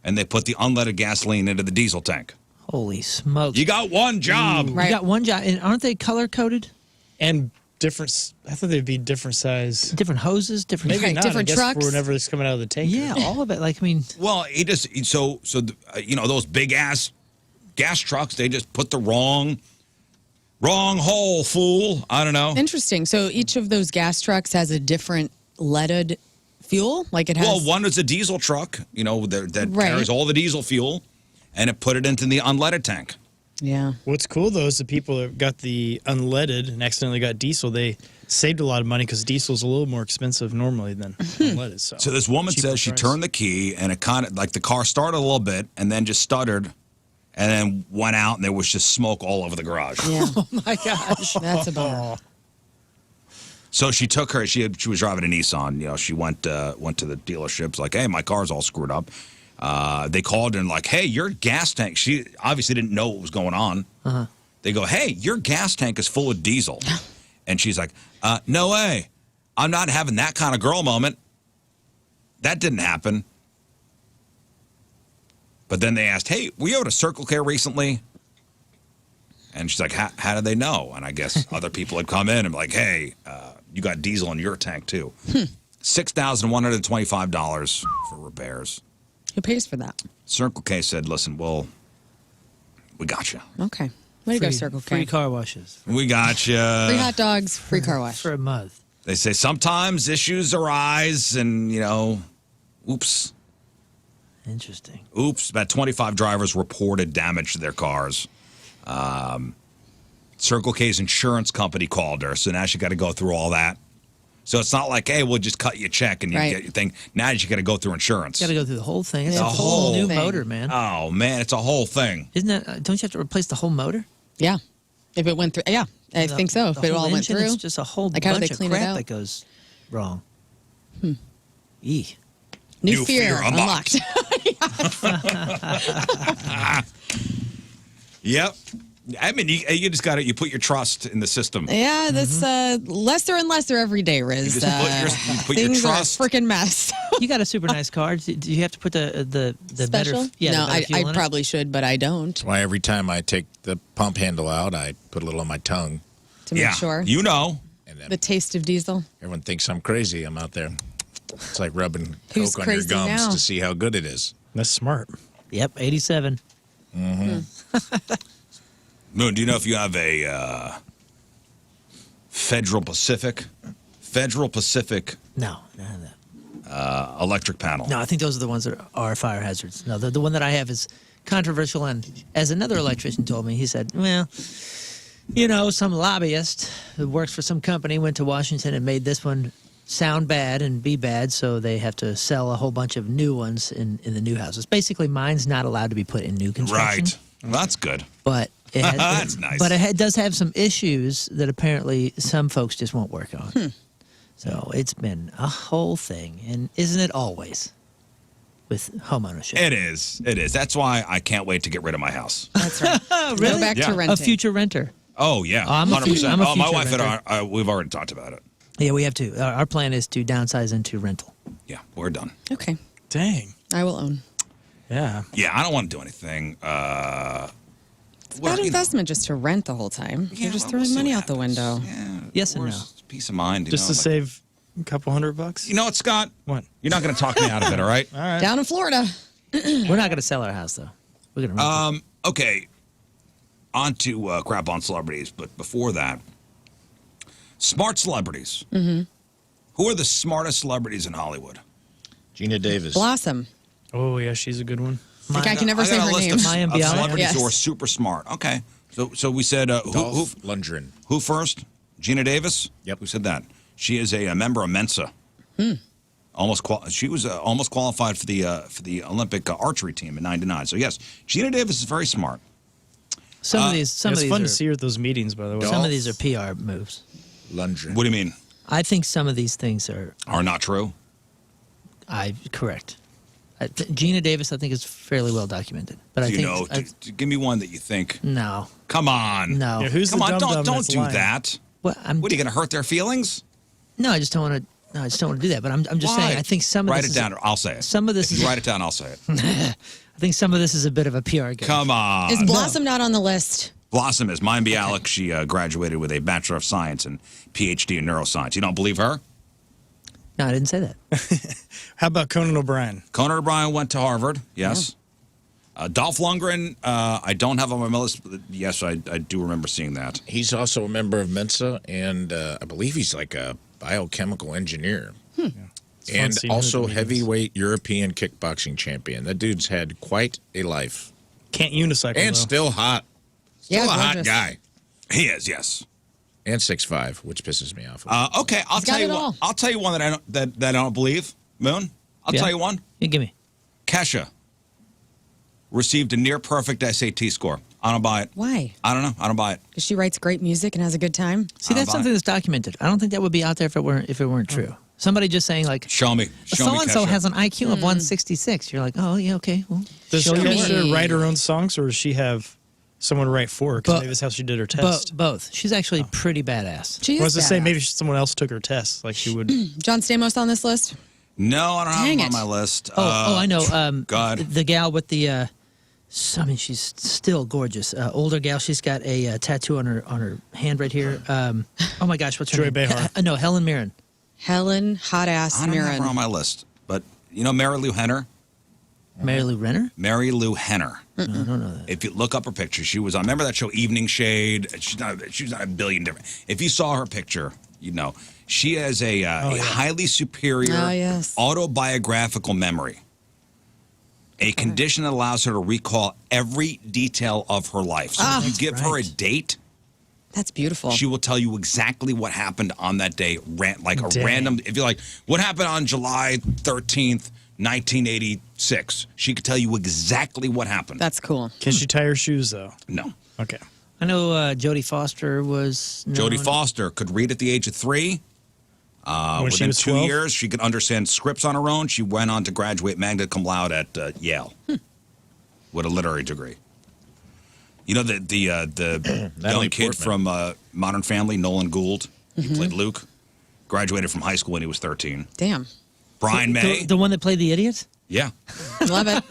and they put the unleaded gasoline into the diesel tank. Holy smokes. You got one job. Right. You got one job. And aren't they color-coded? And different. I thought they'd be different size. Different hoses, different. Maybe not. different I guess trucks. for whenever it's coming out of the tank. Yeah, all of it. Like, I mean, Well, those big ass gas trucks, they just put the wrong hole, fool. I don't know. Interesting. So each of those gas trucks has a different leaded fuel? Like it has. Well, one is a diesel truck, that Right. carries all the diesel fuel, and it put it into the unleaded tank. Yeah. What's cool though is the people that got the unleaded and accidentally got diesel. They saved a lot of money because diesel's a little more expensive normally than unleaded. So this woman cheaper says she price. turned the key, and it kind of like the car started a little bit, and then just stuttered, and then went out, and there was just smoke all over the garage. Yeah. oh my gosh. That's a bummer. So she took her. She was driving a Nissan. She went to the dealerships like, hey, my car's all screwed up. They called her and like, hey, your gas tank. She obviously didn't know what was going on. Uh-huh. They go, hey, your gas tank is full of diesel, and she's like, no way, I'm not having that kind of girl moment. That didn't happen. But then they asked, hey, were you at a Circle K recently? And she's like, how did they know? And I guess other people had come in and be like, hey, you got diesel in your tank too. $6,125 for repairs. Who pays for that? Circle K said, listen, well, we got you. Okay. Way to go, Circle K. Free car washes We got you. Free hot dogs, free car wash. for a month. They say sometimes issues arise and, oops. Interesting. Oops. About 25 drivers reported damage to their cars. Circle K's insurance company called her, so now she got to go through all that. So it's not like, hey, we'll just cut you a check and you Right. get your thing. Now you got to go through insurance. Got to go through the whole thing. It's The a whole new thing. motor, man. Oh, man, it's a whole thing. Isn't that? Don't you have to replace the whole motor? Yeah. If it went through, yeah, I think so. If The it whole all went engine, through. it's just a whole Like, how do bunch they of clean it crap out? that goes wrong. Eek. New fear fear unlocked. Yep. I mean, you just got to, you put your trust in the system. Yeah, that's lesser and lesser every day, Riz. You just put your Things trust. are a freaking mess. You got a super nice car. Do you have to put the Special? better? Yeah, no, the better fuel I in it? probably should, but I don't That's why every time I take the pump handle out, I put a little on my tongue. to make sure. You know. And then The taste of diesel. everyone thinks I'm crazy. I'm out there. It's like rubbing Who's Coke on your crazy gums now? to see how good it is. That's smart. Yep, 87. Moon, do you know if you have a Federal Pacific No, none of that. electric panel? No, I think those are the ones that are fire hazards. No, the one that I have is controversial. And as another electrician told me, he said, well, some lobbyist who works for some company went to Washington and made this one sound bad and be bad, so they have to sell a whole bunch of new ones in the new houses. Basically, mine's not allowed to be put in new construction. Right. Well, that's good. But it has, That's nice. But it does have some issues that apparently some folks just won't work on. So it's been a whole thing, and isn't it always with homeownership? It is. It is. That's why I can't wait to get rid of my house. That's right. Really? Go back Yeah. to A renting. future renter. Oh, yeah. I'm a 100%. future- I'm a my future wife and renter. I, we've already talked about it. Yeah, we have to. Our plan is to downsize into rental. Yeah, we're done. Okay. Dang. I will own. Yeah. Yeah, I don't want to do anything. It's a bad investment just to rent the whole time. You're just throwing money out the window. Yeah, Yes and worst peace of mind. Just to save a couple $100. You know what, Scott? What? You're not going to talk me out of it, all right? All right. Down in Florida. We're not going to sell our house, though. We're going to rent it. Okay. On to crap on celebrities, but before that, smart celebrities. Mm-hmm. Who are the smartest celebrities in Hollywood? Gina Davis. Blossom. Oh, yeah, she's a good one. Like I can never I say got her a list name. of, Maya of Bialik? celebrities Yes. who are super smart. Okay. So we said Dolph Lundgren. who first? Gina Davis? Yep. Who said that? She is a member of Mensa. She was almost qualified for the Olympic archery team in '99. So yes, Gina Davis is very smart. Some of these, It's fun to see her at those meetings, by the way. some of these are PR moves. Lundgren. What do you mean? I think some of these things are Not true? correct. Gina Davis, I think, is fairly well documented. But I Do you think know? Give me one that you think. no, Come on. no. Yeah, who's Come the on. dum-dum Don't that's do lying? that. What What are you going to hurt their feelings? No, I just don't want to. No, I just don't want to do that. But I'm just Why? saying. I think some of Write this it down. I'll say it. Some of this If is. you write it down, I'll say it. I think some of this is a bit of a PR game. Come on. Is Blossom not on the list? Blossom is Mine Bialik. She graduated with a Bachelor of Science and PhD in neuroscience. You don't believe her? No, I didn't say that. How about Conan O'Brien? Conan O'Brien went to Harvard. Yes. Dolph Lundgren, I don't have on my list. But yes, I do remember seeing that. He's also a member of Mensa, and I believe he's like a biochemical engineer. And seeing him also at the meetings. heavyweight European kickboxing champion. That dude's had quite a life. Can't unicycle, And though. still hot. Still Yeah, a hot gorgeous. guy. He is, yes. And 6'5", which pisses me off. Okay, I'll He's tell got you it one. all. I'll tell you one that I don't believe. Moon. I'll Yeah. tell you one. Yeah, give me. Kesha received a near perfect SAT score. I don't buy it. Why? I don't know. I don't buy it. Because she writes great music and has a good time. See, that's buy something it. that's documented. I don't think that would be out there if it weren't true. Somebody just saying like, Show me. Show me, so and so Kesha. has an IQ of 166. You're like, oh yeah, okay. Well, Does show your Kesha work. write her own songs, or does she have someone write for her? Because Bo- maybe that's how she did her test. Both. She's actually pretty badass. She I was is to say badass. maybe someone else took her test, like she would. John Stamos on this list? No, I don't have Dang him on it. my list. I know. God. The gal with the, I mean, she's still gorgeous. Older gal. She's got a tattoo on her hand right here. Oh my gosh, what's her Joy name? Behar. No, Helen Mirren. Helen Hot Ass I don't have her on Mirren. my list. But you know Mary Lou Henner? Mary Lou Renner. Mary Lou Henner. I don't know that. If you look up her picture, she was on. Remember that show Evening Shade? She's not a billion different. If you saw her picture, you'd know. She has a highly superior Oh, yes. autobiographical memory. A condition that allows her to recall every detail of her life. So if you give her a right. date, That's beautiful. she will tell you exactly what happened on that day. Like a Dang. random, if you're like, what happened on July 13th, 1986? She could tell you exactly what happened. That's cool. Can she tie her shoes though? No. Okay. I know Jodie Foster was. Jodie known- Foster could read at the age of 3. When she Within was 2 12? years, she could understand scripts on her own. She went on to graduate magna cum laude at Yale with a literary degree. You know the young Natalie kid Portman. from Modern Family, Nolan Gould. He played Luke. Graduated from high school when he was 13. Damn. Brian May. The one that played the idiot. Yeah. Love it.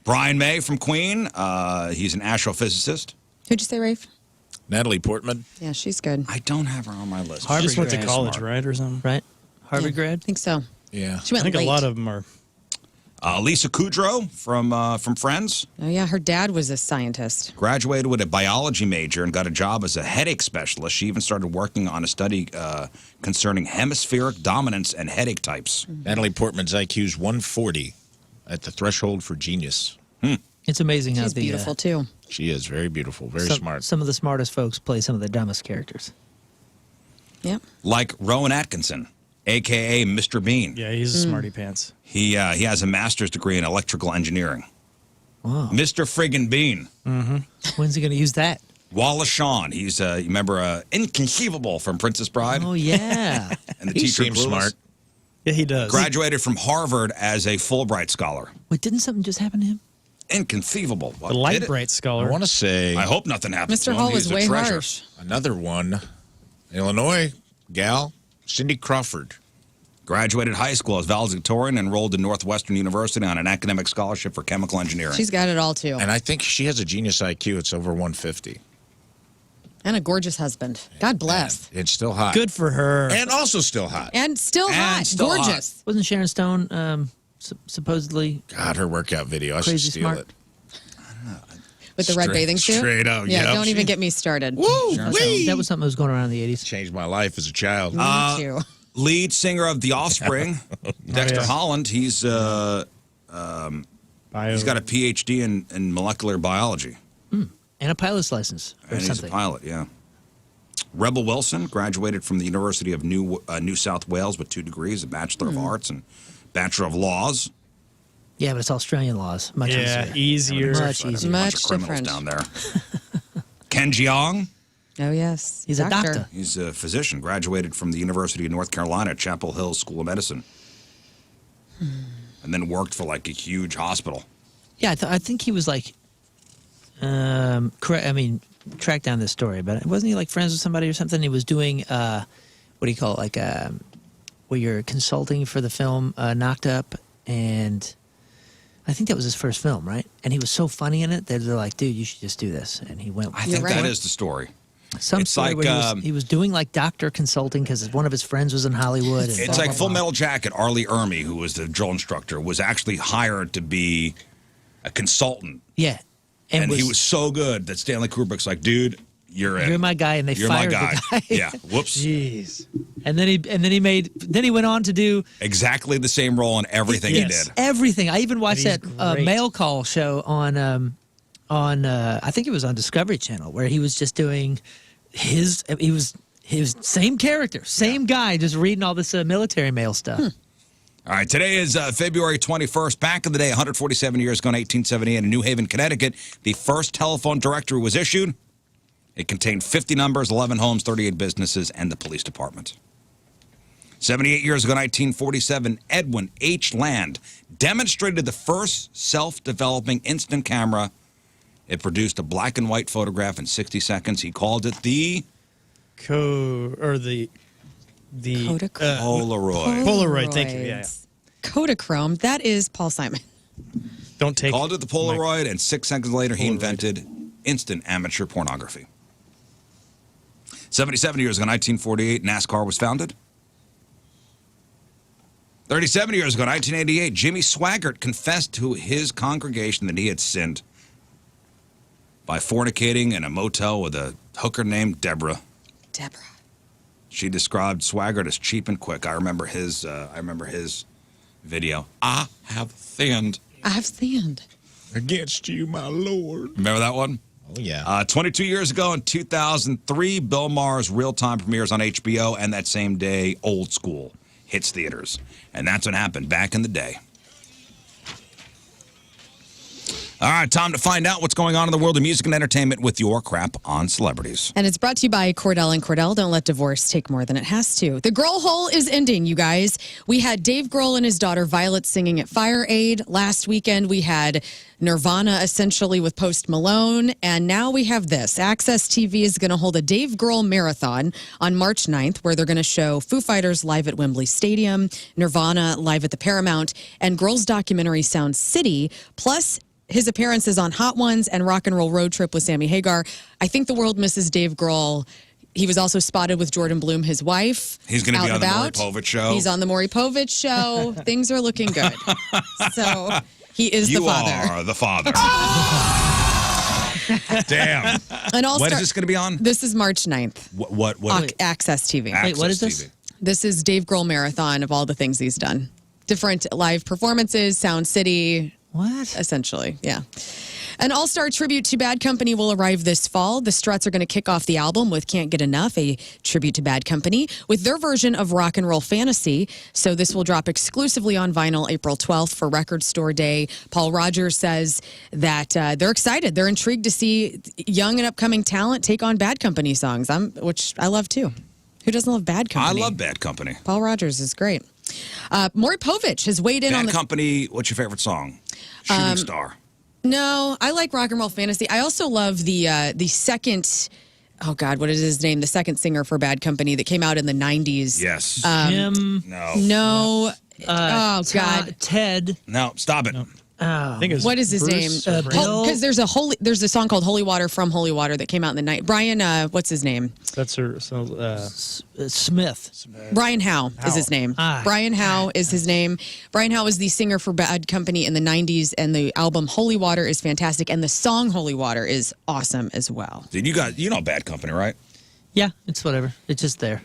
Brian May from Queen. He's an astrophysicist. Who'd you say, Rafe? Natalie Portman. Yeah, she's good. I don't have her on my list. She just went to She's college, smart. right, or something? Right. Harvard I grad. think so. Yeah. She I went think late. a lot of them are. Lisa Kudrow from Friends. Oh, yeah. Her dad was a scientist. Graduated with a biology major and got a job as a headache specialist. She even started working on a study concerning hemispheric dominance and headache types. Natalie Portman's IQ's 140 at the threshold for genius. It's amazing how She's the beautiful, too. She is very beautiful, very smart. Some of the smartest folks play some of the dumbest characters. Yep. Like Rowan Atkinson, a.k.a. Mr. Bean. Yeah, he's a smarty pants. He has a master's degree in electrical engineering. Wow. Mr. Friggin' Bean. When's he going to use that? Wallace Shawn. He's, you remember, Inconceivable from Princess Bride? Oh yeah. And the He teacher seems Clueless? smart. Yeah, he does. Graduated from Harvard as a Fulbright scholar. Wait, didn't something just happen to him? Inconceivable. What, The light did it? bright I scholar. want to say I hope nothing happens to Mr. him. Hall He's was a way treasure. harsh. another one. Illinois gal, Cindy Crawford. Graduated high school as valedictorian and enrolled in Northwestern University on an academic scholarship for chemical engineering. She's got it all, too. And I think she has a genius IQ. It's over 150. And a gorgeous husband. God bless. It's still hot. Good for her. And also still hot. And still And hot. still hot. Gorgeous. Wasn't Sharon Stone supposedly? God, her workout video. I should Crazy steal smart. it. With the red Straight- bathing suit? straight up, Yeah, yep. don't even get me started. Woo! That was something that was going around in the 80s. Changed my life as a child. Me too. Lead singer of The Offspring, Dexter yeah. Holland. He's got Bio. a PhD in molecular biology. And a pilot's license or And he's something. a pilot, yeah. Rebel Wilson graduated from the University of New South Wales with 2 degrees, a Bachelor of Arts and Bachelor of Laws. Yeah, but it's Australian laws. Much Yeah, easier. easier. Much There's a easier. bunch Much of criminals different. down there. Ken Jeong, Oh, yes. He's a doctor. he's a physician, graduated from the University of North Carolina at Chapel Hill School of Medicine. And then worked for like a huge hospital. Yeah, I think he was like, track down this story, but wasn't he like friends with somebody or something? He was doing, what do you call it, where you're consulting for the film Knocked Up, and I think that was his first film, right? And he was so funny in it that they're like, dude, you should just do this. And he went. I think that is the story. Some It's story like, where he was doing like doctor consulting because one of his friends was in Hollywood. And It's blah, like blah, Full blah. Metal Jacket. Arlie Ermy, who was the drill instructor, was actually hired to be a consultant. Yeah. And he was so good that Stanley Kubrick's like, dude, you're in. You're my guy, and they You're my fired guy. the guy. Yeah. Whoops. Jeez. And then he went on to do Exactly the same role in everything he did. everything. I even watched He's that great. mail call show on I think it was on Discovery Channel where he was just doing his same character, same guy, just reading all this military mail stuff. All right, today is February 21st. Back in the day, 147 years ago in 1878 in New Haven, Connecticut, the first telephone directory was issued. It contained 50 numbers, 11 homes, 38 businesses, and the police department. 78 years ago in 1947, Edwin H. Land demonstrated the first self-developing instant camera. It produced a black and white photograph in 60 seconds. He called it the Kodachrome. Polaroid. Polaroid. Thank you. Yeah. Kodachrome. That is Paul Simon. Don't take. Called it the Polaroid, and 6 seconds later, he invented instant amateur pornography. 77 years ago, 1948, NASCAR was founded. 37 years ago, 1988, Jimmy Swaggart confessed to his congregation that he had sinned by fornicating in a motel with a hooker named Deborah. Deborah. She described Swaggart as cheap and quick. I remember his video. I have sinned. I have sinned. Against you, my Lord. Remember that one? Oh, yeah. 22 years ago in 2003, Bill Maher's real-time premieres on HBO, and that same day, Old School hits theaters. And that's what happened back in the day. All right, time to find out what's going on in the world of music and entertainment with your crap on celebrities. And it's brought to you by Cordell and Cordell. Don't let divorce take more than it has to. The Grohl hole is ending, you guys. We had Dave Grohl and his daughter Violet singing at Fire Aid. Last weekend, we had Nirvana essentially with Post Malone. And now we have this. Access TV is going to hold a Dave Grohl marathon on March 9th, where they're going to show Foo Fighters live at Wembley Stadium, Nirvana live at the Paramount, and Grohl's documentary Sound City, plus his appearances on Hot Ones and Rock and Roll Road Trip with Sammy Hagar. I think the world misses Dave Grohl. He was also spotted with Jordan Bloom, his wife. He's going to be on the Maury about. Povich show. He's on the Maury Povich show. Things are looking good. So he is You the father. are the father. Damn. And When is this going to be on? This is March 9th. What? Access TV. Access what is this? TV. This is Dave Grohl marathon of all the things he's done. Different live performances, Sound City. What? Essentially, yeah. An all-star tribute to Bad Company will arrive this fall. The Struts are going to kick off the album with Can't Get Enough, a tribute to Bad Company, with their version of Rock and Roll Fantasy. So this will drop exclusively on vinyl April 12th for Record Store Day. Paul Rogers says that they're excited. They're intrigued to see young and upcoming talent take on Bad Company songs, which I love too. Who doesn't love Bad Company? I love Bad Company. Paul Rogers is great. Maury Povich has weighed in on Bad the Company, what's your favorite song? Shooting Star. No, I like Rock and Roll Fantasy. I also love the second. Oh God, what is his name? The second singer for Bad Company that came out in the '90s. Yes. Jim. No. No. Oh God. Ted. No, stop it. I think it was What is his Bruce name? or Bill. Because there's a song called Holy Water from Holy Water that came out in the night. Brian, what's his name? That's her. So, Smith. Brian Howe is his name. Ah. Brian Howe is his name. Brian Howe was the singer for Bad Company in the 90s, and the album Holy Water is fantastic, and the song Holy Water is awesome as well. Dude, you know Bad Company, right? Yeah, it's whatever. It's just there.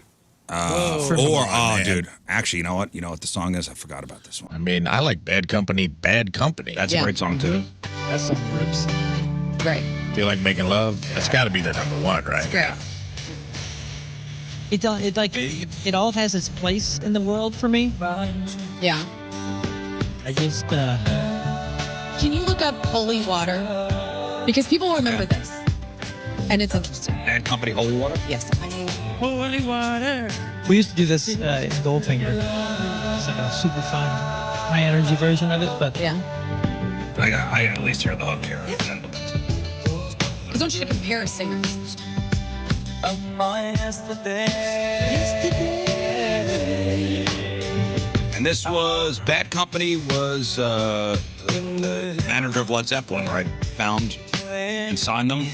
Dude. Actually, you know what the song is? I forgot about this one. I mean, I like Bad Company, Bad Company. That's Yeah. a great song, too. that's some rips. Right. Feel like making love? That's got to be the number one, right? Great. It all has its place in the world for me. Yeah. I just Can you look up Holy Water? Because people remember this. And it's interesting. Bad Company, Holy Water? Yes. holy water. We used to do this in Goldfinger. It's like a super fun, high energy version of it, but Yeah. I at least hear the hook here. Because don't you compare singers? And this was Bad Company was manager of Led Zeppelin, right? Found and signed them.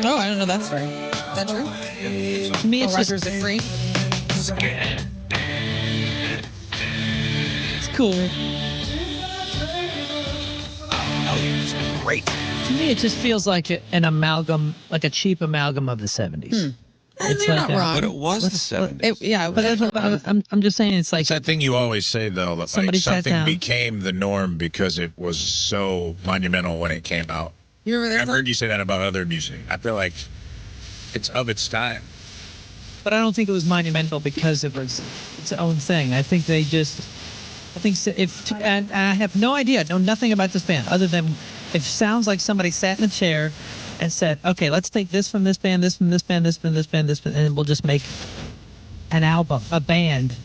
Oh, I don't know that story. Is that true? To me, it's Rogers is free. it's cool. Great. To me, it just feels like an amalgam, like a cheap amalgam of the 70s. It's You're like not wrong. But it was the 70s. Yeah, But that's what I'm just saying. It's like It's that thing you always say, though, that Somebody like, sat something down. became the norm because it was so monumental when it came out. you remember I've that? heard you say that about other music. I feel like it's of its time. But I don't think it was monumental because it was its own thing. I think they just, and I have no idea, know nothing about this band other than it sounds like somebody sat in a chair and said, okay, let's take this from this band, this from this band, this from this band, this band, and we'll just make an album, a band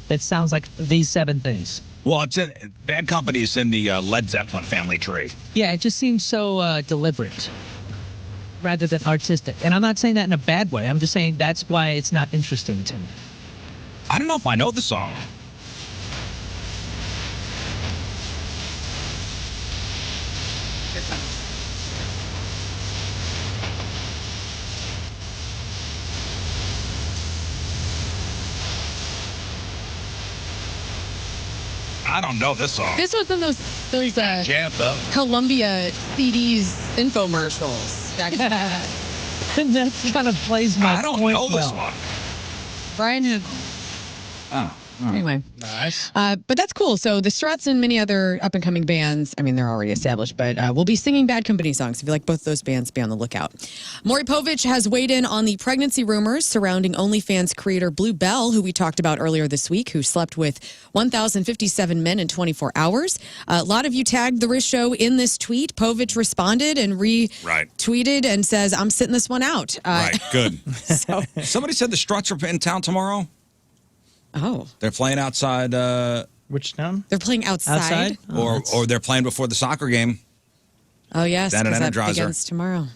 that sounds like these 7 things. Well, it's in Bad Company is in the Led Zeppelin family tree. Yeah, it just seems so deliberate rather than artistic. And I'm not saying that in a bad way. I'm just saying that's why it's not interesting to me. I don't know if I know the song. I don't know this song. This was in those Jam though. Columbia CDs infomercials. And that kind of plays my I don't point know this well. one. Brian had. Oh. Anyway. Nice. But that's cool. So the Struts and many other up-and-coming bands, I mean, they're already established, but we'll be singing Bad Company songs. If you like both those bands, be on the lookout. Maury Povich has weighed in on the pregnancy rumors surrounding OnlyFans creator Blue Bell, who we talked about earlier this week, who slept with 1,057 men in 24 hours. A lot of you tagged The Riz Show in this tweet. Povich responded and retweeted and says, I'm sitting this one out. Right, good. Somebody said the Struts are in town tomorrow. Oh. They're playing outside, Which town? They're playing outside? or they're playing before the soccer game. Oh, yes, Down at because that Energizer. begins tomorrow.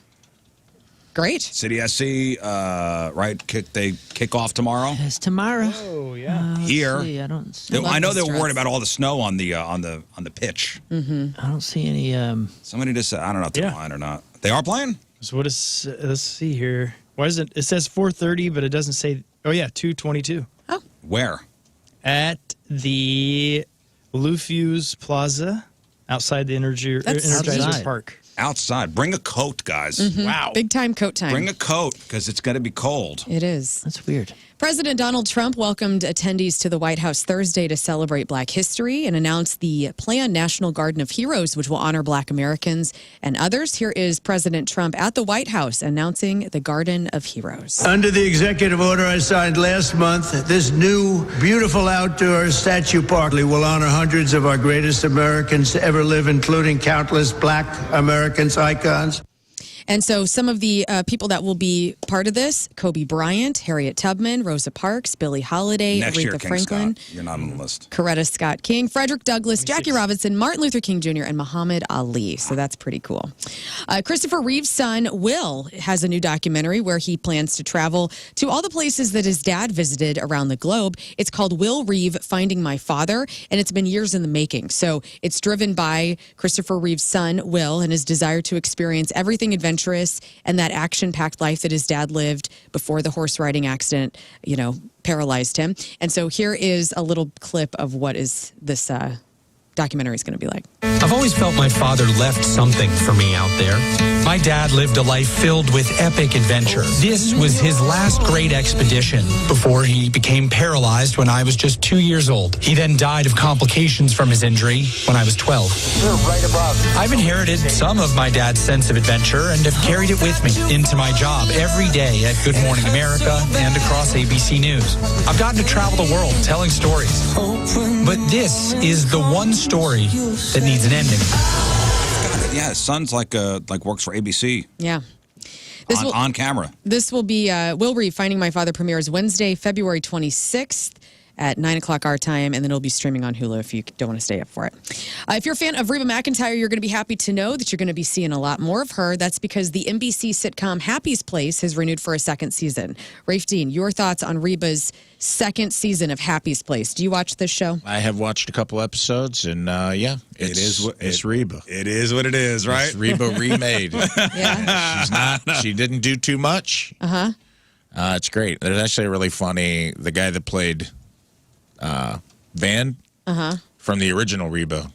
Great. City SC, right? They kick off tomorrow. It's tomorrow. Oh, yeah. Here. See, I don't see, love I know the they're worried Struts. about all the snow on the pitch. I don't see any. Somebody just said, I don't know if they're Yeah. playing or not. They are playing? So what is? Let's see here. Why is it? It says 4:30, but it doesn't say. Oh yeah, 2:22 Where? at the Lufuse Plaza outside the That's Energizer sweet. Park. Outside. Bring a coat, guys. Wow. Big time coat time. Bring a coat because it's going to be cold. It is. That's weird. President Donald Trump welcomed attendees to the White House Thursday to celebrate Black history and announced the planned National Garden of Heroes, which will honor Black Americans and others. Here is President Trump at the White House announcing the Garden of Heroes. Under the executive order I signed last month, this new, beautiful outdoor statue park will honor hundreds of our greatest Americans to ever live, including countless Black Americans, icons. And so some of the people that will be part of this, Kobe Bryant, Harriet Tubman, Rosa Parks, Billie Holiday, Next year, Aretha King Franklin, Scott. You're not on the list. Coretta Scott King, Frederick Douglass, Jackie Robinson, Martin Luther King Jr., and Muhammad Ali. So that's pretty cool. Christopher Reeve's son, Will, has a new documentary where he plans to travel to all the places that his dad visited around the globe. It's called Will Reeve, Finding My Father, and it's been years in the making. So it's driven by Christopher Reeve's son, Will, and his desire to experience everything adventurous and that action-packed life that his dad lived before the horse riding accident, paralyzed him. And so here is a little clip of what is this documentary is going to be like. I've always felt my father left something for me out there. My dad lived a life filled with epic adventure. This was his last great expedition before he became paralyzed when I was just 2 years old. He then died of complications from his injury when I was 12. You're right above. I've inherited some of my dad's sense of adventure and have carried it with me into my job every day at Good Morning America and across ABC News. I've gotten to travel the world telling stories. But this is the one story that needs an ending. Yeah, his son's like works for ABC. Yeah. On camera. This will be Will Reeve, Finding My Father premieres Wednesday, February 26th at 9 o'clock our time, and then it'll be streaming on Hulu if you don't want to stay up for it. If you're a fan of Reba McEntire, you're going to be happy to know that you're going to be seeing a lot more of her. That's because the NBC sitcom Happy's Place has renewed for a second season. Rafe Dean, your thoughts on Reba's second season of Happy's Place? Do you watch this show? I have watched a couple episodes, and it's Reba. It is what it is, right? It's Reba remade. Yeah. She didn't do too much. It's great. There's actually a really funny. The guy that played Van from the original Reba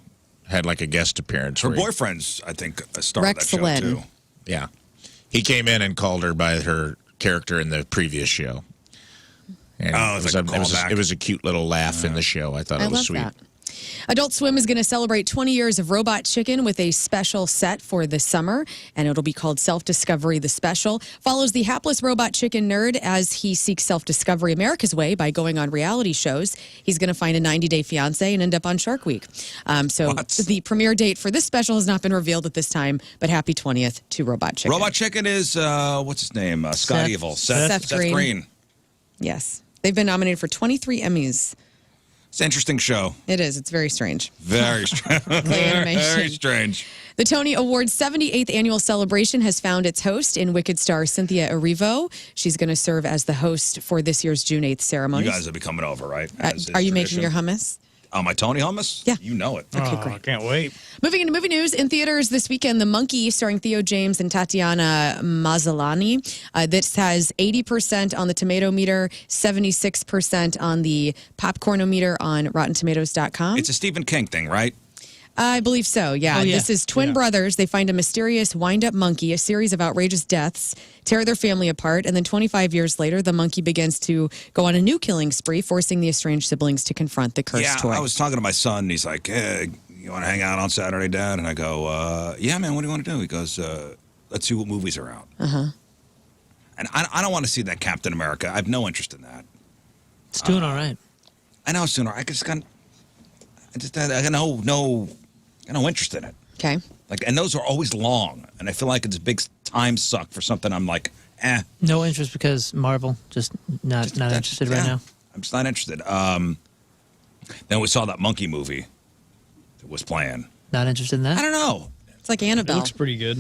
had like a guest appearance. Her where he- boyfriend's, I think, a star of Rex that show Lynn. too. Yeah, he came in and called her by her character in the previous show. And it's like a callback. it was a cute little laugh in the show. I thought I it was love sweet. that. Adult Swim is going to celebrate 20 years of Robot Chicken with a special set for the summer, and it'll be called Self-Discovery the Special. Follows the hapless robot chicken nerd as he seeks self-discovery America's way by going on reality shows. He's going to find a 90-day fiancé and end up on Shark Week. The premiere date for this special has not been revealed at this time, but happy 20th to Robot Chicken. Robot Chicken is, what's his name? Scott Seth- Evil. Seth Green. Yes. They've been nominated for 23 Emmys. It's an interesting show. It is. It's very strange. Very strange. Very strange. The Tony Awards 78th annual celebration has found its host in Wicked star Cynthia Erivo. She's going to serve as the host for this year's June 8th ceremony. You guys will be coming over, right? Are you making your hummus? My Tony hummus? Yeah. You know it. Okay, great. I can't wait. Moving into movie news, in theaters this weekend, The Monkey, starring Theo James and Tatiana Maslany. This has 80% on the tomato meter, 76% on the popcornometer on RottenTomatoes.com. It's a Stephen King thing, right? I believe so, yeah. Oh, yeah. This is twin brothers. They find a mysterious wind-up monkey, a series of outrageous deaths, tear their family apart, and then 25 years later, the monkey begins to go on a new killing spree, forcing the estranged siblings to confront the cursed toy. I was talking to my son, and he's like, hey, you want to hang out on Saturday, Dad? And I go, yeah, man, what do you want to do? He goes, let's see what movies are out. And I don't want to see that Captain America. I have no interest in that. It's doing all right. I know sooner. I got no interest in it. Okay. And those are always long, and I feel like it's a big time suck for something. I'm like, No interest because Marvel just not interested right now. I'm just not interested. Then we saw that monkey movie that was playing. Not interested in that. I don't know. It's like It Annabelle. looks pretty good.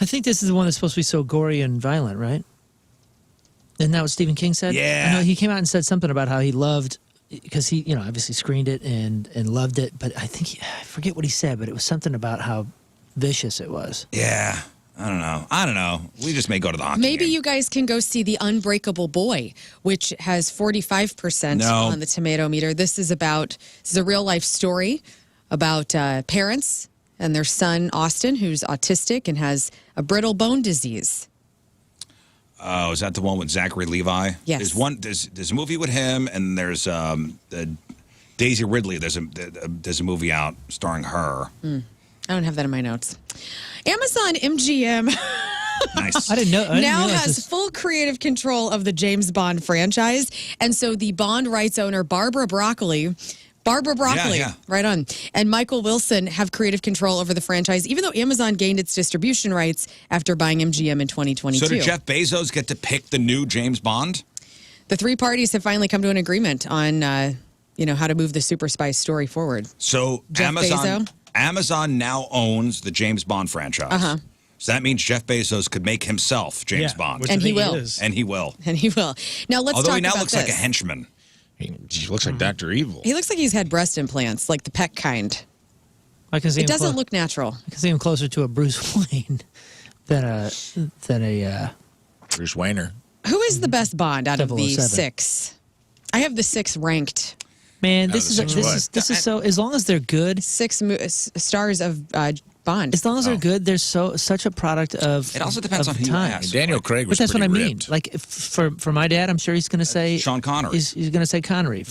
I think this is the one that's supposed to be so gory and violent, right? Isn't that what Stephen King said? Yeah. I know he came out and said something about how he loved, because he, obviously screened it and loved it, but I think, I forget what he said, but it was something about how vicious it was. Yeah. I don't know. We just may go to the hockey Maybe game. you guys can go see The Unbreakable Boy, which has 45% No. on the tomato meter. This is a real life story about parents and their son, Austin, who's autistic and has a brittle bone disease. Oh, is that the one with Zachary Levi? Yes. There's a movie with him, and there's Daisy Ridley. There's a movie out starring her. I don't have that in my notes. Amazon MGM Nice. I didn't know. I didn't now realize has this. full creative control of the James Bond franchise. And so the Bond rights owner, Barbara Broccoli, Yeah. right on, and Michael Wilson have creative control over the franchise, even though Amazon gained its distribution rights after buying MGM in 2022. So did Jeff Bezos get to pick the new James Bond? The three parties have finally come to an agreement on, how to move the Super Spy story forward. So Jeff Bezos? Amazon now owns the James Bond franchise. So that means Jeff Bezos could make himself James Bond. which I And he think will. is. And he will. And he will. Now let's Although talk he now about looks this. like a henchman. He looks like Dr. Evil. He looks like he's had breast implants, like the Peck kind. I can see It him doesn't look natural. I can see him closer to a Bruce Wayne than a Bruce Wayner. Who is the best Bond out of the 007. six? I have the six ranked. man. No, This the is six this is so. As long as they're good, Stars of Bond. as long as they're good, they're such a product of. It also depends of on who you time. ask. Daniel Craig was But that's what I pretty mean. ripped. Like for my dad, I'm sure he's going to say Sean Connery. He's going to say Connery.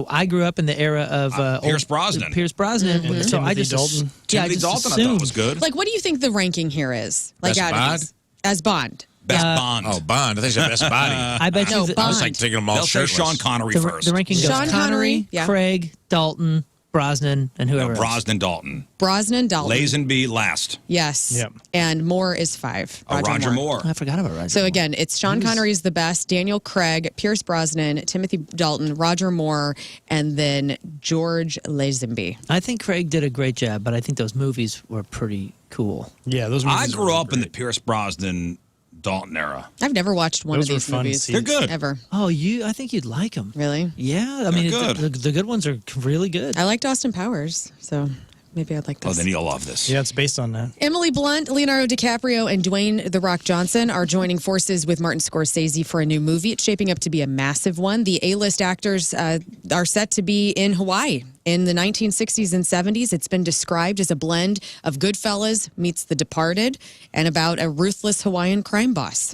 I grew up in the era of Pierce Brosnan. Pierce Brosnan. Mm-hmm. So I Timothy just Dalton. Yeah, I Timothy just Dalton I assumed. thought was good. Like, what do you think the ranking here is? Like, Best out of Bond? these? As Bond. Best Bond. Oh, Bond. I think it's the best body. I bet No, you. Bond. I was like taking them all They'll say shirtless. Sean Connery the, first. the ranking goes Sean Connery, yeah. Craig, Dalton, Brosnan and whoever else. Brosnan Dalton. Brosnan Dalton. Lazenby last. Yes. Yep. And Moore is 5. Roger Moore. I forgot about Roger So Moore. again, it's Sean Connery's the best, Daniel Craig, Pierce Brosnan, Timothy Dalton, Roger Moore, and then George Lazenby. I think Craig did a great job, but I think those movies were pretty cool. Yeah, those. I movies grew were up in the great. Pierce Brosnan Dalton era. I've never watched one Those of were these fun to movies. see. They're good. Ever. Oh, I think you'd like them. Really? Yeah, I mean, good. the good ones are really good. I liked Austin Powers, so maybe I'd like this. Oh, then you'll love this. Yeah, it's based on that. Emily Blunt, Leonardo DiCaprio, and Dwayne "The Rock" Johnson are joining forces with Martin Scorsese for a new movie. It's shaping up to be a massive one. The A-list actors are set to be in Hawaii in the 1960s and 70s. It's been described as a blend of Goodfellas meets The Departed and about a ruthless Hawaiian crime boss.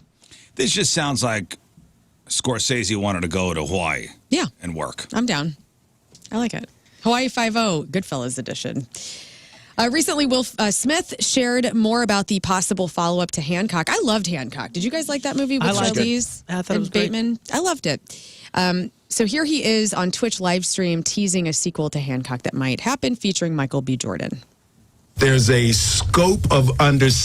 This just sounds like Scorsese wanted to go to Hawaii Yeah, and work. I'm down. I like it. Hawaii Five-0, Goodfellas edition. Recently, Will Smith shared more about the possible follow-up to Hancock. I loved Hancock. Did you guys like that movie with I liked it. Charlize I thought it and was great. Bateman? I loved it. So here he is on Twitch live stream teasing a sequel to Hancock that might happen featuring Michael B. Jordan. There's a scope of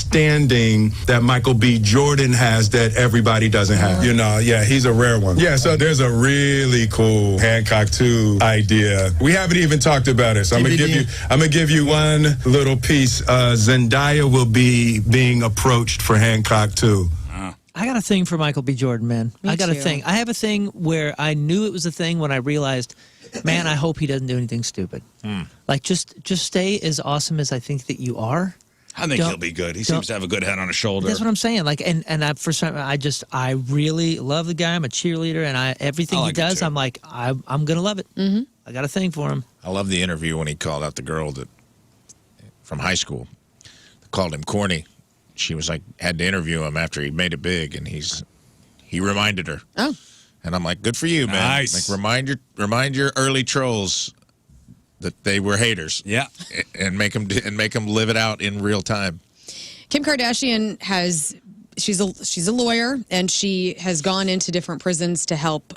understanding that Michael B. Jordan has that everybody doesn't have. You know, yeah, he's a rare one. Yeah, so there's a really cool Hancock 2 idea. We haven't even talked about it, so I'm gonna give you one little piece. Zendaya will be being approached for Hancock 2. I got a thing for Michael B. Jordan, man. Me I got a too. thing. I have a thing where I knew it was a thing when I realized, man, I hope he doesn't do anything stupid. Like, just stay as awesome as I think that you are. I think he'll be good. He seems to have a good head on his shoulder. That's what I'm saying. Like, and I really love the guy. I'm a cheerleader, and everything I he like him does, too. I'm like, I'm gonna love it. Mm-hmm. I got a thing for him. I love the interview when he called out the girl from high school. Called him corny. She was like, had to interview him after he'd made it big, and he reminded her. Oh. And I'm like, good for you, man. Nice. Like, remind your early trolls that they were haters. Yeah. And make them live it out in real time. Kim Kardashian she's a lawyer, and she has gone into different prisons to help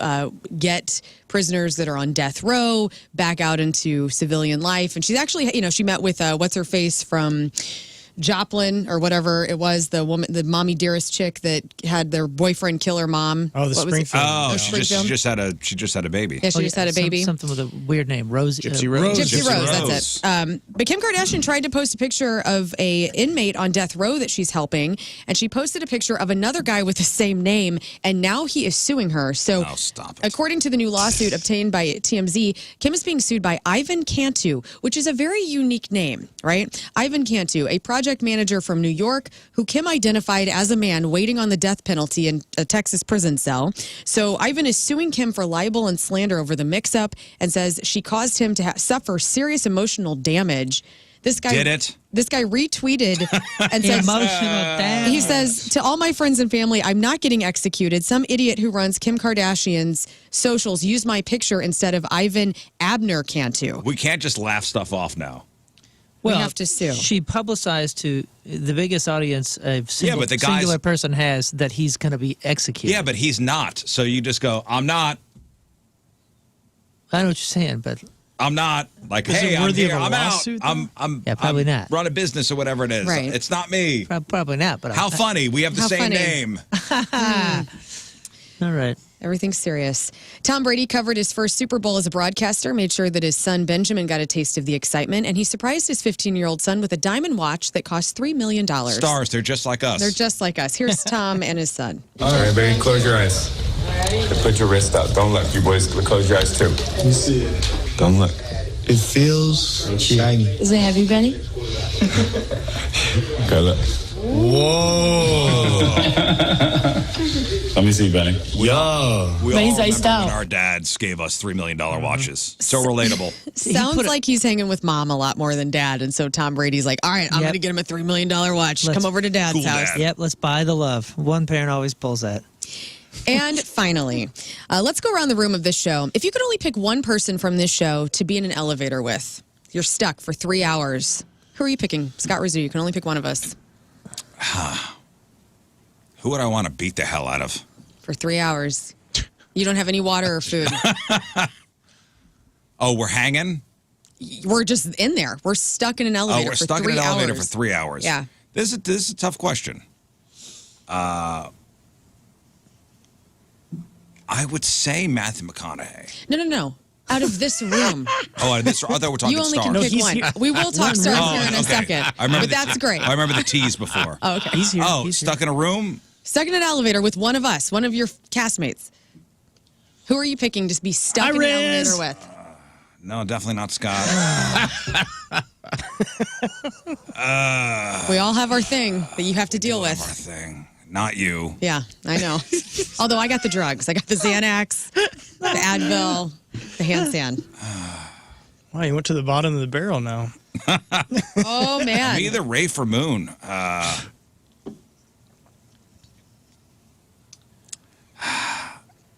get prisoners that are on death row back out into civilian life. And she's actually, she met with what's her face from Joplin or whatever it was, the mommy dearest chick that had their boyfriend kill her mom. Oh, the What was it? Springfield. Oh, Springfield? she just had a baby. Yeah, she just had a baby. Something with a weird name, Rosie. Gypsy Rose. Gypsy Rose, that's it. But Kim Kardashian tried to post a picture of a inmate on death row that she's helping, and she posted a picture of another guy with the same name, and now he is suing her. So, Oh, stop it. according to the new lawsuit obtained by TMZ, Kim is being sued by Ivan Cantu, which is a very unique name, right? Ivan Cantu, a project manager from New York, who Kim identified as a man waiting on the death penalty in a Texas prison cell. So Ivan is suing Kim for libel and slander over the mix-up and says she caused him to suffer serious emotional damage. This guy Did it? This guy retweeted and said, Emotional damage. he says, to all my friends and family, I'm not getting executed. Some idiot who runs Kim Kardashian's socials used my picture instead of Ivan Abner Cantu. We can't just laugh stuff off now. We have to sue. She publicized to the biggest audience a but the guy's- singular person has that he's going to be executed. Yeah, but he's not. So you just go, I'm not. I know what you're saying, but I'm not. Like, Is it hey, I'm worthy of here. a I'm out. lawsuit, though? I'm Yeah, probably I'm not. Run a business or whatever it is. Right. It's not me. probably not. But How funny. We have the How same funny. name. All right. Everything's serious. Tom Brady covered his first Super Bowl as a broadcaster, made sure that his son Benjamin got a taste of the excitement, and he surprised his 15-year-old son with a diamond watch that cost $3 million. Stars, they're just like us. They're just like us. Here's Tom and his son. All right, baby, close your eyes. Put your wrist out. Don't look. You boys close your eyes too. Let me see it. Don't look. It feels shiny. Is it heavy, Benny? Okay, look. Whoa. Let me see, Benny. Yo. We But he's all iced remember out. when our dads gave us $3 million watches. So relatable. Sounds put it- like he's hanging with mom a lot more than dad, and so Tom Brady's like, all right, I'm Yep. going to get him a $3 million watch. Let's- Come over to dad's Cool house. dad. Yep, let's buy the love. One parent always pulls that. And finally, let's go around the room of this show. If you could only pick one person from this show to be in an elevator with, you're stuck for 3 hours. Who are you picking? Scott Rizzuto, you can only pick one of us. Who would I want to beat the hell out of? For 3 hours. You don't have any water or food. Oh, we're hanging? we're just in there. We're stuck in an elevator we're for stuck 3 in an hours. elevator for 3 hours. Yeah. This is a tough question. I would say Matthew McConaughey. No. Out of this room. I thought we're talking You only stars. can pick one. We will talk stars here in a second. But that's great. I remember the tease before. Oh, okay. He's here. He's stuck in a room? Stuck in an elevator with one of us, one of your castmates. Who are you picking to be stuck in an elevator with? No, definitely not Scott. We all have our thing that you have to deal with. Our thing. Not you. Yeah, I know. Although I got the drugs. I got the Xanax, the Advil, the hand sand. Wow, you went to the bottom of the barrel now. Oh, man. I'm either Rafe or Moon.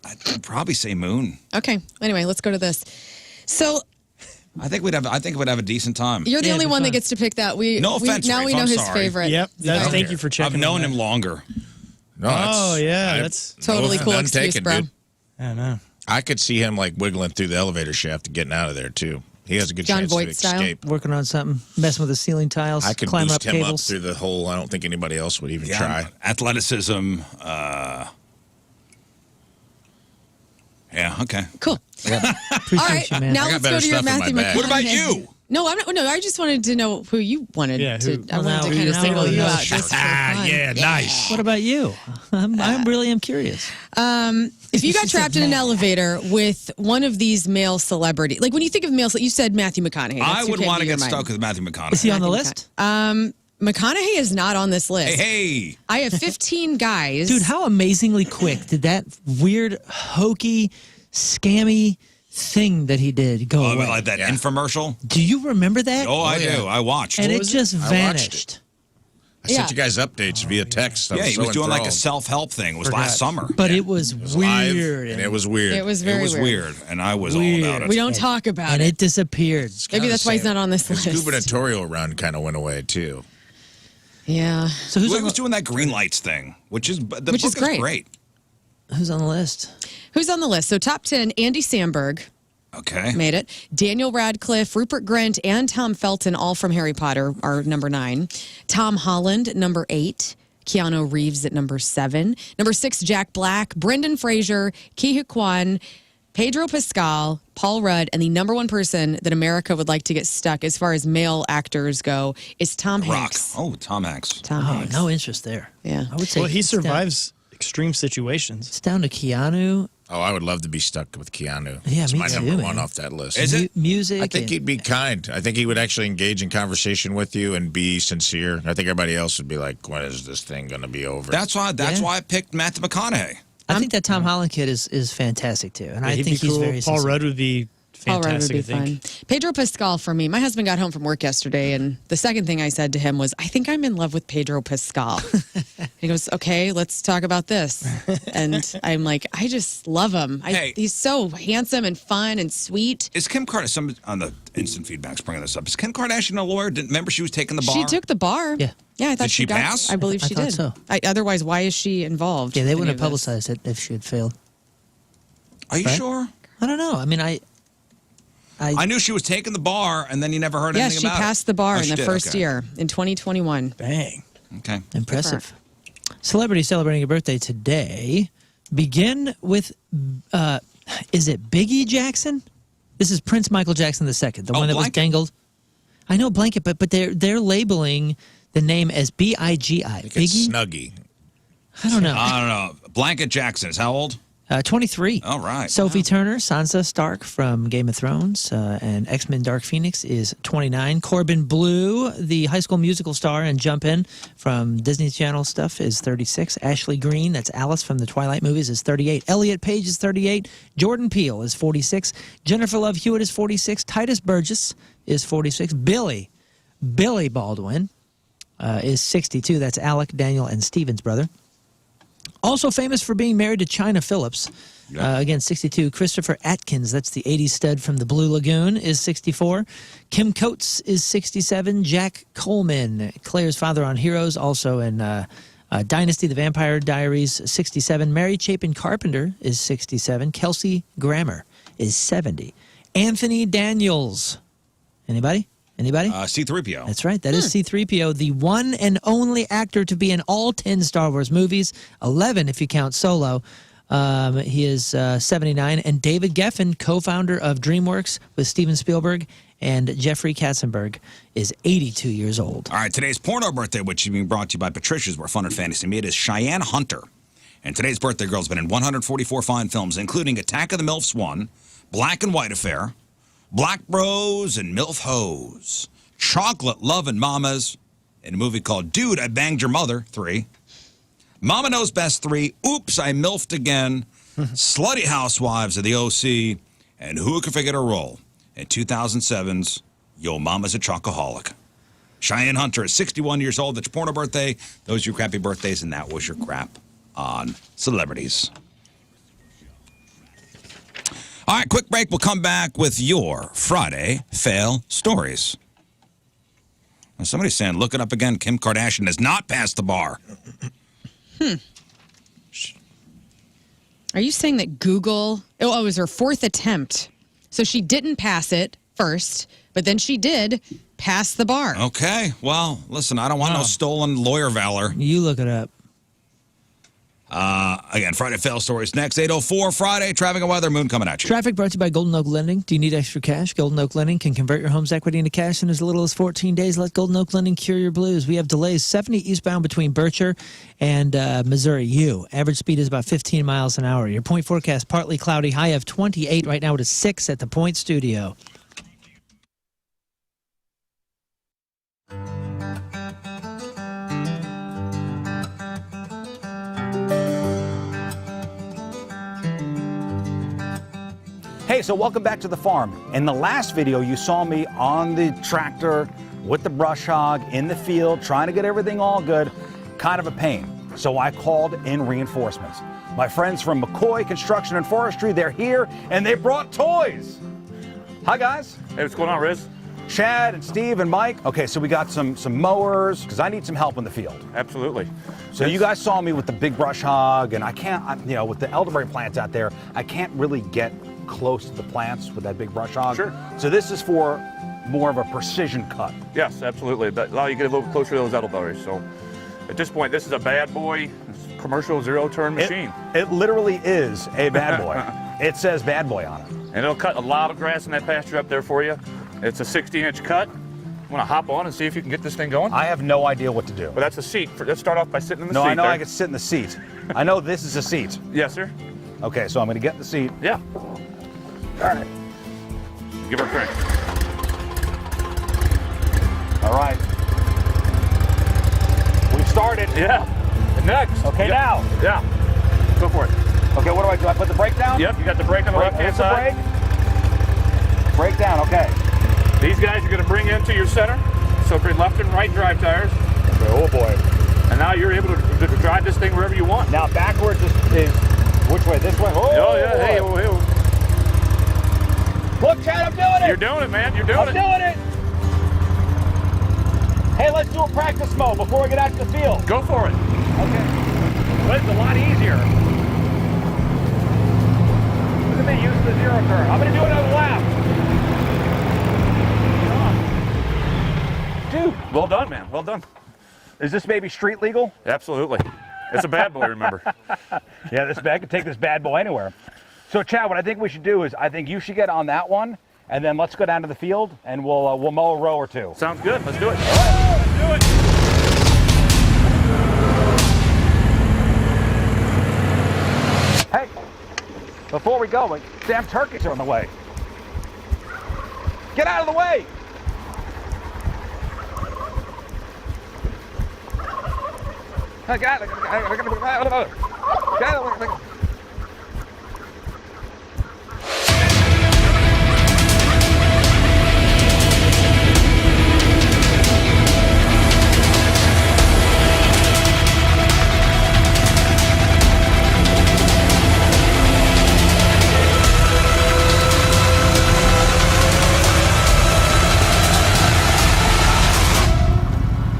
I'd probably say Moon. Okay. Anyway, let's go to this. So I think we'd have a decent time. you're the only one that gets to pick that. No offense, now Rafe, we know I'm his sorry. favorite. Yep. Thank you for checking. I've known on that. him longer. No, Oh yeah, that's Totally cool none excuse, taken, bro. dude. I know. I could see him like wiggling through the elevator shaft and getting out of there too. He has a good John chance Voight to style? escape. Working on something, messing with the ceiling tiles, I could climbing boost up him cables. up through the hole. I don't think anybody else would even try. Athleticism. Yeah. Okay. Cool. Appreciate All right. you, man. Now I got let's better go to your stuff in my Matthew bag. McConaughey. What about you? No, I just wanted to know who you wanted Yeah, to. who- I wanted now to we kind of know single you now out it's just for fun. Nice. What about you? I really am curious. If you got trapped in an elevator with one of these male celebrities, like when you think of male, you said Matthew McConaughey. I That's who would came want to your get mind. stuck with Matthew McConaughey. Is he on the Matthew list? McConaughey is not on this list. Hey. I have 15 guys. Dude, how amazingly quick did that weird, hokey, scammy thing that he did go away? Like that infomercial? Do you remember that? Oh, I do. I watched. And What it was just I watched vanished. I sent you guys updates via text. I Yeah, he so was doing like a enthralled. self-help thing. It was last summer. But it was live, weird. and it was weird. It was very It was weird, and I was all Weird. about it. We don't talk about and it. it disappeared. Maybe that's why he's not on this His list. gubernatorial run kind of went away too. Yeah. So who's Well, on he was the, doing that green lights thing, which is the Which is book great. who's on the list? Who's on the list? So top 10, Andy Samberg Okay. made it. Daniel Radcliffe, Rupert Grint, and Tom Felton, all from Harry Potter, are number 9. Tom Holland, number 8. Keanu Reeves at number 7. Number 6, Jack Black, Brendan Fraser, Ke Huy Quan, Pedro Pascal, Paul Rudd, and the number one person that America would like to get stuck as far as male actors go is Tom Rock. Hanks. Oh, Tom Hanks. Tom Oh, Hanks. no interest there. Yeah. I would say Well, he it's down- survives extreme situations. It's down to Keanu. Oh, I would love to be stuck with Keanu. Yeah, It's me my too, number one man. off that list. Is it? Music. I think and- he'd be kind. I think he would actually engage in conversation with you and be sincere. I think everybody else would be like, "When is this thing going to be over?" That's why I picked Matthew McConaughey. I think that Tom Holland kid is fantastic too, and I He'd think be he's cool. very Paul sincere. Rudd would be Paul Rudd would fantastic. be I think. fun. Pedro Pascal for me. My husband got home from work yesterday, and the second thing I said to him was, I think I'm in love with Pedro Pascal. He goes, okay, let's talk about this. And I'm like, I just love him. Hey. He's so handsome and fun and sweet. Is Kim Kardashian, some on the instant feedback's bringing this up, is Kim Kardashian a lawyer? Remember she was taking the bar? She took the bar. Yeah. Yeah, I thought Did she got, pass? I believe I she thought did. so. Otherwise, why is she involved? Yeah, they in wouldn't any have of this? publicized it if she had failed. Are you Right? sure? I don't know. I mean, I knew she was taking the bar, and then you never heard Yeah, anything she about it. passed the bar Oh, in she the did? first Okay. year in 2021. Bang. Okay. impressive. Celebrity celebrating a birthday today. Begin with, is it Biggie Jackson? This is Prince Michael Jackson II, the one that was Blanket. dangled. I know Blanket, but they're labeling the name as B-I-G-I. I think it's Biggie? Snuggie. I don't know. I don't know. Blanket Jackson is how old? 23. All right. Sophie Turner, Sansa Stark from Game of Thrones, and X-Men Dark Phoenix is 29. Corbin Blue, the High School Musical star and Jump In from Disney Channel stuff, is 36. Ashley Greene, that's Alice from the Twilight movies, is 38. Elliot Page is 38. Jordan Peele is 46. Jennifer Love Hewitt is 46. Titus Burgess is 46. Billy Baldwin is 62. That's Alec, Daniel, and Steven's brother. Also famous for being married to China Phillips. Again, 62. Christopher Atkins, that's the 80s stud from the Blue Lagoon, is 64. Kim Coates is 67. Jack Coleman, Claire's father on Heroes, also in Dynasty, The Vampire Diaries, 67. Mary Chapin Carpenter is 67. Kelsey Grammer is 70. Anthony Daniels Anybody? C-3PO. That's right. That is C-3PO, the one and only actor to be in all 10 Star Wars movies, 11 if you count Solo. He is 79. And David Geffen, co-founder of DreamWorks with Steven Spielberg and Jeffrey Katzenberg, is 82 years old. All right, today's porno birthday, which is being brought to you by Patricia's, where fun and fantasy meet, is Cheyenne Hunter. And today's birthday girl's been in 144 fine films, including Attack of the MILFs 1, Black and White Affair, Black Bros and MILF Hoes, Chocolate Lovin' Mamas, in a movie called Dude, I Banged Your Mother 3, Mama Knows Best 3, Oops, I MILFed Again, Slutty Housewives of the OC, and Who Could Forget Her Role in 2007's Yo Mama's a Chocoholic. Cheyenne Hunter is 61 years old. That's your porno birthday. Those are your crappy birthdays, and that was your crap on celebrities. All right, quick break. We'll come back with your Friday fail stories. Now, somebody's saying, look it up again. Kim Kardashian has not passed the bar. Are you saying that Google, it was her fourth attempt. So she didn't pass it first, but then she did pass the bar. Okay. Well, listen, I don't want no stolen lawyer valor. You look it up. Again, Friday fail stories next. 8:04 Friday, traffic and weather, Moon coming at you. Traffic brought to you by Golden Oak Lending. Do you need extra cash? Golden Oak Lending can convert your home's equity into cash in as little as 14 days. Let Golden Oak Lending cure your blues. We have delays 70 eastbound between Berkshire and Missouri U. Average speed is about 15 miles an hour. Your point forecast, partly cloudy, high of 28. Right now it is 6 at the Point Studio. Hey, so welcome back to the farm. In the last video, you saw me on the tractor with the brush hog in the field, trying to get everything all good. Kind of a pain. So I called in reinforcements. My friends from McCoy Construction and Forestry, they're here, and they brought toys. Hi, guys. Hey, what's going on, Riz? Chad and Steve and Mike. Okay, so we got some mowers, because I need some help in the field. Absolutely. So you guys saw me with the big brush hog, and I can't, with the elderberry plants out there, I can't really get close to the plants with that big brush hog. Sure. So this is for more of a precision cut. Yes, absolutely. That allow you to get a little closer to those elderberries. So at this point, this is a bad boy commercial zero-turn machine. It literally is a bad boy. It says bad boy on it. And it'll cut a lot of grass in that pasture up there for you. It's a 60-inch cut. Want to hop on and see if you can get this thing going? I have no idea what to do. Well, that's a seat. Let's start off by sitting in the seat. No, I know there. I can sit in the seat. I know this is a seat. Yes, sir. Okay, so I'm going to get in the seat. Yeah. All right. Give her a crank. All right. We've started. Yeah. And next. Okay, now. Yeah. Go for it. Okay, what do I do? I put the brake down? Yep, you got the brake on the left-hand side. Brake down, okay. These guys are going to bring into your center, so bring left and right drive tires. Okay, oh boy. And now you're able to drive this thing wherever you want. Now backwards is which way? This way? Oh yeah, hey, oh, hey. Look, Chad, I'm doing it! You're doing it, man, you're doing it. I'm doing it! Hey, let's do a practice mode before we get out to the field. Go for it. Okay. But it's a lot easier. Look at me using the zero turn. I'm going to do another lap. Dude, well done, man. Well done. Is this baby street legal? Absolutely. It's a bad boy, remember. Yeah, I can take this bad boy anywhere. So, Chad, what I think we should do is I think you should get on that one, and then let's go down to the field, and we'll mow a row or two. Sounds good. Let's do it. Let's do it. Hey, before we go, damn turkeys are on the way. Get out of the way!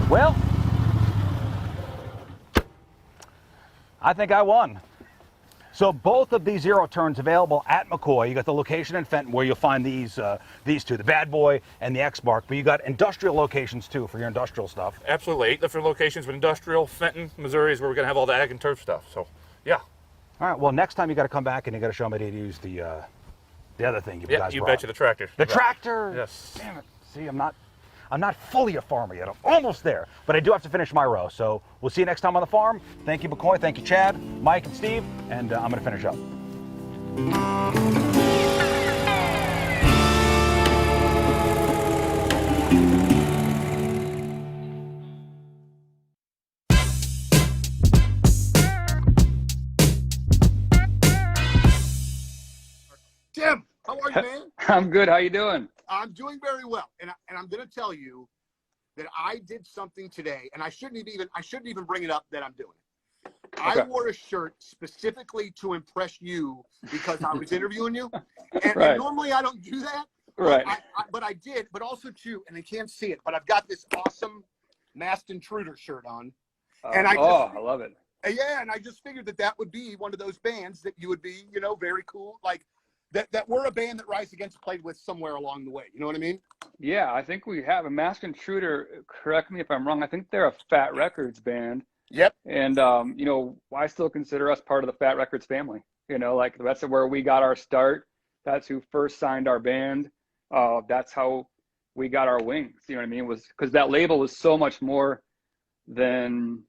Well, I think I won. So both of these zero turns available at McCoy. You got the location in Fenton where you'll find these two, the Bad Boy and the X-Mark, but you got industrial locations too for your industrial stuff. Absolutely, 8 different locations, but industrial, Fenton, Missouri is where we're gonna have all the ag and turf stuff. So, yeah. All right. Well, next time you got to come back and you got to show me how to use the other thing you guys You brought. betcha, the tractor. The tractor. Yes. Damn it. See, I'm not fully a farmer yet. I'm almost there, but I do have to finish my row. So we'll see you next time on the farm. Thank you, McCoy. Thank you, Chad, Mike, and Steve. And I'm going to finish up. Tim, how are you, man? I'm good. How you doing? I'm doing very well, and I'm going to tell you that I did something today, and I shouldn't even bring it up that I'm doing it. Okay. I wore a shirt specifically to impress you because I was interviewing you, and, Right. and normally I don't do that. Right. But I did, but also too, and they can't see it, but I've got this awesome Masked Intruder shirt on, and I love it. Yeah, and I just figured that would be one of those bands that you would be, very cool, like that we're a band that Rise Against played with somewhere along the way. You know what I mean? Yeah, I think we have a Masked Intruder. Correct me if I'm wrong. I think they're a Fat Records band. Yep. And I still consider us part of the Fat Records family. Like that's where we got our start. That's who first signed our band. That's how we got our wings. You know what I mean? Was because that label was so much more than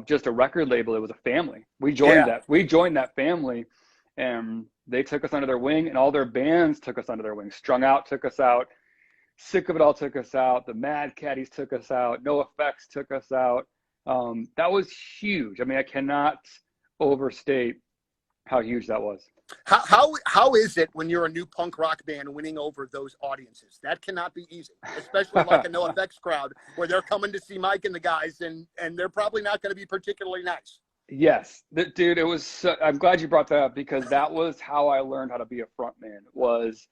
just a record label. It was a family. We joined that. We joined that family, and they took us under their wing, and all their bands took us under their wing. Strung Out took us out. Sick of It All took us out. The Mad Caddies took us out. No Effects took us out. That was huge. I mean, I cannot overstate how huge that was. How is it when you're a new punk rock band winning over those audiences? That cannot be easy, especially like a No Effects crowd where they're coming to see Mike and the guys, and they're probably not going to be particularly nice. Yes, dude, it was. I'm glad you brought that up because that was how I learned how to be a front man, was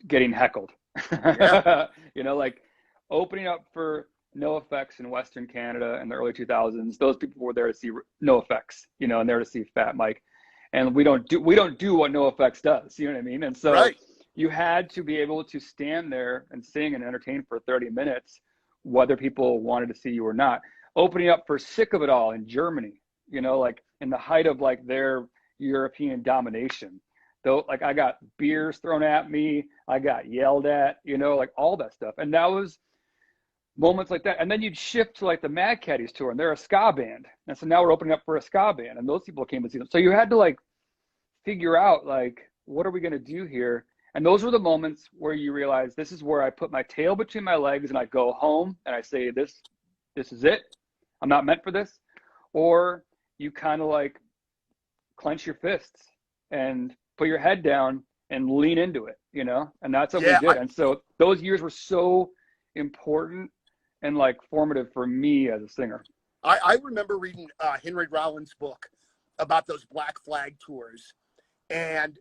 getting heckled. Yeah. Like opening up for No Effects in Western Canada in the early 2000s. Those people were there to see No Effects, and there to see Fat Mike. And we don't do what No Effects does. You know what I mean? And so you had to be able to stand there and sing and entertain for 30 minutes, whether people wanted to see you or not. Opening up for Sick of It All in Germany. Like in the height of like their European domination, though, like I got beers thrown at me, I got yelled at, like all that stuff. And that was moments like that. And then you'd shift to like the Mad Caddies tour, and they're a ska band. And so now we're opening up for a ska band, and those people came to see them. So you had to like figure out like, what are we going to do here? And those were the moments where you realize this is where I put my tail between my legs and I go home and I say, this is it. I'm not meant for this. Or you kind of like clench your fists and put your head down and lean into it, and that's what we did. And so those years were so important and like formative for me as a singer. I remember reading Henry Rollins' book about those Black Flag tours. And,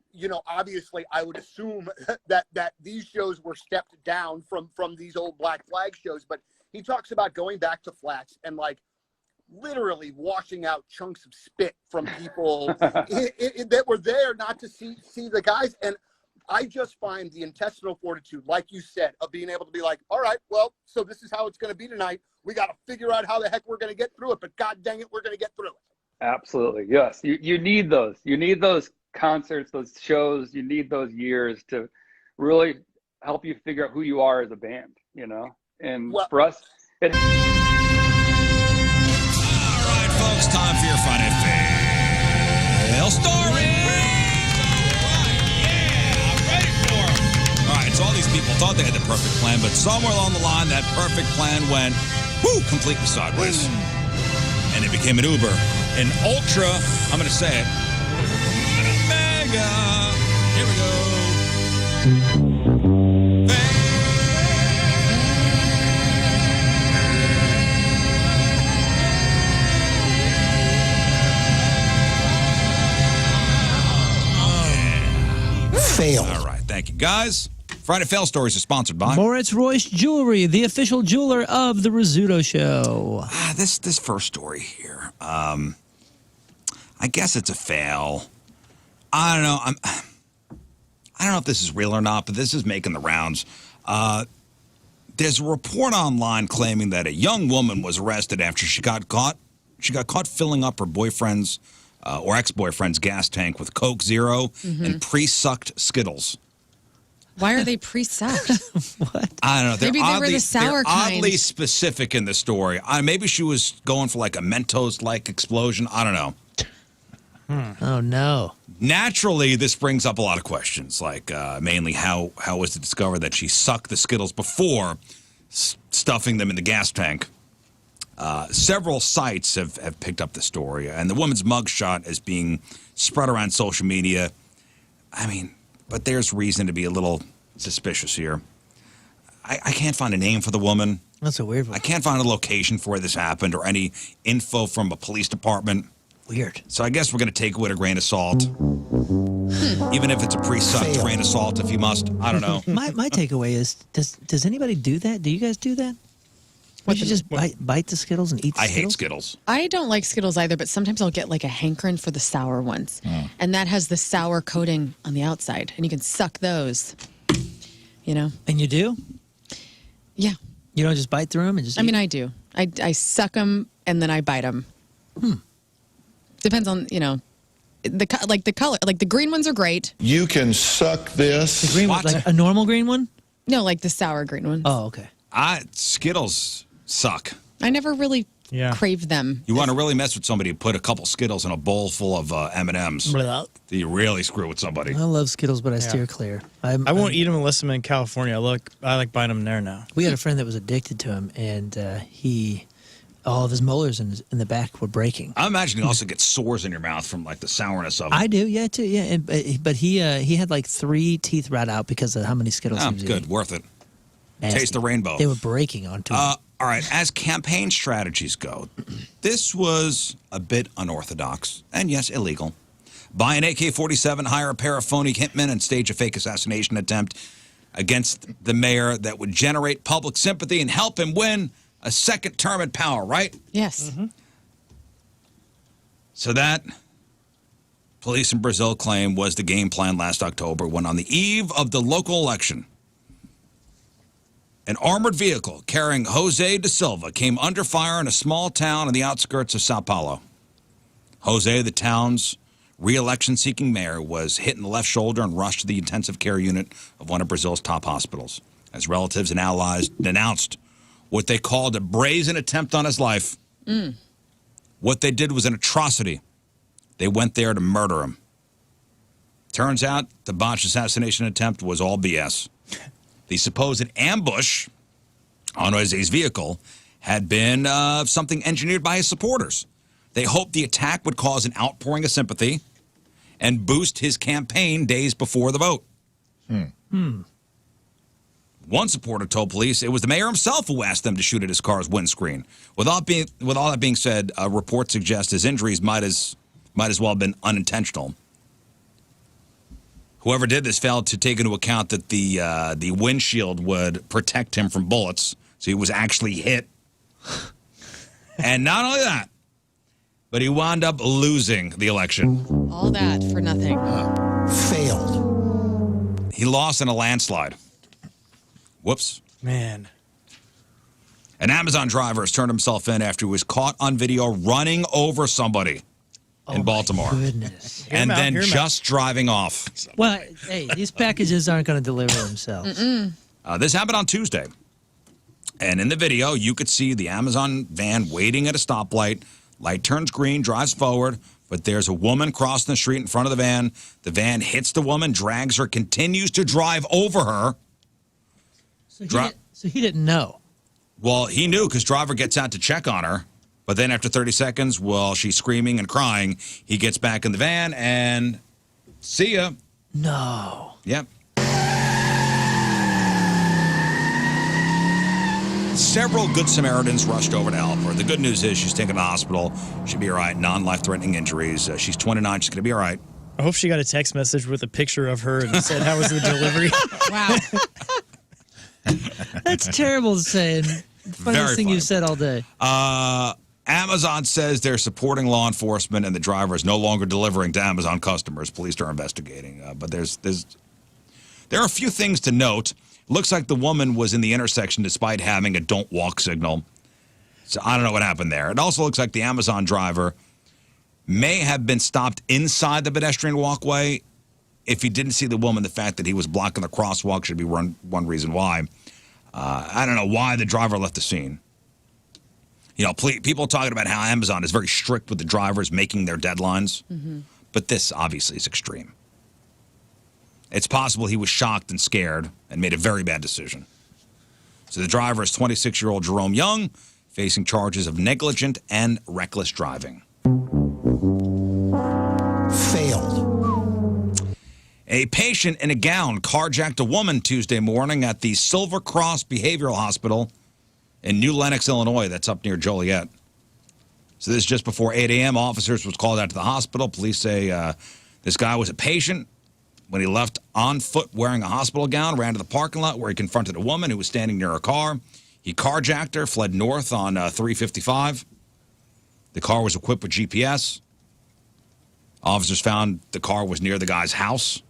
obviously I would assume that these shows were stepped down from these old Black Flag shows, but he talks about going back to flats and like literally washing out chunks of spit from people that were there not to see the guys. And I just find the intestinal fortitude, like you said, of being able to be like, all right, well, so this is how it's going to be tonight. We got to figure out how the heck we're going to get through it, but God dang it, we're going to get through it. Absolutely. Yes. You need those. You need those concerts, those shows. You need those years to really help you figure out who you are as a band, and for us, All right, folks, time for your funny fail story. So all these people thought they had the perfect plan, but somewhere along the line, that perfect plan went, completely sideways. And it became an Uber, an ultra, I'm going to say it, mega. Here we go. Fail. All right, thank you, guys. Friday Fail Stories is sponsored by Moritz Royce Jewelry, the official jeweler of the Rizzuto Show. This first story here, I guess it's a fail, I don't know. I don't know if this is real or not, but this is making the rounds. There's a report online claiming that a young woman was arrested after she got caught. She got caught filling up her boyfriend's or ex-boyfriend's gas tank with Coke Zero and pre-sucked Skittles. Why are they pre-sucked? I don't know. Maybe they were the sour they're oddly kind. specific in the story. Maybe she was going for like a Mentos-like explosion. I don't know. Oh, no. Naturally, this brings up a lot of questions, like mainly how was it discovered that she sucked the Skittles before stuffing them in the gas tank? Several sites have picked up the story, and the woman's mugshot is being spread around social media. I mean, but there's reason to be a little suspicious here. I can't find a name for the woman. That's a weird one. I can't find a location for where this happened or any info from a police department. Weird. So I guess we're going to take it with a grain of salt. Even if it's a pre-sucked grain of salt, if you must. I don't know. My takeaway is, does anybody do that? Do you guys do that? Would you just bite the Skittles and eat the I Skittles? hate Skittles. I don't like Skittles either, but sometimes I'll get like a hankering for the sour ones. And that has the sour coating on the outside. And you can suck those, you know? And you do? Yeah. You don't just bite through them? And just I mean, I do. I suck them and then I bite them. Depends on, you know, the color. Like the green ones are great. You can suck this. The green one, like a normal green one? No, like the sour green ones. Oh, okay. Skittles suck. I never really craved them. You want to really mess with somebody, put a couple Skittles in a bowl full of M&Ms. You really screw with somebody. I love Skittles, but I steer clear. I won't eat them unless I'm in California. I like buying them there now. We had a friend that was addicted to them, and all of his molars in the back were breaking. I imagine you also get sores in your mouth from like the sourness of them. I do, yeah, too, yeah. And, but he had like 3 teeth right out because of how many Skittles he was good, eating. worth it. Nasty. Taste the rainbow. They were breaking onto him. All right, as campaign strategies go, this was a bit unorthodox and, yes, illegal. Buy an AK-47, hire a pair of phony hitmen, and stage a fake assassination attempt against the mayor that would generate public sympathy and help him win a second term in power, right? Yes. So that, police in Brazil claim, was the game plan last October when on the eve of the local election, an armored vehicle carrying Jose da Silva came under fire in a small town on the outskirts of Sao Paulo. Jose, the town's re-election-seeking mayor, was hit in the left shoulder and rushed to the intensive care unit of one of Brazil's top hospitals. As relatives and allies denounced what they called a brazen attempt on his life. What they did was an atrocity. They went there to murder him. Turns out the botched assassination attempt was all BS. The supposed ambush on Jose's vehicle had been something engineered by his supporters. They hoped the attack would cause an outpouring of sympathy and boost his campaign days before the vote. One supporter told police it was the mayor himself who asked them to shoot at his car's windscreen. With all that being said, reports suggest his injuries might as well have been unintentional. Whoever did this failed to take into account that the windshield would protect him from bullets, so he was actually hit. And not only that, but he wound up losing the election. All that for nothing. Failed. He lost in a landslide. Whoops. Man. An Amazon driver has turned himself in after he was caught on video running over somebody in Baltimore. Goodness. And then just driving off. Well, hey, these packages aren't going to deliver themselves. This happened on Tuesday. And in the video, you could see the Amazon van waiting at a stoplight. Light turns green, drives forward, but there's a woman crossing the street in front of the van. The van hits the woman, drags her, continues to drive over her. So he didn't know. Well, he knew because driver gets out to check on her. But then after 30 seconds, while she's screaming and crying, he gets back in the van and see ya. No. Yep. Several Good Samaritans rushed over to help her. The good news is she's taken to the hospital. She'll be all right. Non-life-threatening injuries. She's 29. She's going to be all right. I hope she got a text message with a picture of her and said, "How was the delivery?" Wow. That's terrible to say. The funniest thing you've said all day. Amazon says they're supporting law enforcement and the driver is no longer delivering to Amazon customers. Police are investigating. But there are a few things to note. Looks like the woman was in the intersection despite having a don't walk signal. So I don't know what happened there. It also looks like the Amazon driver may have been stopped inside the pedestrian walkway. If he didn't see the woman, the fact that he was blocking the crosswalk should be one reason why. I don't know why the driver left the scene. You know, people talking about how Amazon is very strict with the drivers making their deadlines. Mm-hmm. But this obviously is extreme. It's possible he was shocked and scared and made a very bad decision. So the driver is 26-year-old Jerome Young, facing charges of negligent and reckless driving. Failed. A patient in a gown carjacked a woman Tuesday morning at the Silver Cross Behavioral Hospital in New Lenox, Illinois. That's up near Joliet. So this is just before 8 a.m. Officers was called out to the hospital. Police say this guy was a patient. When he left on foot wearing a hospital gown, ran to the parking lot where he confronted a woman who was standing near a car. He carjacked her, fled north on 355. The car was equipped with GPS. Officers found the car was near the guy's house.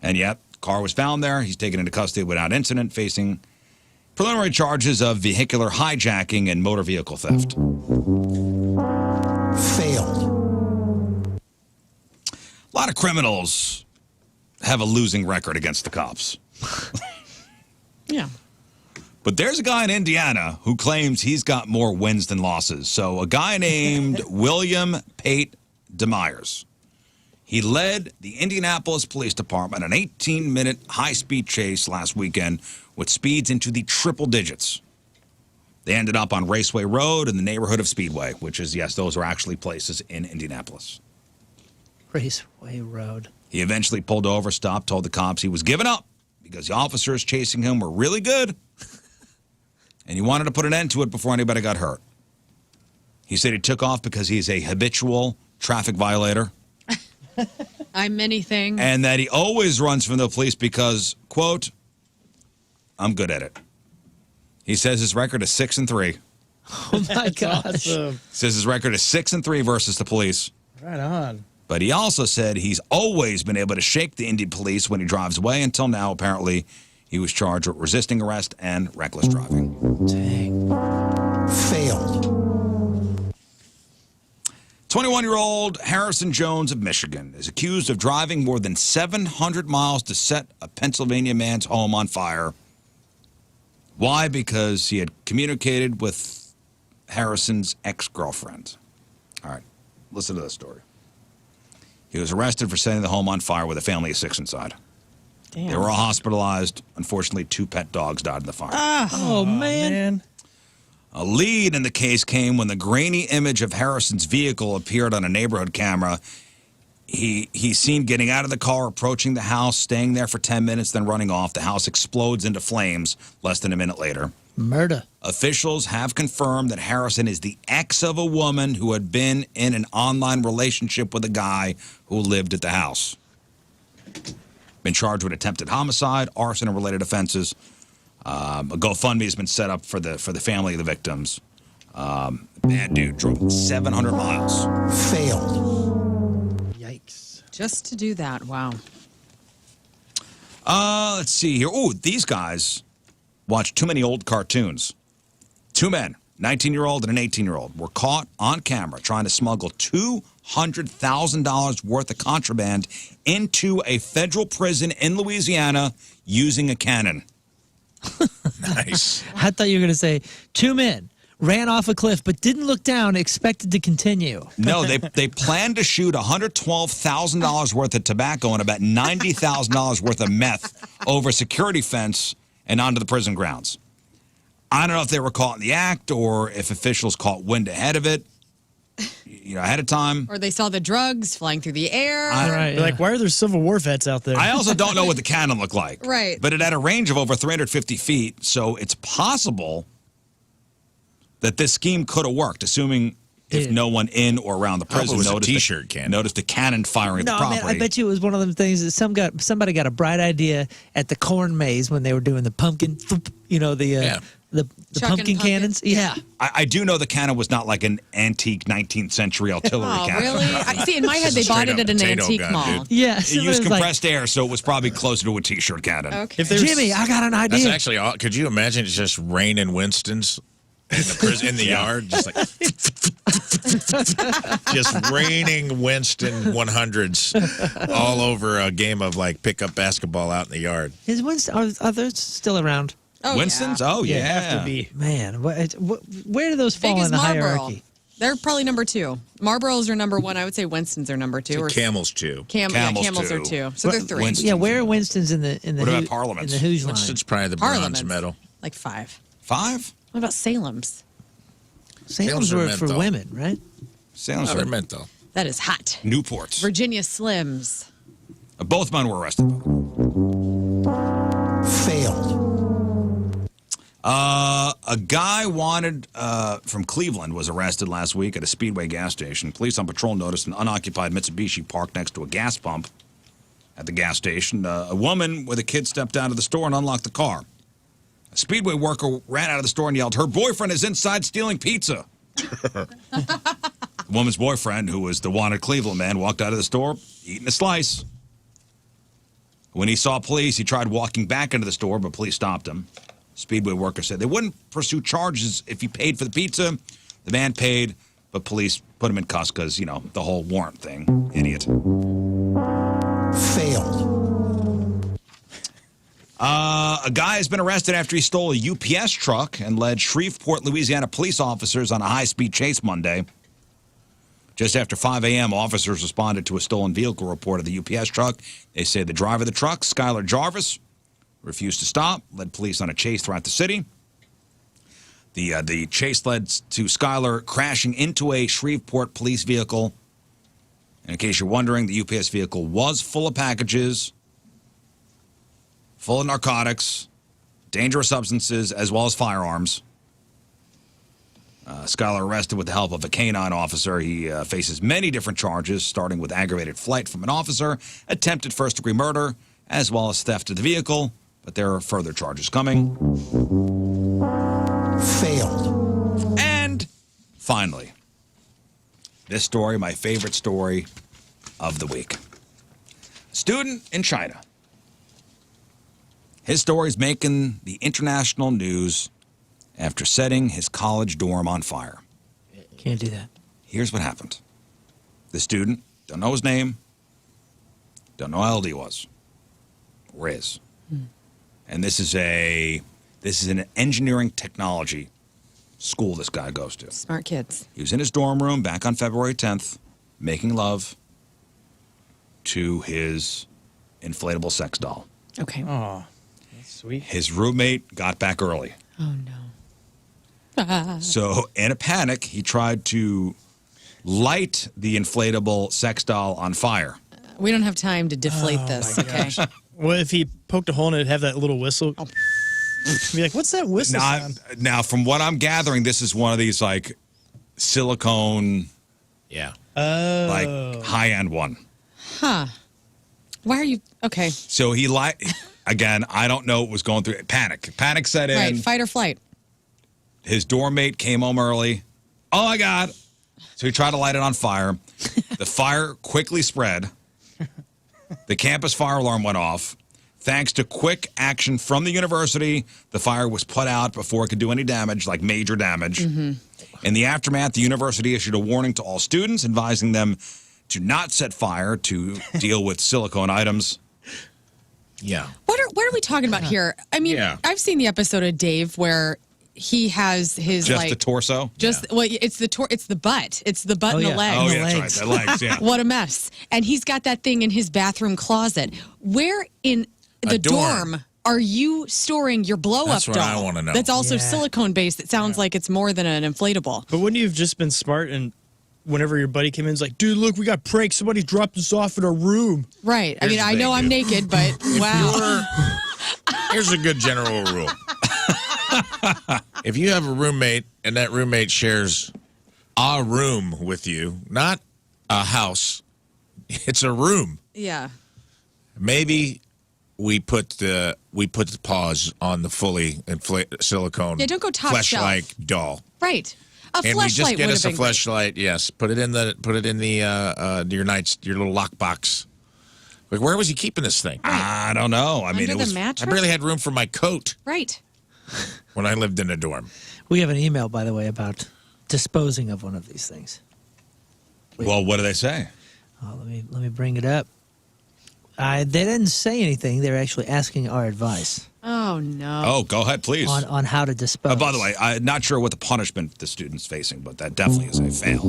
And yet, the car was found there. He's taken into custody without incident, facing preliminary charges of vehicular hijacking and motor vehicle theft. Failed. A lot of criminals have a losing record against the cops. Yeah. But there's a guy in Indiana who claims he's got more wins than losses. So a guy named William Pate DeMyers. He led the Indianapolis Police Department an 18-minute high-speed chase last weekend with speeds into the triple digits. They ended up on Raceway Road in the neighborhood of Speedway, which is, yes, those are actually places in Indianapolis. Raceway Road. He eventually pulled over, stopped, told the cops he was giving up because the officers chasing him were really good, and he wanted to put an end to it before anybody got hurt. He said he took off because he's a habitual traffic violator. I'm many things. And that he always runs from the police because, quote, I'm good at it. He says his record is 6-3. Oh my gosh. Awesome. Says his record is 6-3 versus the police. Right on. But he also said he's always been able to shake the Indy police when he drives away. Until now, apparently, he was charged with resisting arrest and reckless driving. Dang. Failed. 21-year-old Harrison Jones of Michigan is accused of driving more than 700 miles to set a Pennsylvania man's home on fire. Why? Because he had communicated with Harrison's ex-girlfriend. All right, listen to this story. He was arrested for setting the home on fire with a family of 6 inside. Damn. They were all hospitalized. Unfortunately, 2 pet dogs died in the fire. Oh, man. A lead in the case came when the grainy image of Harrison's vehicle appeared on a neighborhood camera. He's seen getting out of the car, approaching the house, staying there for 10 minutes, then running off. The house explodes into flames less than a minute later. Murder. Officials have confirmed that Harrison is the ex of a woman who had been in an online relationship with a guy who lived at the house. Been charged with attempted homicide, arson, and related offenses. A GoFundMe has been set up for the family of the victims. Bad dude drove 700 miles. Failed. Yikes. Just to do that. Wow. Let's see here. Oh, these guys watch too many old cartoons. 2 men, 19-year-old and an 18-year-old, were caught on camera trying to smuggle $200,000 worth of contraband into a federal prison in Louisiana using a cannon. Nice. I thought you were going to say 2 men ran off a cliff but didn't look down, expected to continue. No, they planned to shoot $112,000 worth of tobacco and about $90,000 worth of meth over a security fence and onto the prison grounds. I don't know if they were caught in the act or if officials caught wind ahead of it, ahead of time. Or they saw the drugs flying through the air. Like, why are there Civil War vets out there? I also don't know what the cannon looked like. Right. But it had a range of over 350 feet, so it's possible that this scheme could have worked, assuming if no one in or around the prison it was a noticed T-shirt cannon. Noticed a cannon firing at the No, property. man, I bet you it was one of them things that somebody got a bright idea at the corn maze when they were doing the pumpkin. You know, the Chucking pumpkin cannons. Yeah. I do know the cannon was not like an antique 19th century artillery Oh, cannon. really? I see. In my head, they bought it at an antique mall. Yeah. It used compressed air, so it was probably closer to a T-shirt cannon. Okay. Jimmy, I got an idea. That's actually. Could you imagine it's just raining Winstons in the yard, just like just raining Winston 100s all over a game of like pickup basketball out in the yard. Is Winston? Are those still around? Oh, Winston's? yeah. Oh, yeah. Have to be. Man, where do those fall Big in as the Marlboro. hierarchy? They're probably number 2. Marlboros are number 1. I would say Winstons are number 2. So Or Camels too. Camels are 2. So they're 3. Winston's Yeah, where are Winstons in the What about Parliaments? in the Who's line? Winston's probably the Parliaments. bronze medal. Like 5. 5? What about Salem's? Salem's Salem's are were for menthol. women, right? Sounds They're like menthol. That is hot. Newports. Virginia Slims. Both men were arrested. Failed. A guy wanted from Cleveland was arrested last week at a Speedway gas station. Police on patrol noticed an unoccupied Mitsubishi parked next to a gas pump at the gas station. A woman with a kid stepped out of the store and unlocked the car. A Speedway worker ran out of the store and yelled, "Her boyfriend is inside stealing pizza." The woman's boyfriend, who was the wanted Cleveland man, walked out of the store eating a slice. When he saw police, he tried walking back into the store, but police stopped him. Speedway worker said they wouldn't pursue charges if he paid for the pizza. The man paid, but police put him in cuffs because, you know, the whole warrant thing. Idiot. Failed. A guy has been arrested after he stole a UPS truck and led Shreveport, Louisiana police officers on a high-speed chase Monday. Just after 5 a.m., officers responded to a stolen vehicle report of the UPS truck. They say the driver of the truck, Skylar Jarvis, refused to stop, led police on a chase throughout the city. The chase led to Skylar crashing into a Shreveport police vehicle. And in case you're wondering, the UPS vehicle was full of packages, full of narcotics, dangerous substances, as well as firearms. Skylar arrested with the help of a canine officer. He faces many different charges, starting with aggravated flight from an officer, attempted first-degree murder, as well as theft of the vehicle. But there are further charges coming. Failed. And finally, this story, my favorite story of the week. Student in China. His story's making the international news after setting his college dorm on fire. Can't do that. Here's what happened. The student, don't know his name, don't know how old he was, or is. And this is an engineering technology school this guy goes to. Smart kids. He was in his dorm room back on February 10th, making love to his inflatable sex doll. Okay. Oh, that's sweet. His roommate got back early. Oh, no. So, in a panic, he tried to light the inflatable sex doll on fire. We don't have time to deflate this, okay? What if he poked a hole in it and have that little whistle? Be like, what's that whistle sound? Now, from what I'm gathering, this is one of these, like, silicone, like, high-end one. Huh. Why are you... Okay. So he again, I don't know what was going through. Panic set in. Right, fight or flight. His dorm mate came home early. Oh, my God. So he tried to light it on fire. The fire quickly spread. The campus fire alarm went off. Thanks to quick action from the university, the fire was put out before it could do any damage, like major damage. In the aftermath, the university issued a warning to all students, advising them to not set fire to deal with silicone items. Yeah. What are we talking about here? I mean, I've seen the episode of Dave where he has his Just the torso? Well, it's the butt. It's the butt and the legs. Oh, yeah, that's right. The legs, yeah. What a mess. And he's got that thing in his bathroom closet. Where in the dorm are you storing your blow-up That's what doll? I wanna know. That's also silicone-based. It sounds like it's more than an inflatable. But wouldn't you have just been smart and whenever your buddy came in, it's like, dude, look, we got pranked. Somebody dropped this off in our room. Right. I mean, I know I'm naked, but wow. Here's a good general rule. If you have a roommate and that roommate shares a room with you, not a house, it's a room. Yeah. Maybe we put the paws on the fully silicone. Yeah, don't go top shelf. Flesh-like doll. Right. A And we just fleshlight get would us have a been great. fleshlight. Yes, put it in the your little lock box. Like, where was he keeping this thing? I don't know. I mean, Under it the was. mattress? I barely had room for my coat Right. when I lived in a dorm. We have an email, by the way, about disposing of one of these things. Well, what do they say? Oh, let me bring it up. They didn't say anything. They're actually asking our advice Oh, no. Oh, go ahead, please. on how to dispose. By the way, I'm not sure what the punishment the student's facing, but that definitely is a fail.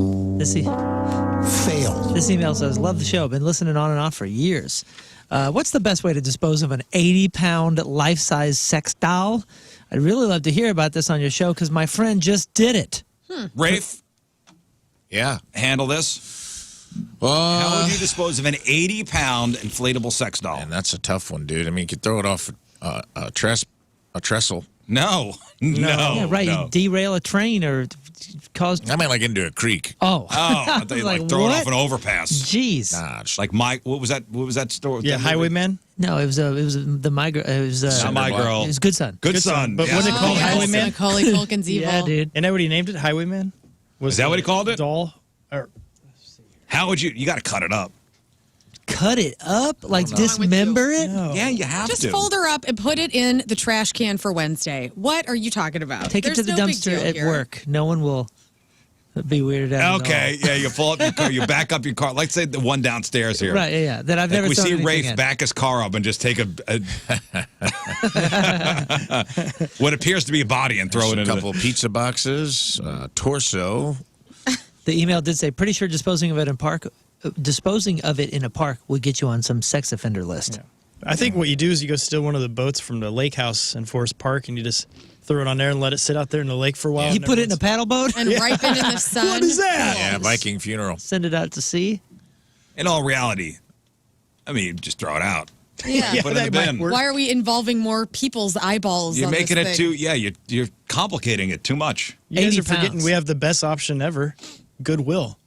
Fail. This email says, love the show. Been listening on and off for years. What's the best way to dispose of an 80-pound life-size sex doll? I'd really love to hear about this on your show because my friend just did it. Rafe, Yeah. handle this. How would you dispose of an 80-pound inflatable sex doll? And that's a tough one, dude. I mean, you could throw it off a trestle. No. Yeah, right. No. You derail a train or cause. I meant like into a creek. Oh. I thought you Like, like throw it what? off an overpass. Jeez. Nah, just Like what was that? What was that story? Yeah, Highwayman. No, it was the migrant. It was Not my girl. It was Good Son. Good son. But yeah. wasn't it called yes. Highwayman? Macaulay Culkin's evil. Yeah, dude. Isn't that what he named it? Highwayman? Is that what he called it? Doll? Or, How would you? You got to cut it up. Cut it up? Like dismember it? Yeah, you have Just to. fold her up and put it in the trash can for Wednesday. What are you talking about? Take There's it to the no big dumpster deal at here. work. No one will be weirded out. Okay, yeah, you pull up your car, you back up your car. Let's say the one downstairs here. Right, yeah. That I've Like never we thrown see anything Rafe in. back his car up and just take what appears to be a body and throw it a in couple pizza boxes, torso. The email did say, pretty sure disposing of it in a park would get you on some sex offender list. I think what you do is you go steal one of the boats from the lake house in Forest Park and you just throw it on there and let it sit out there in the lake for a while. You put it in a paddle boat? And ripen in the sun. What is that? Yeah, Viking funeral. Send it out to sea? In all reality, I mean, just throw it out. Yeah. Put it in the bin. Why are we involving more people's eyeballs You're on making this it thing? too. You're complicating it too much. You guys 80 are forgetting pounds. we have the best option ever, Goodwill.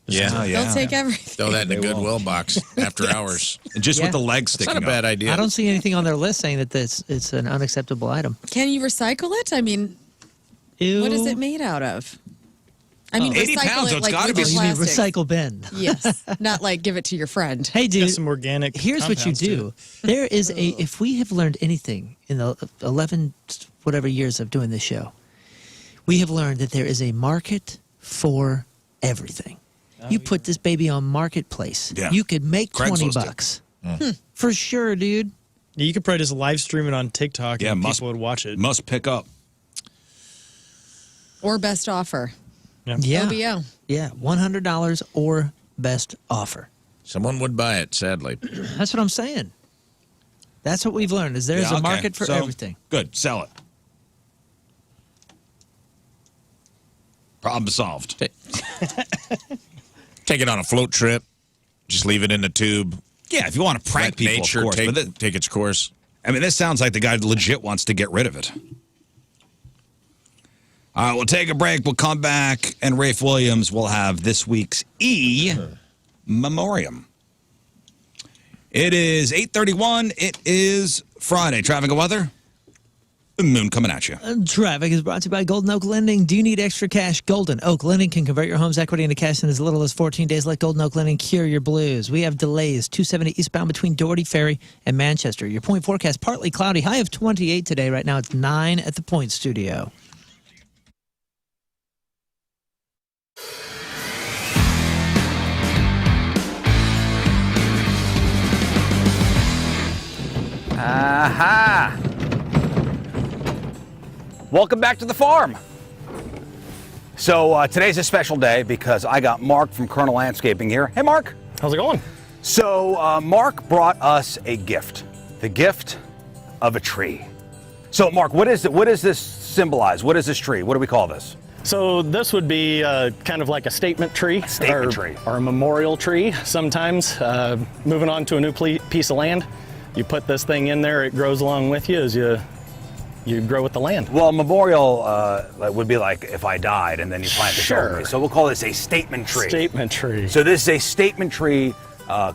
Yeah, They'll take everything. Throw that in the They will. Goodwill box after hours. And just Yeah. with the legs It's sticking not a bad up. idea. I don't see anything on their list saying that it's an unacceptable item. Can you recycle it? I mean, Ew. what is it made out of? I mean, 80 recycle pounds, so it it's like gotta with be- your You mean plastic. recycle bin. Yes, not like give it to your friend. Hey, Got dude, some organic. here's what you compounds to do. it. There is if we have learned anything in the 11 whatever years of doing this show, we have learned that there is a market for everything. You put this baby on Marketplace. Yeah. You could make Craigslist $20. For sure, dude. Yeah, you could probably just live stream it on TikTok Yeah, and must- people would watch it. Must pick up. Or best offer. Yeah. OBO. Yeah, $100 or best offer. Someone would buy it, sadly. That's what I'm saying. That's what we've learned is there's Yeah, a okay. market for So, everything. Good. Sell it. Problem solved. Take it on a float trip. Just leave it in the tube. Yeah, if you want to prank Let people, nature of course. take, But take its course. I mean, this sounds like the guy legit wants to get rid of it. All right, we'll take a break. We'll come back, and Rafe Williams will have this week's Memoriam. It is 8:31. It is Friday. Traffic and weather. Moon coming at you. Traffic is brought to you by Golden Oak Lending. Do you need extra cash? Golden Oak Lending can convert your home's equity into cash in as little as 14 days. Let Golden Oak Lending cure your blues. We have delays. 270 eastbound between Doherty Ferry and Manchester. Your point forecast, partly cloudy. High of 28 today. Right now it's 9 at the Point Studio. Aha! Welcome back to the farm. So today's a special day because I got Mark from Colonel Landscaping here. Hey, Mark. How's it going? So Mark brought us a gift, the gift of a tree. So Mark, what is it? What does this symbolize? What is this tree? What do we call this? So this would be kind of like a statement tree. Or a memorial tree sometimes. Moving on to a new piece of land, you put this thing in there, it grows along with you as you grow with the land. Well, memorial would be like if I died and then you plant this over me. So we'll call this a statement tree. Statement tree. So this is a statement tree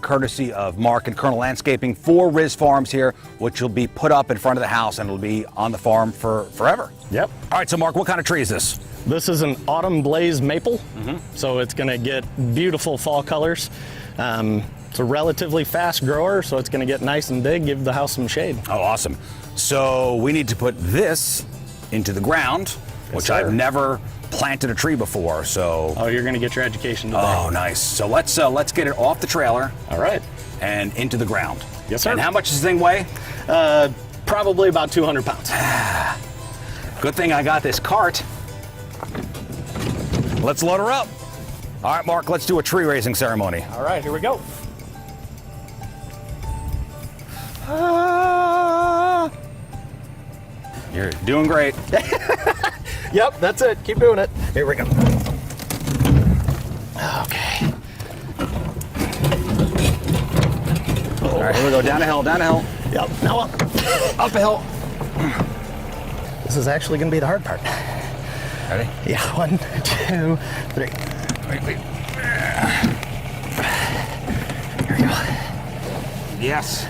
courtesy of Mark and Colonel Landscaping for Riz Farms here, which will be put up in front of the house and it'll be on the farm for forever. Yep. All right, so Mark, what kind of tree is this? This is an autumn blaze maple, so it's going to get beautiful fall colors. It's a relatively fast grower, so it's going to get nice and big, give the house some shade. Oh, awesome. So we need to put this into the ground, which I've never planted a tree before, so... Oh, you're going to get your education today. Oh, nice. So let's get it off the trailer. All right. And into the ground. Yes, sir. And how much does this thing weigh? Probably about 200 pounds. Good thing I got this cart. Let's load her up. All right, Mark, let's do a tree raising ceremony. All right, here we go. You're doing great. Yep, that's it. Keep doing it. Here we go. Okay. All right, here we go. Down a hill, down a hill. Yep, now up. Up a hill. This is actually going to be the hard part. Ready? Yeah, 1, 2, 3. Wait. Here we go. Yes.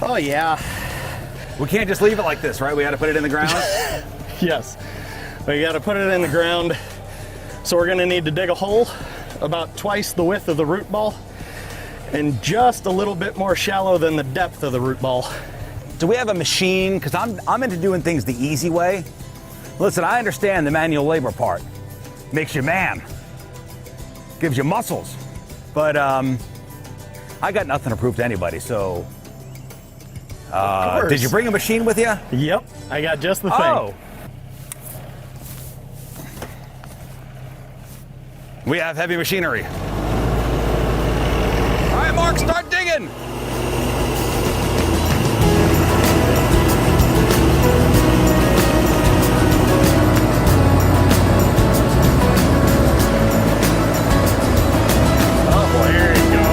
Oh, yeah. We can't just leave it like this, right? We got to put it in the ground? Yes. We got to put it in the ground. So we're going to need to dig a hole about twice the width of the root ball and just a little bit more shallow than the depth of the root ball. Do we have a machine? Because I'm into doing things the easy way. Listen, I understand the manual labor part. Makes you man. Gives you muscles. But I got nothing to prove to anybody, so... did you bring a machine with you? Yep, I got just the thing. Oh. We have heavy machinery. All right, Mark, start digging. Oh boy, here you go.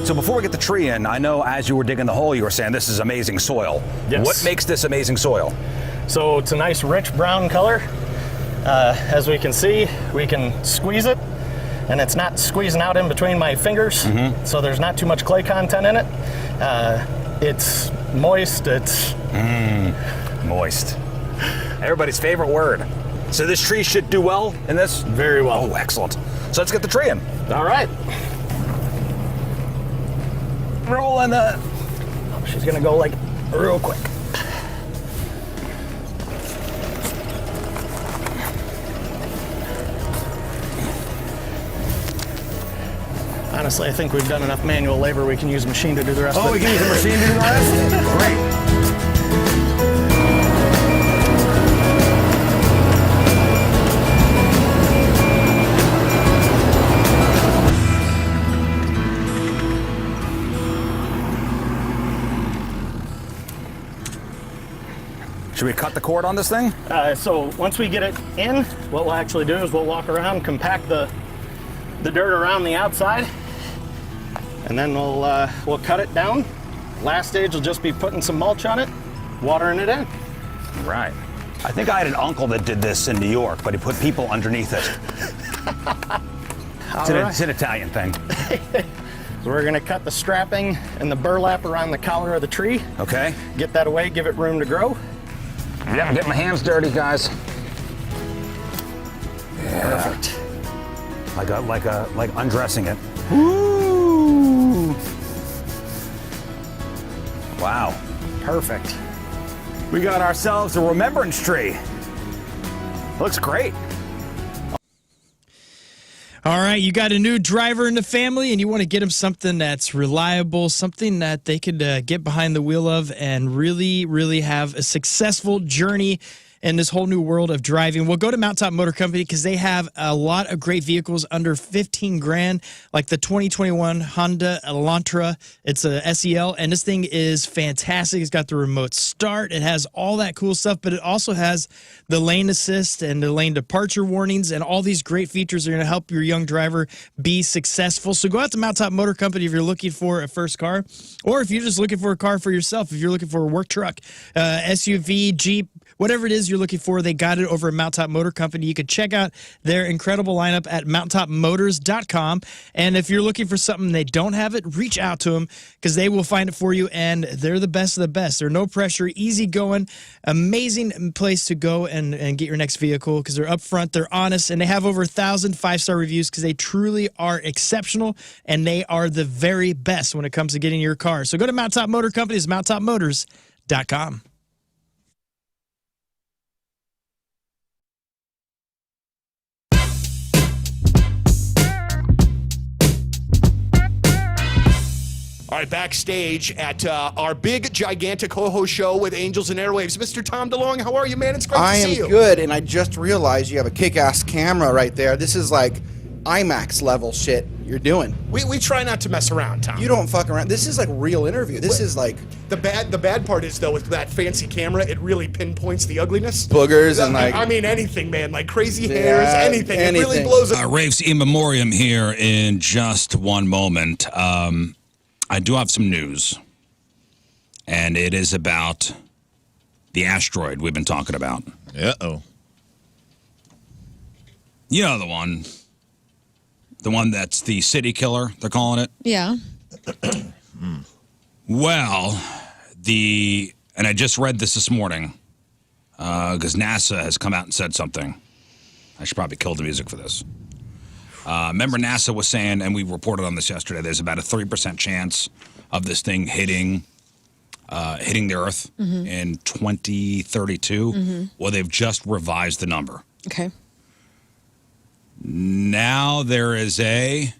So before we get the tree in, I know as you were digging the hole, you were saying this is amazing soil. Yes. What makes this amazing soil? So it's a nice rich brown color. As we can see, we can squeeze it, and it's not squeezing out in between my fingers, so there's not too much clay content in it. It's moist, it's... Moist. Everybody's favorite word. So this tree should do well in this? Very well. Oh, excellent. So let's get the tree in. All right. Rolling the... Oh, she's gonna go like real quick. Honestly, I think we've done enough manual labor. We can use a machine to do the rest of it. Oh, we can use a machine to do the rest? Great. Should we cut the cord on this thing? So once we get it in, what we'll actually do is we'll walk around, compact the dirt around the outside, and then we'll cut it down. Last stage will just be putting some mulch on it, watering it in. Right. I think I had an uncle that did this in New York, but he put people underneath it. It's an Italian thing. So we're gonna cut the strapping and the burlap around the collar of the tree. Okay. Get that away, give it room to grow. Yeah, I'm getting my hands dirty, guys. Yeah. Perfect. Like undressing it. Woo! Wow. Perfect. We got ourselves a remembrance tree. Looks great. All right, you got a new driver in the family, and you want to get them something that's reliable, something that they could get behind the wheel of and really, really have a successful journey in this whole new world of driving, well, go to Mountaintop Motor Company because they have a lot of great vehicles under 15 grand, like the 2021 Honda Elantra. It's a SEL, and this thing is fantastic. It's got the remote start. It has all that cool stuff, but it also has the lane assist and the lane departure warnings, and all these great features are going to help your young driver be successful. So go out to Mountaintop Motor Company if you're looking for a first car, or if you're just looking for a car for yourself, if you're looking for a work truck, SUV, Jeep, whatever it is you're looking for, they got it over at Mountaintop Motor Company. You can check out their incredible lineup at mountaintopmotors.com. And if you're looking for something they don't have it, reach out to them because they will find it for you, and they're the best of the best. They're no pressure, easy going, amazing place to go and get your next vehicle because they're upfront, they're honest, and they have over 1,000 5-star reviews because they truly are exceptional, and they are the very best when it comes to getting your car. So go to Mountaintop Motor Company, it's mountaintopmotors.com. All right, backstage at our big, gigantic ho-ho show with Angels and Airwaves. Mr. Tom DeLong, how are you, man? It's great to see you. I am good, and I just realized you have a kick-ass camera right there. This is like IMAX level shit you're doing. We try not to mess around, Tom. You don't fuck around. This is like real interview. This is like... The bad part is, though, with that fancy camera, it really pinpoints the ugliness. Boogers and like... I mean, anything, man. Like crazy hairs, anything. It really blows up. Raves in Memoriam here in just one moment. I do have some news, and it is about the asteroid we've been talking about. Uh-oh. You know the one. The one that's the city killer, they're calling it? Yeah. Well, and I just read this morning, because NASA has come out and said something. I should probably kill the music for this. Remember NASA was saying, and we reported on this yesterday, there's about a 30% chance of this thing hitting the Earth in 2032. Well, they've just revised the number. Okay. Now there is a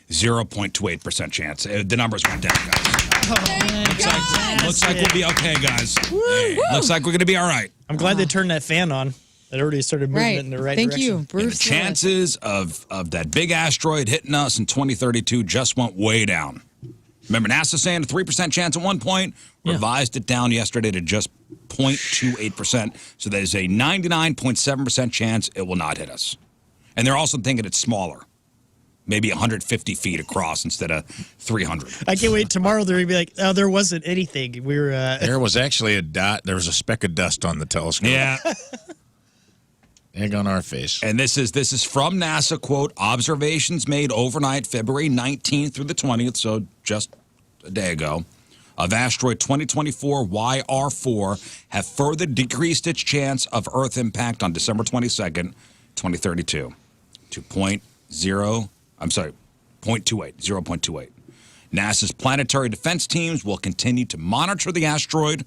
0.28% chance. The numbers went down, guys. Looks like we'll be okay, guys. Hey, looks like we're going to be all right. I'm glad they turned that fan on. It already started moving in the right direction. Thank you, Bruce. And the chances of that big asteroid hitting us in 2032 just went way down. Remember NASA saying a 3% chance at one point? Revised it down yesterday to just 0.28%. So there's a 99.7% chance it will not hit us. And they're also thinking it's smaller. Maybe 150 feet across instead of 300. I can't wait. Tomorrow they're going to be like, oh, there wasn't anything. We were... There was actually a dot. There was a speck of dust on the telescope. Yeah. Egg on our face. And this is from NASA, quote, observations made overnight, February 19th through the 20th, so just a day ago, of asteroid 2024 YR4 have further decreased its chance of Earth impact on December 22nd, 2032 to 0.28. NASA's planetary defense teams will continue to monitor the asteroid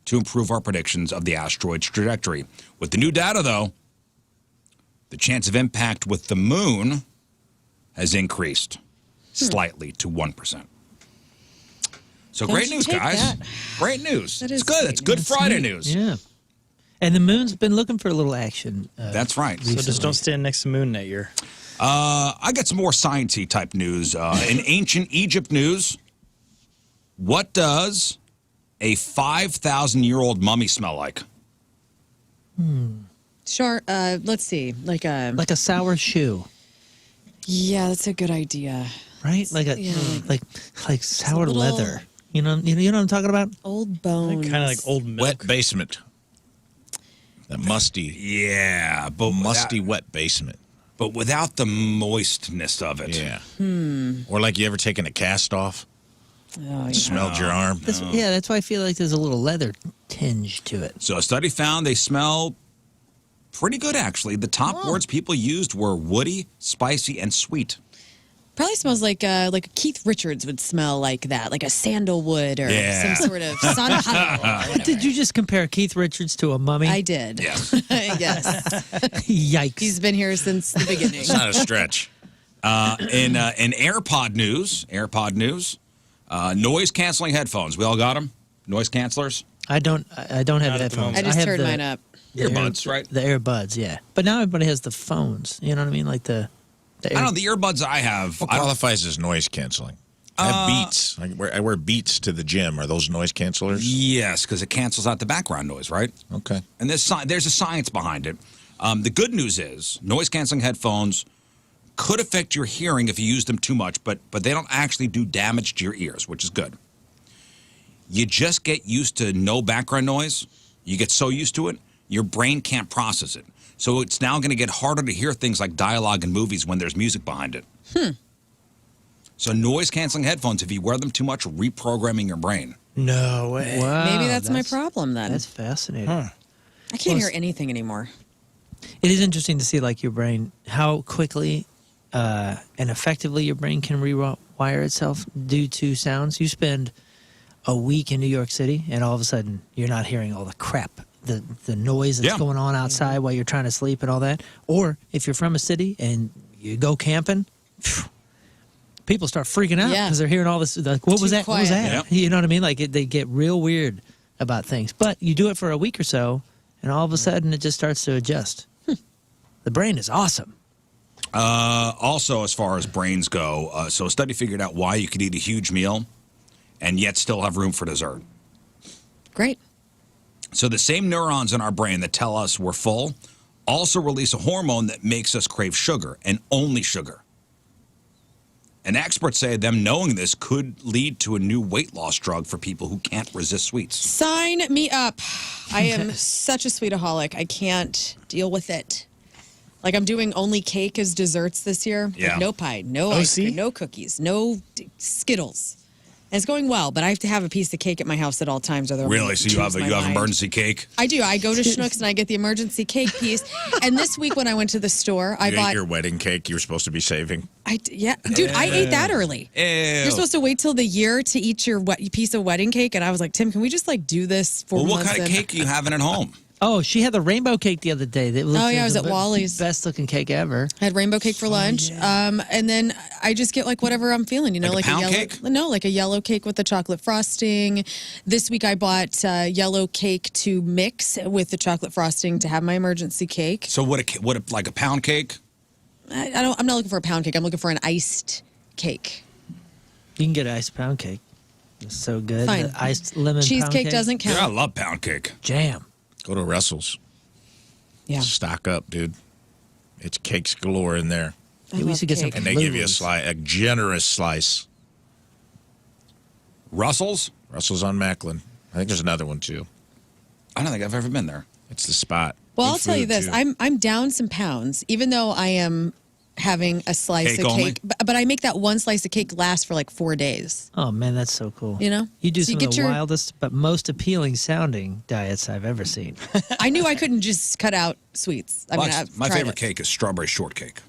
to improve our predictions of the asteroid's trajectory. With the new data, though, the chance of impact with the moon has increased slightly to 1%. So great news, guys. Great news. It's good. It's good Friday news. Yeah. And the moon's been looking for a little action. That's right. So just don't stand next to the moon that year. I got some more science-y type news. In ancient Egypt news, what does a 5,000-year-old mummy smell like? Sure. Let's see. Like a sour shoe. Yeah, that's a good idea. Right? Like sour leather. You know what I'm talking about? Old bones. Kind of like old milk. Wet basement. That musty. Yeah, but musty wet basement. But without the moistness of it. Yeah. Or like you ever taken a cast off? Oh, yeah. Smelled your arm? Yeah, that's why I feel like there's a little leather tinge to it. So a study found they smell pretty good, actually. The top words people used were woody, spicy, and sweet. Probably smells like Keith Richards would smell like that, like a sandalwood or some sort of sunhut. Did you just compare Keith Richards to a mummy? I did. Yes. Yes. Yikes. He's been here since the beginning. It's not a stretch. In AirPod news, noise-canceling headphones. We all got them? Noise cancelers? I don't have Not at the headphones. moment. I just have turned mine up. the Earbuds, right? The earbuds, yeah. But now everybody has the phones. You know what I mean? Like the I don't know. The earbuds I have. What I don't- qualifies as noise canceling? I have Beats. I wear Beats to the gym. Are those noise cancelers? Yes, because it cancels out the background noise, right? Okay. And there's a science behind it. The good news is noise canceling headphones could affect your hearing if you use them too much, but they don't actually do damage to your ears, which is good. You just get used to no background noise. You get so used to it, your brain can't process it. So it's now going to get harder to hear things like dialogue in movies when there's music behind it. So noise canceling headphones, if you wear them too much, reprogramming your brain. No way. Wow, Maybe that's my problem then. That's fascinating. I can't hear anything anymore. It is interesting to see like your brain, how quickly and effectively your brain can rewire itself due to sounds. You spend a week in New York City, and all of a sudden you're not hearing all the crap, the noise that's going on outside while you're trying to sleep and all that. Or if you're from a city and you go camping, people start freaking out because they're hearing all this. Like, what was that? What was that? You know what I mean? Like they get real weird about things. But you do it for a week or so, and all of a sudden it just starts to adjust. The brain is awesome. Also, as far as brains go, so a study figured out why you could eat a huge meal and yet still have room for dessert. Great. So the same neurons in our brain that tell us we're full also release a hormone that makes us crave sugar, and only sugar. And experts say them knowing this could lead to a new weight loss drug for people who can't resist sweets. Sign me up. I am such a sweetaholic. I can't deal with it. Like, I'm doing only cake as desserts this year. Yeah. Like, no pie, no ice cream, no cookies, no Skittles. And it's going well, but I have to have a piece of cake at my house at all times. Really? So you have emergency cake? I do. I go to Schnucks and I get the emergency cake piece. And this week when I went to the store, I You bought ate your wedding cake you were supposed to be saving. Dude, I ate that early. Ew. You're supposed to wait till the year to eat your piece of wedding cake, and I was like, Tim, can we just like do this for? Well, what kind of cake are you having at home? Oh, she had the rainbow cake the other day. That Oh, yeah, I was at Wally's. Best looking cake ever. I had rainbow cake for lunch, and then I just get like whatever I'm feeling, you know, Like a pound cake? No, like a yellow cake with the chocolate frosting. This week I bought yellow cake to mix with the chocolate frosting to have my emergency cake. So like a pound cake? I'm not looking for a pound cake. I'm looking for an iced cake. You can get an iced pound cake. It's so good. Fine. The iced lemon Cheesecake pound cake doesn't count. Yeah, I love pound cake. Jam. Go to Russell's. Yeah. Stock up, dude. It's cakes galore in there. We used to get some And they give you a generous slice. Russell's? Russell's on Macklin. I think there's another one too. I don't think I've ever been there. It's the spot. Well, Good I'll tell you food, this: too. I'm down some pounds, even though I am having a slice Cake of only? cake. But I make that one slice of cake last for like 4 days. Oh man, that's so cool. You know, You do So some you of get the your- wildest but most appealing sounding diets I've ever seen. I knew I couldn't just cut out sweets. I mean, I've My tried favorite it. cake is strawberry shortcake.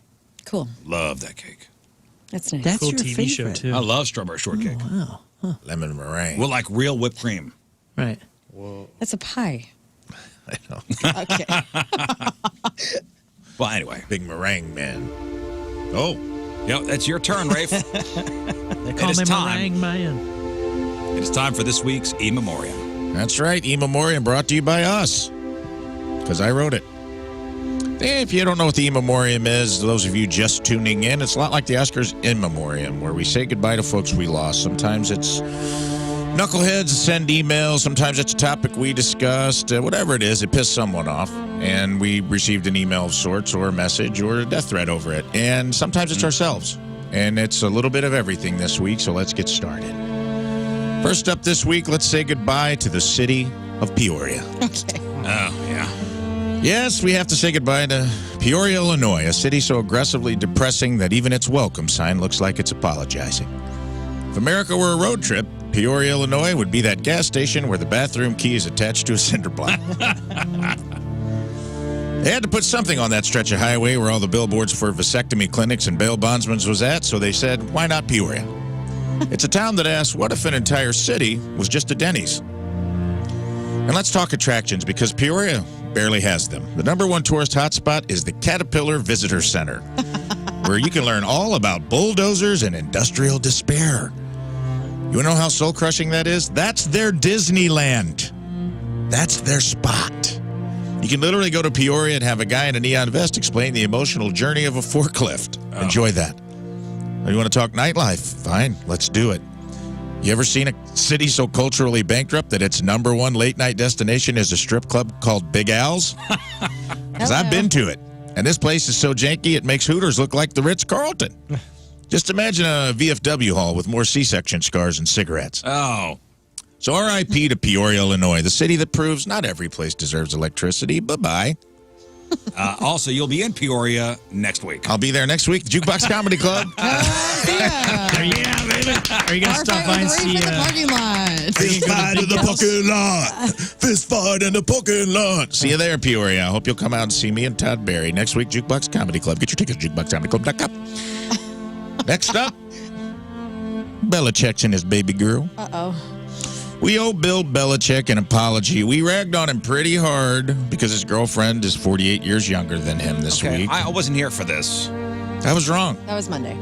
Cool. Love that cake. That's nice. That's Cool your TV show, favorite. too. I love strawberry shortcake. Wow. Lemon meringue. Well, like real whipped cream. Right. That's a pie. I know. Okay. Well, anyway. Big meringue man. Oh, Yep, that's your turn, Rafe. They call is me time. meringue man. It is time for this week's E Memoriam. that's right. E Memoriam brought to you by us. Because I wrote it. If you don't know what the E Memoriam is, those of you just tuning in, it's a lot like the Oscars In Memoriam, where we say goodbye to folks we lost. Sometimes it's knuckleheads send emails. Sometimes it's a topic we discussed. Whatever it is, it pissed someone off. And we received an email of sorts or a message or a death threat over it. And sometimes it's ourselves. And it's a little bit of everything this week, so let's get started. First up this week, let's say goodbye to the city of Peoria. Okay. Oh, yeah. Yes, we have to say goodbye to Peoria, Illinois, a city so aggressively depressing that even its welcome sign looks like it's apologizing. If America were a road trip, Peoria, Illinois would be that gas station where the bathroom key is attached to a cinder block. They had to put something on that stretch of highway where all the billboards for vasectomy clinics and bail bondsmen was at, so they said, why not Peoria? It's a town that asks, what if an entire city was just a Denny's? And let's talk attractions, because Peoria barely has them. The number one tourist hotspot is the Caterpillar Visitor Center, where you can learn all about bulldozers and industrial despair. You want to know how soul-crushing that is? That's their Disneyland. That's their spot. You can literally go to Peoria and have a guy in a neon vest explain the emotional journey of a forklift. Enjoy that. You want to talk nightlife? Fine, let's do it. You ever seen a city so culturally bankrupt that its number one late-night destination is a strip club called Big Al's? Because I've been to it. And this place is so janky it makes Hooters look like the Ritz-Carlton. Just imagine a VFW hall with more C-section scars and cigarettes. Oh. So R.I.P. to Peoria, Illinois, the city that proves not every place deserves electricity. Bye-bye. Also, you'll be in Peoria next week. I'll be there next week, Jukebox Comedy Club. Are you going to stop by and see... the parking lot. Fist fight in the parking lot. Fist fight in the parking lot. See you there, Peoria. I hope you'll come out and see me and Todd Barry next week, Jukebox Comedy Club. Get your tickets at jukeboxcomedyclub.com. Next up, Belichick's and his baby girl. Uh-oh. We owe Bill Belichick an apology. We ragged on him pretty hard because his girlfriend is 48 years younger than him this week. I wasn't here for this. I was wrong. That was Monday.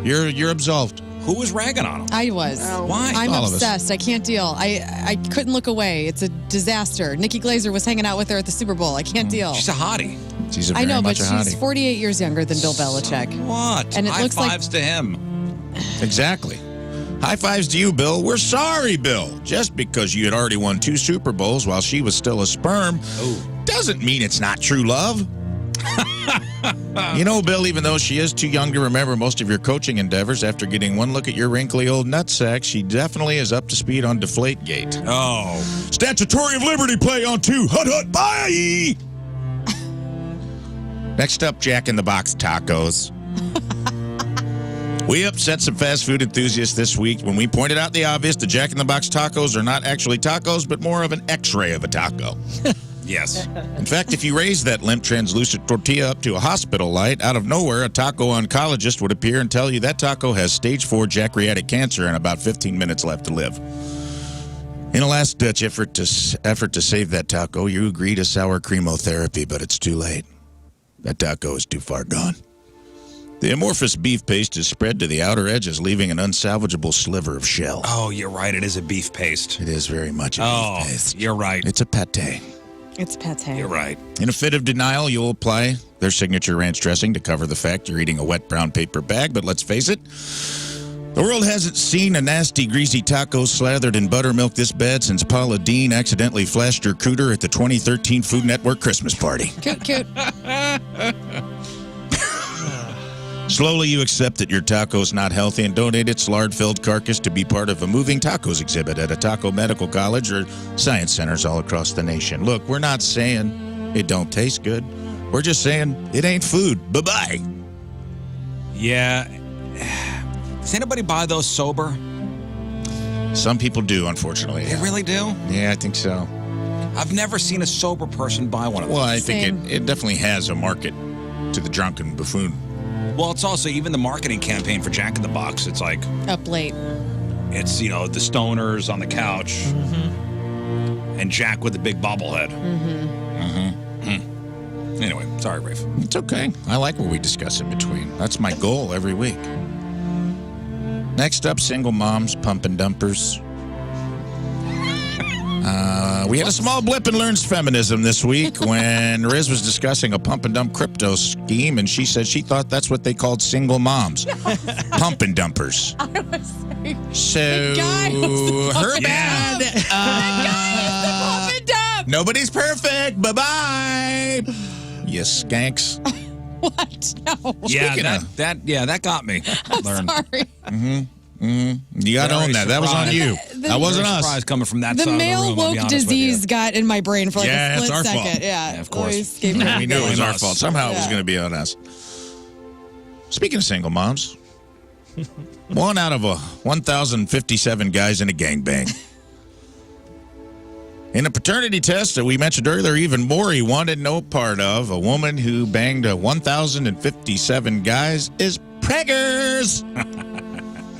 You're absolved. Who was ragging on him? I was. Why? I'm All of us. obsessed. I can't deal. I couldn't look away. It's a disaster. Nikki Glaser was hanging out with her at the Super Bowl. I can't deal. She's a hottie. She's a I very know, but much a hottie. she's 48 years younger than Bill Belichick. What? And it High looks like- fives to him. Exactly. High fives to you, Bill. We're sorry, Bill. Just because you had already won 2 Super Bowls while she was still a sperm doesn't mean it's not true love. You know, Bill, even though she is too young to remember most of your coaching endeavors, after getting one look at your wrinkly old nutsack, she definitely is up to speed on Deflategate. Oh. Statutory of Liberty play on 2. Hut, hut, bye! Next up, Jack in the Box tacos. We upset some fast food enthusiasts this week when we pointed out the obvious. The Jack in the Box tacos are not actually tacos, but more of an x-ray of a taco. Yes. In fact, if you raise that limp, translucent tortilla up to a hospital light, out of nowhere, a taco oncologist would appear and tell you that taco has stage 4 pancreatic cancer and about 15 minutes left to live. In a last-ditch effort to save that taco, you agree to sour chemotherapy, but it's too late. That taco is too far gone. The amorphous beef paste is spread to the outer edges, leaving an unsalvageable sliver of shell. Oh, you're right. It is a beef paste. It is very much a beef paste. You're right. It's a pate. It's pate. You're right. In a fit of denial, you'll apply their signature ranch dressing to cover the fact you're eating a wet brown paper bag, but let's face it, the world hasn't seen a nasty, greasy taco slathered in buttermilk this bad since Paula Deen accidentally flashed her cooter at the 2013 Food Network Christmas party. Cute. Slowly, you accept that your taco's not healthy and donate its lard-filled carcass to be part of a moving tacos exhibit at a taco medical college or science centers all across the nation. Look, we're not saying it don't taste good. We're just saying it ain't food. Bye-bye. Yeah. Does anybody buy those sober? Some people do, unfortunately. They really do? Yeah, I think so. I've never seen a sober person buy one of those. Well, I think it definitely has a market to the drunken buffoon. Well, it's also even the marketing campaign for Jack in the Box. It's like Up late. it's the stoners on the couch, and Jack with the big bobblehead. Anyway, sorry, Rafe. It's okay. I like what we discuss in between. That's my goal every week. Next up, single moms, pump and dumpers. We had a small blip in Learns Feminism this week when Riz was discussing a pump and dump crypto scheme, and she said she thought that's what they called single moms. Pump and dumpers. So, her bad. Pump and dump. Nobody's perfect. Bye-bye. You skanks. What? No. Yeah, that got me. I'm sorry. You got to own that. That was on you. That wasn't us. Surprise coming from that The side male of the room, I'll be woke honest with disease you. got in my brain for like Yeah, a it's split our second. fault. Yeah, of course. always escaped me. We knew it was our us. fault. Somehow it was Yeah. going to be on us. Speaking of single moms, 1 out of 1,057 guys in a gangbang. In a paternity test that we mentioned earlier, even Maury wanted no part of. A woman who banged 1,057 guys is preggers.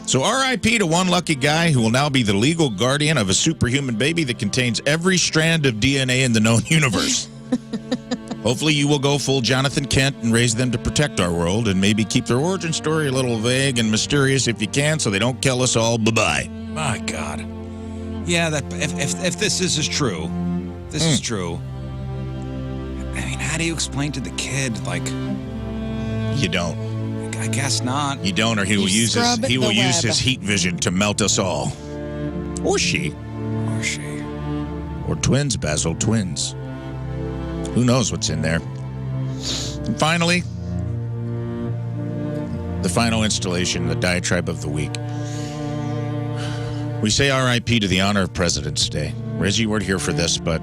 So RIP to one lucky guy who will now be the legal guardian of a superhuman baby that contains every strand of DNA in the known universe. Hopefully you will go full Jonathan Kent and raise them to protect our world and maybe keep their origin story a little vague and mysterious if you can so they don't kill us all. Bye-bye. My God. Yeah, that if this is true, this is true, I mean, how do you explain to the kid, like... You don't. I guess not. You don't, or he will use his heat vision to melt us all. Or she. Or she. Or twins, Basil, twins. Who knows what's in there? And finally, the final installation, the diatribe of the week. We say R.I.P. to the honor of President's Day. Riz, you weren't here for this, but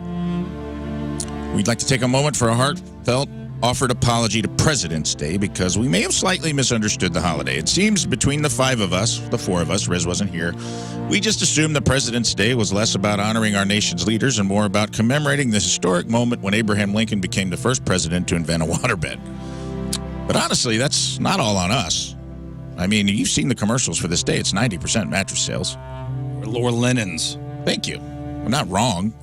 we'd like to take a moment for a heartfelt offered apology to President's Day because we may have slightly misunderstood the holiday. It seems between the four of us, Riz wasn't here, we just assumed that President's Day was less about honoring our nation's leaders and more about commemorating the historic moment when Abraham Lincoln became the first president to invent a waterbed. But honestly, that's not all on us. I mean, you've seen the commercials for this day. It's 90% mattress sales. Or linens. Thank you. I'm not wrong.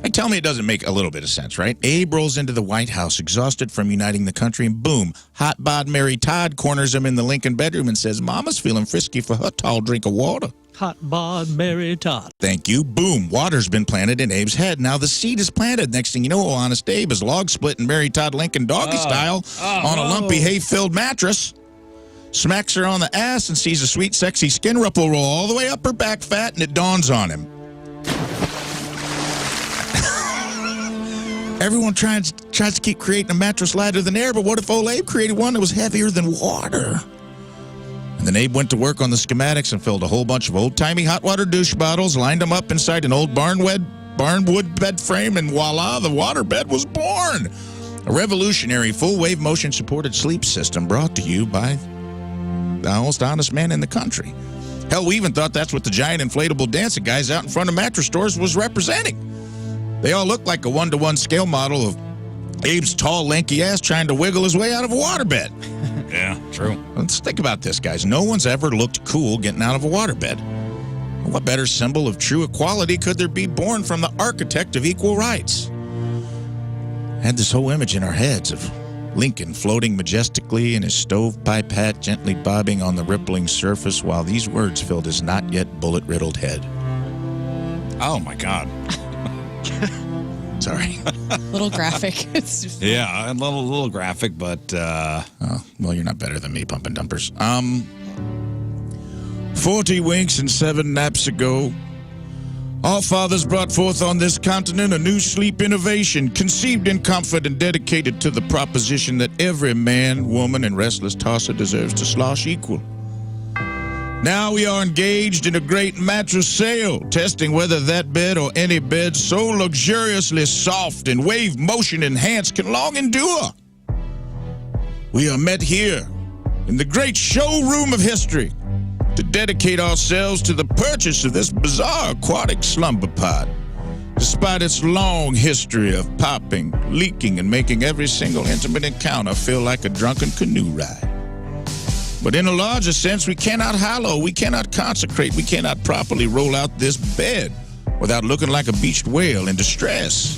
Like, tell me it doesn't make a little bit of sense, right? Abe rolls into the White House, exhausted from uniting the country, and boom, hot bod Mary Todd corners him in the Lincoln bedroom and says, Mama's feeling frisky for her tall drink of water. Hot bod Mary Todd. Thank you. Boom. Water's been planted in Abe's head. Now the seed is planted. Next thing you know, Honest Abe is log splitting Mary Todd Lincoln doggy style on a lumpy hay-filled mattress. Smacks her on the ass and sees a sweet, sexy skin ripple roll all the way up her back fat, and it dawns on him. Everyone tries to keep creating a mattress lighter than air, but what if old Abe created one that was heavier than water? And then Abe went to work on the schematics and filled a whole bunch of old-timey hot water douche bottles, lined them up inside an old barnwood bed frame, and voila, the water bed was born. A revolutionary full-wave motion-supported sleep system brought to you by the most honest man in the country. Hell, we even thought that's what the giant inflatable dancing guys out in front of mattress stores was representing. They all look like a one-to-one scale model of Abe's tall, lanky ass trying to wiggle his way out of a waterbed. Yeah, true. Let's think about this, guys. No one's ever looked cool getting out of a waterbed. What better symbol of true equality could there be born from the architect of equal rights? Had this whole image in our heads of Lincoln floating majestically in his stovepipe hat, gently bobbing on the rippling surface while these words filled his not yet bullet-riddled head. Oh, my God. Sorry. Little graphic. It's just... Yeah, a little graphic, but... Oh, well, you're not better than me, Pumping Dumpers. 40 winks and 7 naps ago, our fathers brought forth on this continent a new sleep innovation, conceived in comfort and dedicated to the proposition that every man, woman, and restless tosser deserves to slosh equal. Now we are engaged in a great mattress sale, testing whether that bed or any bed so luxuriously soft and wave motion enhanced can long endure. We are met here in the great showroom of history to dedicate ourselves to the purchase of this bizarre aquatic slumber pod. Despite its long history of popping, leaking, and making every single intimate encounter feel like a drunken canoe ride. But in a larger sense, we cannot hallow, we cannot consecrate, we cannot properly roll out this bed without looking like a beached whale in distress.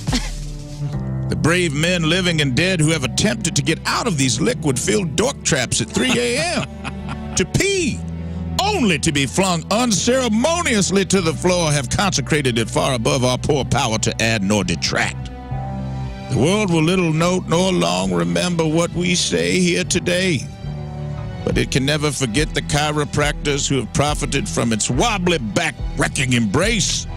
The brave men, living and dead, who have attempted to get out of these liquid-filled dork traps at 3 a.m. to pee, only to be flung unceremoniously to the floor, have consecrated it far above our poor power to add nor detract. The world will little note nor long remember what we say here today, but it can never forget the chiropractors who have profited from its wobbly back wrecking embrace.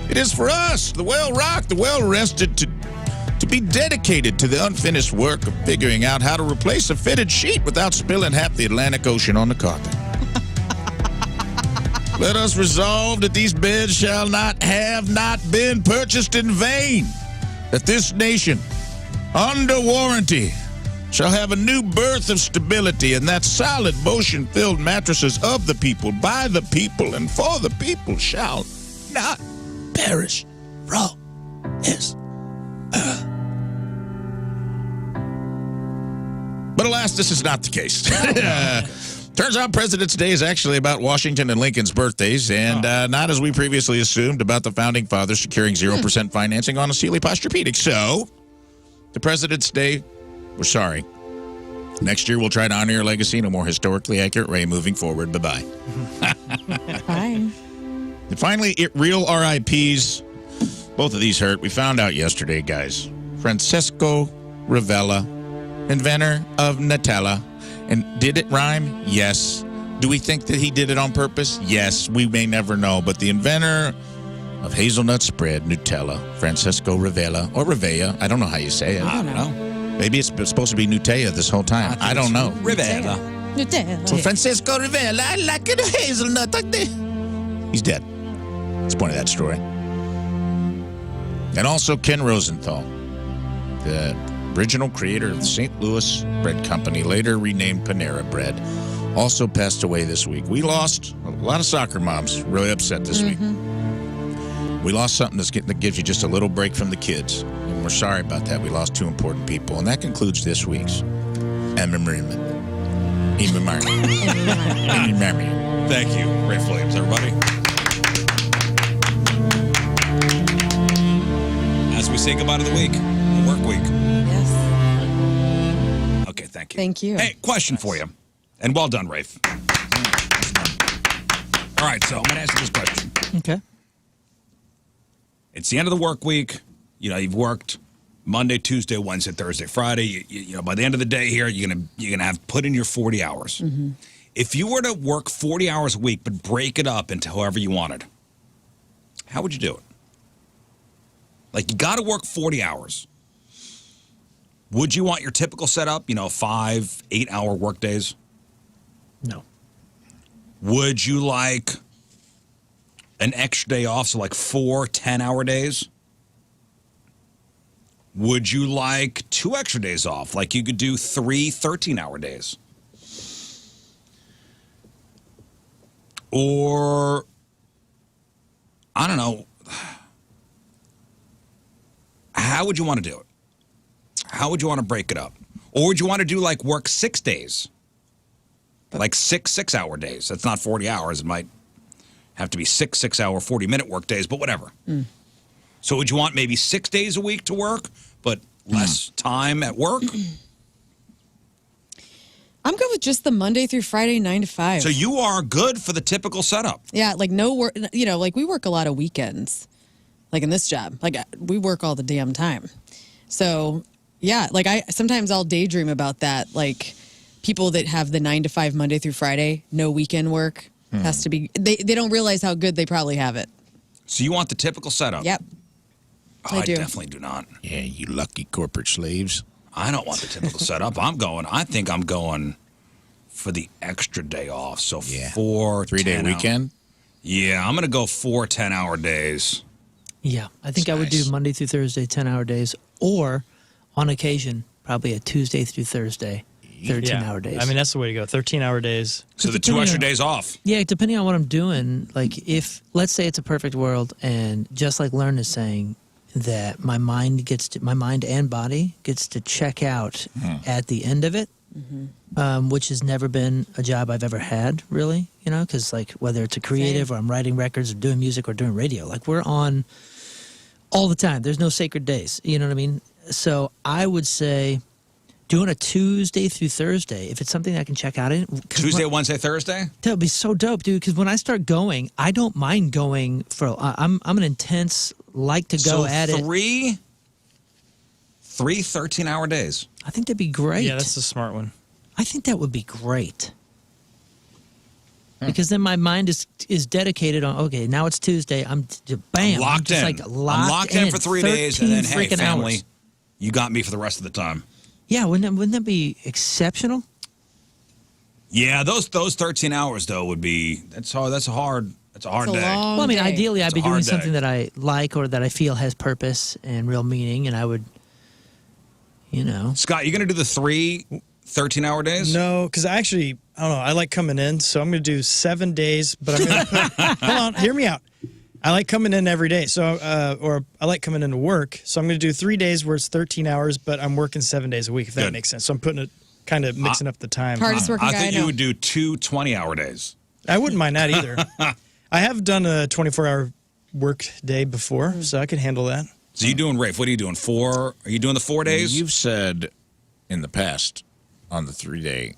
It is for us, the well-rocked, the well-rested, to be dedicated to the unfinished work of figuring out how to replace a fitted sheet without spilling half the Atlantic Ocean on the carpet. Let us resolve that these beds shall not have not been purchased in vain, that this nation, under warranty, shall have a new birth of stability, and that solid motion-filled mattresses of the people, by the people, and for the people shall not perish from this earth. But alas, this is not the case. Turns out President's Day is actually about Washington and Lincoln's birthdays, and not, as we previously assumed, about the Founding Fathers securing 0% financing on a Sealy Posturepedic. So, the President's Day, we're sorry. Next year, we'll try to honor your legacy in a more historically accurate way moving forward. Bye-bye. Bye. And finally, real RIPs. Both of these hurt. We found out yesterday, guys. Francesco Ravella, inventor of Nutella. And did it rhyme? Yes. Do we think that he did it on purpose? Yes. We may never know. But the inventor of hazelnut spread, Nutella, Francesco Ravella, or Ravella. I don't know how you say it. I don't know. Maybe it's supposed to be Nutella this whole time. I don't know. Rivella. So Francesco Ravella, I like it hazelnut. He's dead. That's the point of that story. And also Ken Rosenthal, the original creator of the St. Louis Bread Company, later renamed Panera Bread, also passed away this week. We lost a lot of soccer moms, really upset this week. We lost something that gives you just a little break from the kids. And we're sorry about that. We lost 2 important people. And that concludes this week's Memoriam. Thank you, Ray Williams, everybody. As we say goodbye to the week, the work week. Yes. Okay, thank you. Thank you. Hey, question for you. And well done, Rafe. All right, so I'm going to ask you this question. Okay. It's the end of the work week. You know, you've worked Monday, Tuesday, Wednesday, Thursday, Friday. You know, by the end of the day here, you're gonna have put in your 40 hours. If you were to work 40 hours a week, but break it up into however you wanted, how would you do it? Like, you got to work 40 hours. Would you want your typical setup, 5, 8 hour work days? No. Would you like an extra day off, so like 4 10-hour days? Would you like 2 extra days off, like you could do 3 13-hour days? Or, I don't know, how would you want to do it? How would you want to break it up? Or would you want to do like work 6 days? Like 6 6-hour days. That's not 40 hours. It might have to be 6 6-hour, 40-minute work days, but whatever. So would you want maybe 6 days a week to work, but less time at work? I'm good with just the Monday through Friday, 9 to 5. So you are good for the typical setup. Yeah, like no work, like we work a lot of weekends, like in this job. Like we work all the damn time. So yeah, like sometimes I'll daydream about that. Like people that have the 9 to 5 Monday through Friday, no weekend work has to be, they don't realize how good they probably have it. So you want the typical setup? Yep. Oh, I definitely do not. Yeah, you lucky corporate slaves. I don't want the typical setup. I think I'm going for the extra day off. So 4 3-day weekend? Yeah, I'm going to go 4 10-hour days. Yeah, I think I would do Monday through Thursday, 10-hour days, or on occasion, probably a Tuesday through Thursday, 13-hour days. I mean, that's the way to go. 13-hour days. So the 2 extra days off. Yeah, depending on what I'm doing. Like if, let's say it's a perfect world, and just like Learn is saying, that my mind and body gets to check out at the end of it, which has never been a job I've ever had, really, because like whether it's a creative or I'm writing records or doing music or doing radio, like we're on all the time. There's no sacred days, you know what I mean? So I would say doing a Tuesday through Thursday, if it's something I can check out in. Tuesday, Wednesday, Thursday? That would be so dope, dude, because when I start going, I don't mind going for, I'm an intense, like to go at it. Three 13-hour days. I think that'd be great. Yeah, that's a smart one. I think that would be great. Because then my mind is dedicated on, okay, now it's Tuesday. I'm locked in. Like I'm locked in for 3 days, and then, hey, family, hours. You got me for the rest of the time. Yeah, wouldn't that be exceptional? Yeah, those 13 hours, though, would be, that's hard. That's a hard day. Well, I mean, ideally, I'd be doing hard something day. that I like or that I feel has purpose and real meaning, and I would, Scott, you going to do the 3 13-hour days? No, because I don't know. I like coming in, so I'm going to do 7 days, but I'm going to put, hold on, hear me out. I like coming in every day, so or I like coming into work, so I'm going to do 3 days where it's 13 hours, but I'm working 7 days a week, if that makes sense. So I'm putting it, kind of mixing up the time. Hardest working guy I thought know. you would do 2 20-hour days. I wouldn't mind that either. I have done a 24-hour work day before, so I could handle that. So you doing, Rafe, what are you doing, 4? Are you doing the 4 days? You've said in the past on the 3-day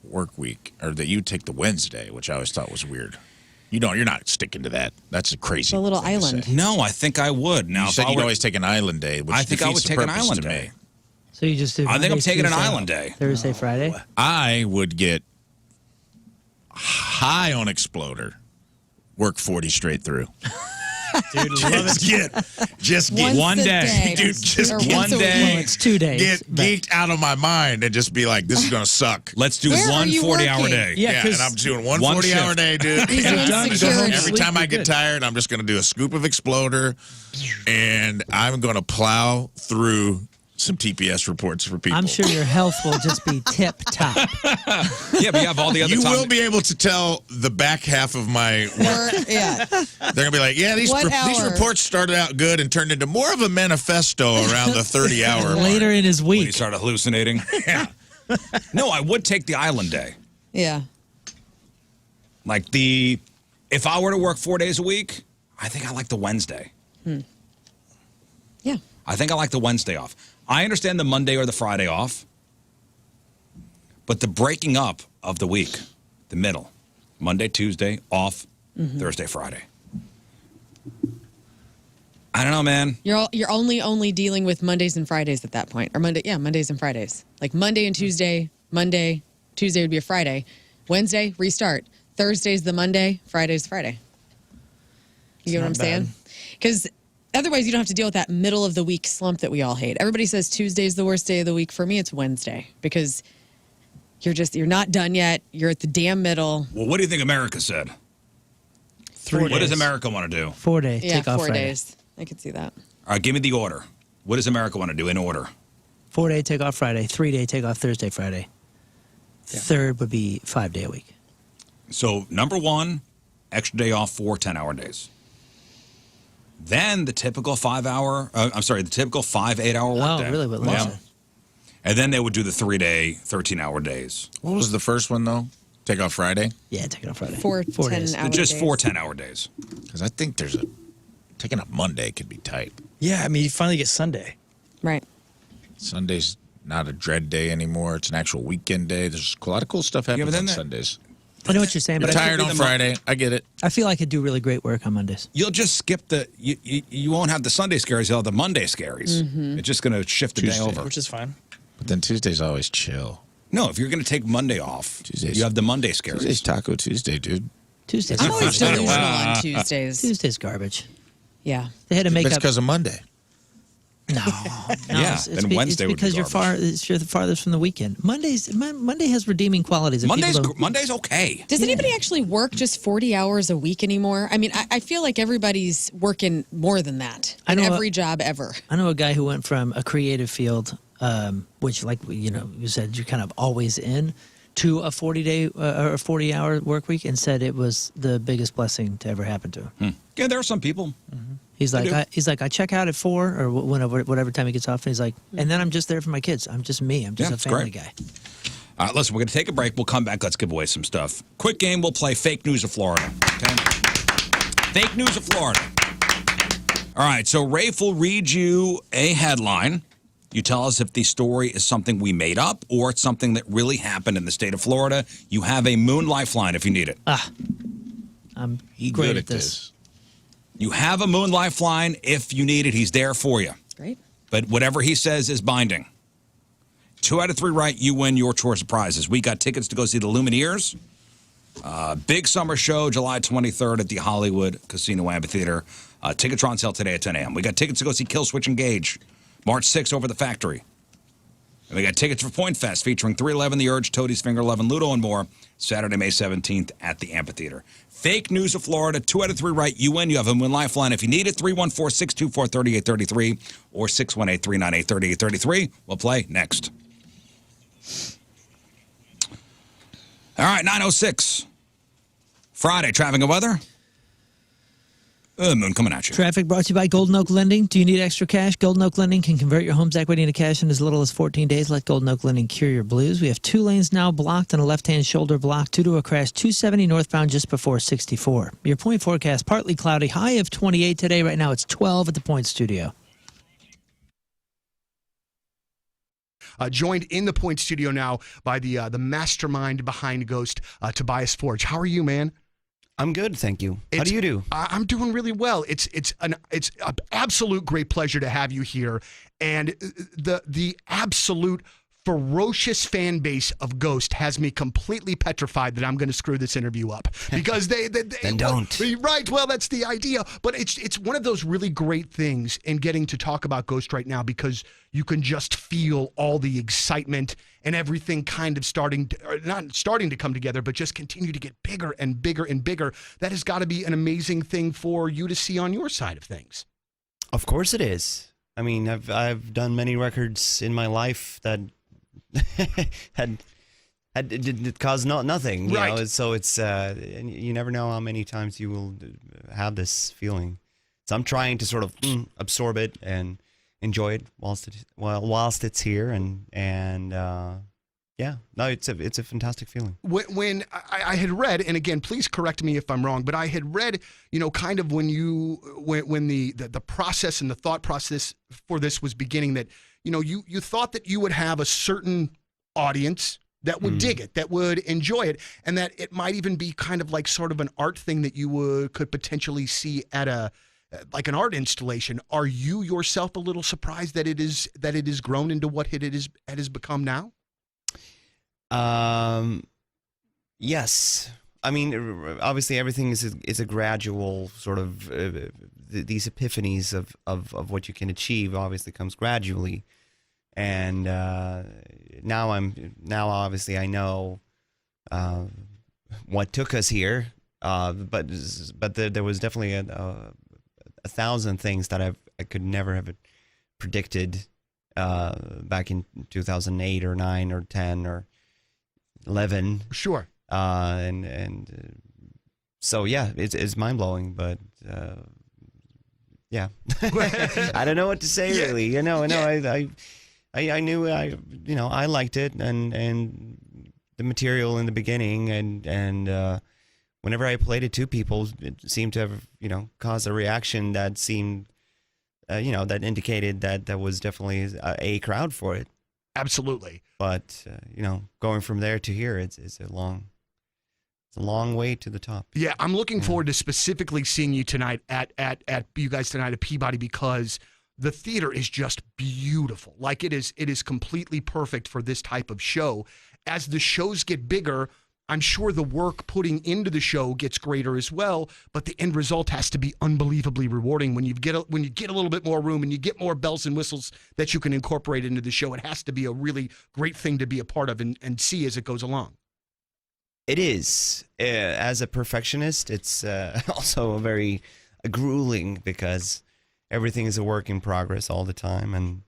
work week, or that you take the Wednesday, which I always thought was weird. You're not sticking to that. That's a crazy. A little thing to island. say. No, I think I would. Now, You if said I you'd were, always take an island day, which I think I defeats would the take an purpose island to day. me. So you just do. I think I'm Mondays, taking an Tuesday, island day. Thursday, Friday. I would get high on Exploder, work 40 straight through. Dude, love it. Just get Once one a day. dude, just Or get once a day. week. Well, it's 2 days. get but- geeked out of my mind and just be like, this is gonna suck. Let's do Where are one you 40-hour working? day. Yeah, and 'cause I'm doing one one 40-hour shift. day, dude. He's And doing I'm done. security. Every time I get tired, I'm just gonna do a scoop of Exploder, and I'm gonna plow through some TPS reports for people. I'm sure your health will just be tip top. Yeah, but you have all the other you time. will be able to tell the back half of my work. Yeah. They're gonna be like, yeah, these What hour? reports started out good and turned into more of a manifesto around the 30-hour Later in his when you week. start hallucinating. Yeah. No, I would take the island day. Yeah. Like if I were to work 4 days a week, I think I like the Wednesday. Yeah. I think I like the Wednesday off. I understand the Monday or the Friday off, but the breaking up of the week, the middle, Monday, Tuesday, off, Thursday, Friday. I don't know, man. You're only dealing with Mondays and Fridays at that point. Or Mondays and Fridays. Like Monday and Tuesday, Tuesday would be a Friday. Wednesday, restart. Thursday's the Monday, Friday's Friday. You get what I'm saying? Because otherwise you don't have to deal with that middle of the week slump that we all hate. Everybody says Tuesday's the worst day of the week. For me, it's Wednesday because you're not done yet. You're at the damn middle. Well, what do you think America said? 3 What does days. America want to do? 4 days. Yeah, Take off 4 Friday. days. I could see that. All right, give me the order. What does America want to do in order? 4 day take off Friday. 3 day take off Thursday, Friday. Third would be 5 day a week. So, number one, extra day off, 4 10-hour days. Then the typical 5 8-hour work day. Oh, really? What Yeah. And then they would do the 3-day, 13-hour days. What was the first one, though? Take off Friday? Yeah, take it off Friday. 4 4 days. 10-hour Just days. 4 10-hour days. Because I think taking up Monday could be tight. Yeah, I mean, you finally get Sunday. Right. Sunday's not a dread day anymore. It's an actual weekend day. There's a lot of cool stuff happens but then on that- Sundays. I know what you're saying, You're but tired on Friday. I get it. I feel like I do really great work on Mondays. You'll just skip you won't have the Sunday scaries, you'll have the Monday scaries. It's just going to shift the Tuesday. day over. Which is fine. But then Tuesday's always chill. No, if you're going to take Monday off, Tuesdays. you have the Monday scaries. Tuesday's Taco Tuesday, dude. Tuesdays. I'm always delusional Wow. on Tuesdays. Tuesdays garbage. Yeah. They had to make It's up. because of Monday. No, Yeah, it's, then be- Wednesday it's would be because you're the farthest from the weekend. Monday has redeeming qualities. If people don't- Monday's okay. Does anybody actually work just 40 hours a week anymore? I mean, I feel like everybody's working more than that I in know every job ever. I know a guy who went from a creative field, which, like you said, you're kind of always in, to a 40-day or 40-hour work week, and said it was the biggest blessing to ever happen to him. Yeah, there are some people. He's I like, do. I check out at 4 or whatever time he gets off, and he's like, and then I'm just there for my kids. I'm just me. I'm just Yeah, a it's family great. guy. All right, listen, we're going to take a break. We'll come back. Let's give away some stuff. Quick game. We'll play Fake News of Florida. Okay? Fake News of Florida. All right, so Rafe will read you a headline. You tell us if the story is something we made up or it's something that really happened in the state of Florida. You have a Moon Lifeline if you need it. I'm He great good at this. You have a Moon Lifeline if you need it. He's there for you. Great. But whatever he says is binding. 2 out of 3 right, you win your choice of prizes. We got tickets to go see the Lumineers. Big summer show, July 23rd at the Hollywood Casino Amphitheater. Tickets are on sale today at 10 a.m. We got tickets to go see Killswitch Engage, March 6th over the Factory. And we got tickets for Point Fest featuring 311, The Urge, Toadie's Finger 11, Ludo, and more, Saturday, May 17th at the Amphitheater. Fake News of Florida, 2 out of 3 right, you win. You have a Moon Lifeline. If you need it, 314-624-3833 or 618-398-3833. We'll play next. All right, 9:06. Friday, traffic and weather. Moon coming at you. Traffic brought to you by Golden Oak Lending. Do you need extra cash? Golden Oak Lending can convert your home's equity into cash in as little as 14 days. Let Golden Oak Lending cure your blues. We have 2 lanes now blocked and a left-hand shoulder blocked due to a crash 270 northbound just before 64. Your point forecast, partly cloudy, high of 28 today. Right now it's 12 at the Point Studio. Joined in the Point Studio now by the mastermind behind Ghost, Tobias Forge. How are you, man? I'm good, thank you. How do you do? I'm doing really well. It's an absolute great pleasure to have you here, and the absolute ferocious fan base of Ghost has me completely petrified that I'm going to screw this interview up because they then don't. Right. Well, that's the idea. But it's one of those really great things in getting to talk about Ghost right now because you can just feel all the excitement and everything kind of not starting to come together, but just continue to get bigger and bigger and bigger. That has got to be an amazing thing for you to see on your side of things. Of course it is. I mean, I've done many records in my life that had caused nothing, you know. So it's you never know how many times you will have this feeling. So I'm trying to sort of absorb it and enjoy it whilst it's here, and yeah, no, it's a fantastic feeling. When I had read, and again, please correct me if I'm wrong, but I had read, kind of when the process and the thought process for this was beginning, that you thought that you would have a certain audience that would dig it, that would enjoy it, and that it might even be kind of like sort of an art thing that you could potentially see at like an art installation. Are you yourself a little surprised that it is grown into what it has become now? Yes. I mean, obviously everything is a gradual sort of these epiphanies of what you can achieve obviously comes gradually, and now obviously I know what took us here, but there was definitely a thousand things that I could never have predicted back in 2008 or 9 or 10 or 11. Sure. So yeah, it's mind blowing, but yeah, I don't know what to say really. I knew I liked it and the material in the beginning, and whenever I played it to people, it seemed to have caused a reaction that seemed that indicated that there was definitely a crowd for it. Absolutely. But going from there to here, it's a long way to the top. Yeah, I'm looking forward to specifically seeing you tonight at you guys tonight at Peabody, because the theater is just beautiful. Like it is completely perfect for this type of show. As the shows get bigger, I'm sure the work putting into the show gets greater as well, but the end result has to be unbelievably rewarding when you get a little bit more room and you get more bells and whistles that you can incorporate into the show. It has to be a really great thing to be a part of and see as it goes along. It is. As a perfectionist, it's also very grueling because everything is a work in progress all the time, and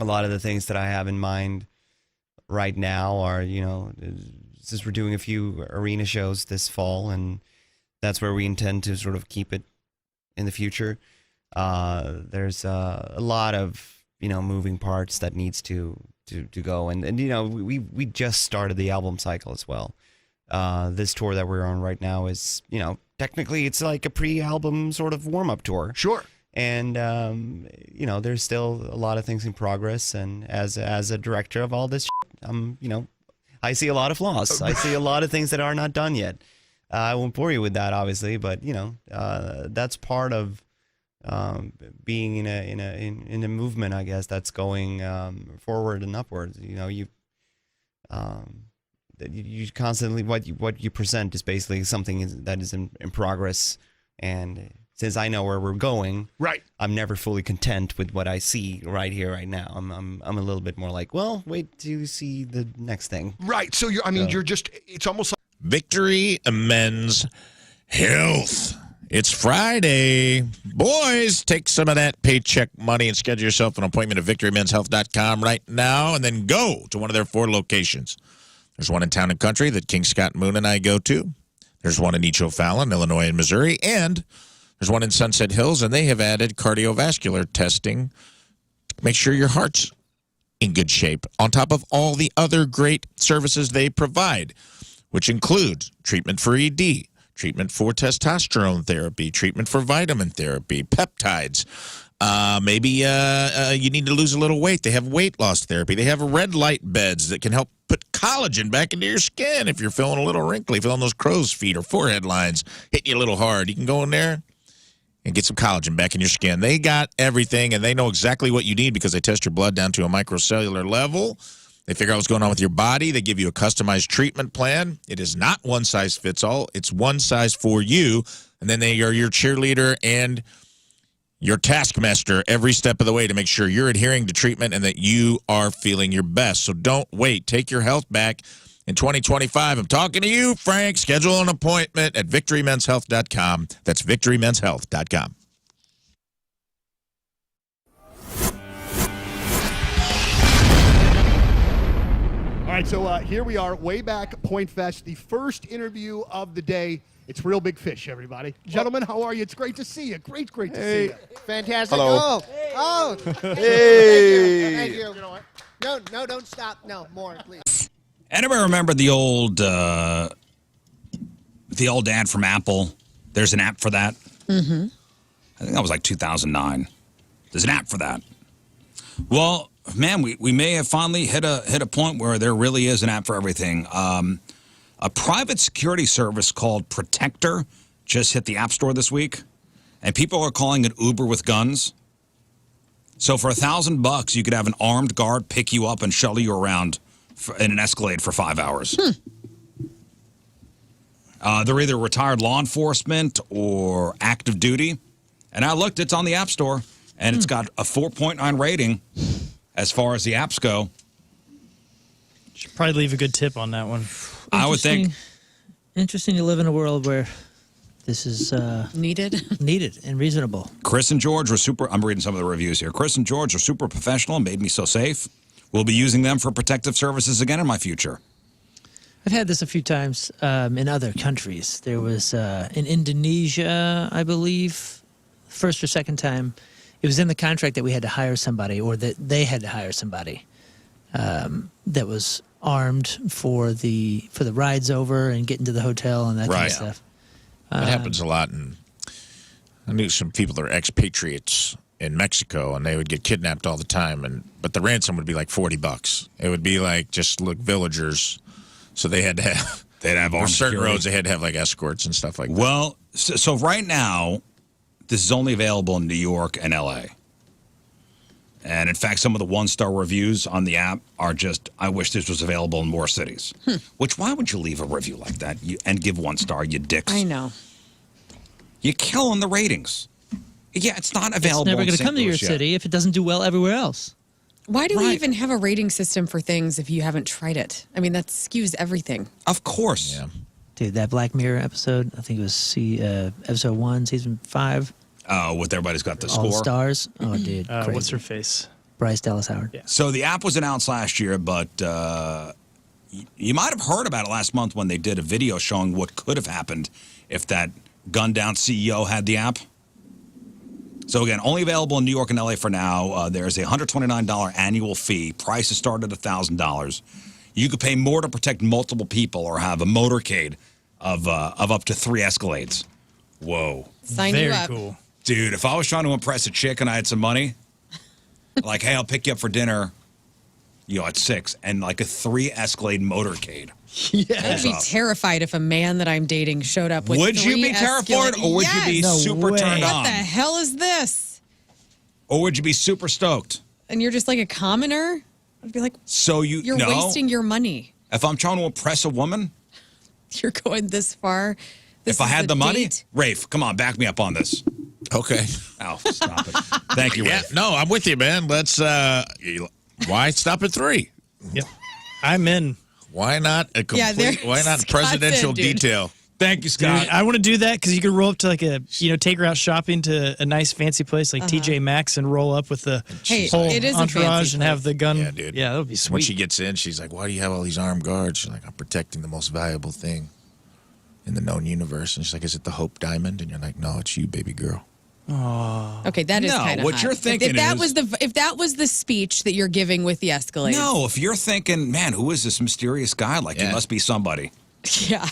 a lot of the things that I have in mind right now are, since we're doing a few arena shows this fall, and that's where we intend to sort of keep it in the future. There's a lot of moving parts that needs to go, and we just started the album cycle as well. This tour that we're on right now is technically it's like a pre-album sort of warm-up tour. Sure. And there's still a lot of things in progress, and as a director of all this shit, I see a lot of flaws. I see a lot of things that are not done yet. I won't bore you with that, obviously, but that's part of being in a movement, I guess, that's going forward and upwards. You constantly what you present is basically something that is in progress, and since I know where we're going, right, I'm never fully content with what I see right here, right now. I'm a little bit more like, well, wait till you see the next thing. Right. So it's almost like Victory Men's Health. It's Friday. Boys, take some of that paycheck money and schedule yourself an appointment at victorymenshealth.com right now, and then go to one of their 4 locations. There's one in Town and Country that King Scott Moon and I go to. There's one in East O'Fallon, Illinois and Missouri, and there's one in Sunset Hills, and they have added cardiovascular testing to make sure your heart's in good shape, on top of all the other great services they provide, which include treatment for ED, treatment for testosterone therapy, treatment for vitamin therapy, peptides, Maybe you need to lose a little weight. They have weight loss therapy. They have red light beds that can help put collagen back into your skin if you're feeling a little wrinkly, feeling those crow's feet or forehead lines hitting you a little hard. You can go in there and get some collagen back in your skin. They got everything, and they know exactly what you need because they test your blood down to a microcellular level. They figure out what's going on with your body. They give you a customized treatment plan. It is not one size fits all. It's one size for you. And then they are your cheerleader and your taskmaster every step of the way to make sure you're adhering to treatment and that you are feeling your best. So don't wait. Take your health back in 2025. I'm talking to you, Frank. Schedule an appointment at victorymenshealth.com. That's victorymenshealth.com. All right, so here we are, way back Point Fest, the first interview of the day. It's Real Big Fish, everybody. Gentlemen, how are you? It's great to see you. Great to see you. Fantastic. Hello. Oh. Hey. Thank you. No, don't stop. No, more, please. Anybody remember the old ad from Apple? There's an app for that. Mm-hmm. I think that was like 2009. There's an app for that. Well, man, we may have finally hit a point where there really is an app for everything. A private security service called Protector just hit the App Store this week, and people are calling it Uber with guns. So for $1,000, you could have an armed guard pick you up and shuttle you around in an Escalade for 5 hours. They're either retired law enforcement or active duty. And I looked, it's on the App Store, and it's got a 4.9 rating as far as the apps go. Should probably leave a good tip on that one. I would think. Interesting to live in a world where this is needed and reasonable. Chris and George were super. I'm reading some of the reviews here. Chris and George are super professional and made me so safe. We'll be using them for protective services again in my future. I've had this a few times in other countries. There was in Indonesia, I believe, first or second time. It was in the contract that we had to hire somebody, or that they had to hire somebody that was armed for the rides over and getting to the hotel and that kind of stuff. That happens a lot. And I knew some people that are expatriates in Mexico, and they would get kidnapped all the time. But the ransom would be like $40. It would be like just villagers. So they had to have armed certain security. roads. They had to have like escorts and stuff like that. Well, so right now, this is only available in New York and L.A. And in fact, some of the one-star reviews on the app are just, I wish this was available in more cities. Which, why would you leave a review like that and give 1 star, you dicks? I know. You're killing the ratings. Yeah, it's not available. It's never in going to St. come to your Louis yet. city if it doesn't do well everywhere else. Why do we even have a rating system for things if you haven't tried it? I mean, that skews everything. Of course. Yeah. Dude, that Black Mirror episode, I think it was episode 1, season 5. Oh, with everybody's got the All score. the stars. Oh, dude. crazy. What's her face? Bryce Dallas Howard. Yeah. So the app was announced last year, but you might have heard about it last month when they did a video showing what could have happened if that gunned-down CEO had the app. So again, only available in New York and LA for now. There's a $129 annual fee. Prices start at $1,000. You could pay more to protect multiple people or have a motorcade of up to 3 Escalades. Whoa. Sign you up. Very cool. Dude, if I was trying to impress a chick and I had some money, like, hey, I'll pick you up for dinner, at 6, and like a 3 Escalade motorcade. I'd be terrified if a man that I'm dating showed up with Would you 3 be terrified, or would you be Yes. super turned What on? the hell is this? Or would you be super stoked? And you're just like a commoner? I'd be like, So you're no. wasting your money. If I'm trying to impress a woman, You're going this far. This if I is had a the money, date? Rafe, come on, back me up on this. Okay. Oh, stop it. Thank you, Yeah, Rafe. no, I'm with you, man. Let's. Why stop at 3? Yep. I'm in. Why not a complete? there- why not Scott's presidential in, dude. detail? Thank you, Dude, Scott. I want to do that because you could roll up to like a, take her out shopping to a nice fancy place like TJ Maxx and roll up with the Hey, whole it is a entourage fancy and have the gun. Yeah, dude. Yeah, that would be When sweet. she gets in, she's like, "Why do you have all these armed guards?" She's like, "I'm protecting the most valuable thing in the known universe." And she's like, "Is it the Hope Diamond?" And you're like, "No, it's you, baby girl." Okay, that is No, kind of what you're thinking if that is- was if that was the speech that you're giving with the Escalade. No, if you're thinking, man, who is this mysterious guy? Like, he Yeah. must be somebody. Yeah.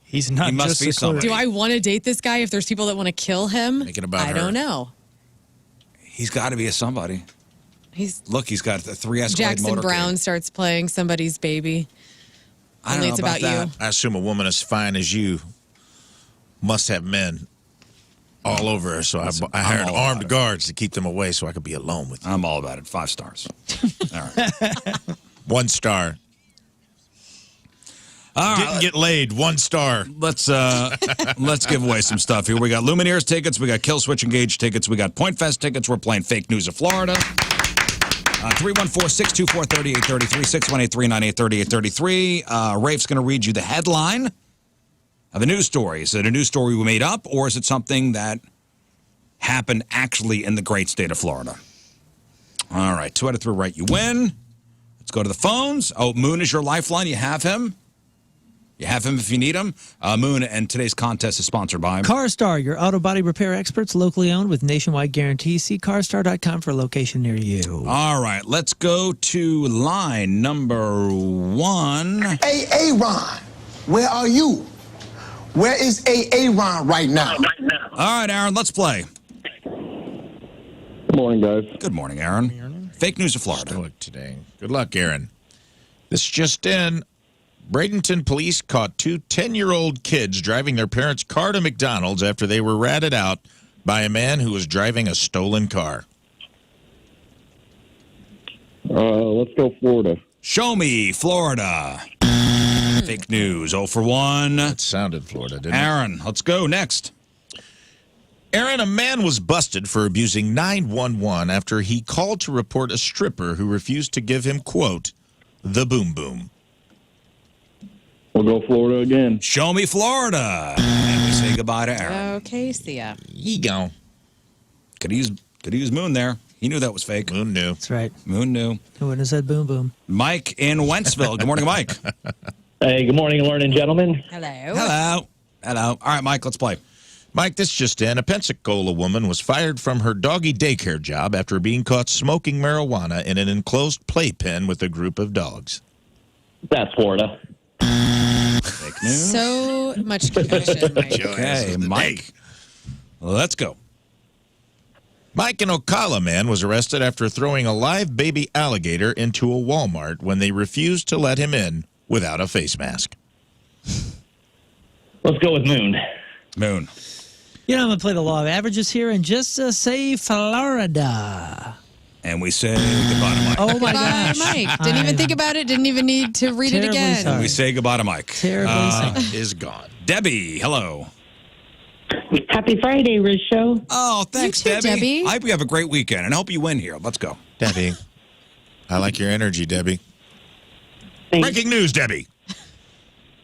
He's not He must just be a clerk. somebody. Do I want to date this guy if there's people that want to kill him? Make it about I her. don't know. He's got to be a somebody. Look, he's got a 3 Escalade Jackson motorcade. Brown starts playing Somebody's Baby. I don't Only know it's about about that. you. I assume a woman as fine as you must have men all over her, so I hired all armed about it. guards to keep them away so I could be alone with you. I'm all about it. 5 stars. All right. 1 star. All right. Didn't get laid. 1 star. Let's give away some stuff here. We got Lumineers tickets. We got Kill Switch Engage tickets. We got Point Fest tickets. We're playing Fake News of Florida. 314-624-3833, 618-398-3833. Rafe's going to read you the headline of a news story. Is it a news story we made up, or is it something that happened actually in the great state of Florida? All right, 2 out of 3 right, you win. Let's go to the phones. Oh, Moon is your lifeline. You have him. You have him if you need him. Moon, and today's contest is sponsored by CarStar, your auto body repair experts, locally owned with nationwide guarantees. See carstar.com for a location near you. All right, let's go to line number 1. Hey, Aaron, where are you? Where is Aaron right now? All right, Aaron, let's play. Good morning, guys. Good morning, Aaron. Fake News of Florida. Stoic today. Good luck, Aaron. This just in. Bradenton police caught 2 10-year-old kids driving their parents' car to McDonald's after they were ratted out by a man who was driving a stolen car. Let's go Florida. Show me Florida. Fake news. 0 for 1. It sounded Florida, didn't Aaron, let's go next. Aaron, a man was busted for abusing 911 after he called to report a stripper who refused to give him, quote, the boom boom. We'll go Florida again. Show me Florida. And we say goodbye to Aaron. Okay, see ya. He go. Could use Moon there. He knew that was fake. Moon knew. That's right. Moon knew. Who wouldn't have said boom boom? Mike in Wentzville. Good morning, Mike. Hey, good morning, learning gentlemen. Hello. Hello. Hello. All right, Mike, let's play. Mike, this just in. A Pensacola woman was fired from her doggy daycare job after being caught smoking marijuana in an enclosed playpen with a group of dogs. That's Florida. Fake news. So much confusion, Mike. Okay, Mike. Let's go. Mike, an Ocala man, was arrested after throwing a live baby alligator into a Walmart when they refused to let him in without a face mask. Let's go with Moon. Moon. You know, I'm going to play the law of averages here and just say Florida. And we say goodbye to Mike. Oh, my Bye, gosh. Mike. Didn't even think about it. Didn't even need to read it Terribly again. sorry. We say goodbye to Mike. Terribly sorry. Is gone. Debbie, hello. Happy Friday, Riz Show. Oh, thanks, You too, Debbie. I hope you have a great weekend, and I hope you win here. Let's go. Debbie, I like your energy, Debbie. Thanks. Breaking news, Debbie.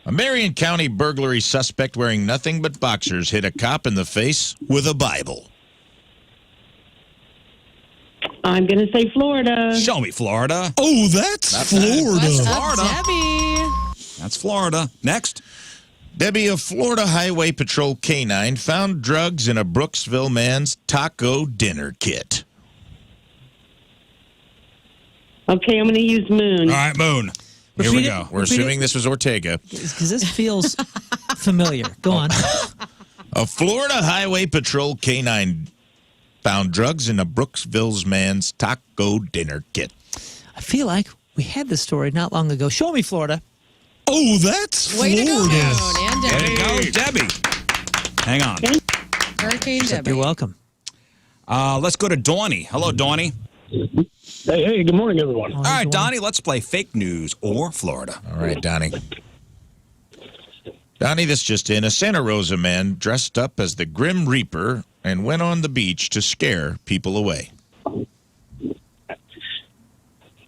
A Marion County burglary suspect wearing nothing but boxers hit a cop in the face with a Bible. I'm going to say Florida. Show me Florida. Oh, that's Florida. What's Florida. up, Debbie? That's Florida. Next. Debbie, a Florida Highway Patrol canine found drugs in a Brooksville man's taco dinner kit. Okay, I'm going to use Moon. All right, Moon. Here we Repeat it. go. We're assuming this was Ortega. Because this feels familiar. Go on. A Florida Highway Patrol canine found drugs in a Brooksville man's taco dinner kit. I feel like we had this story not long ago. Show me Florida. Oh, that's Way to go, Moon and There Debbie. you go, Debbie. Hang on. Hurricane Debbie. You're welcome. Let's go to Donnie. Hello, Donnie. Hey, good morning, everyone. All right, Donnie, let's play fake news or Florida. All right, Donnie. Donnie, this just in. A Santa Rosa man dressed up as the Grim Reaper and went on the beach to scare people away.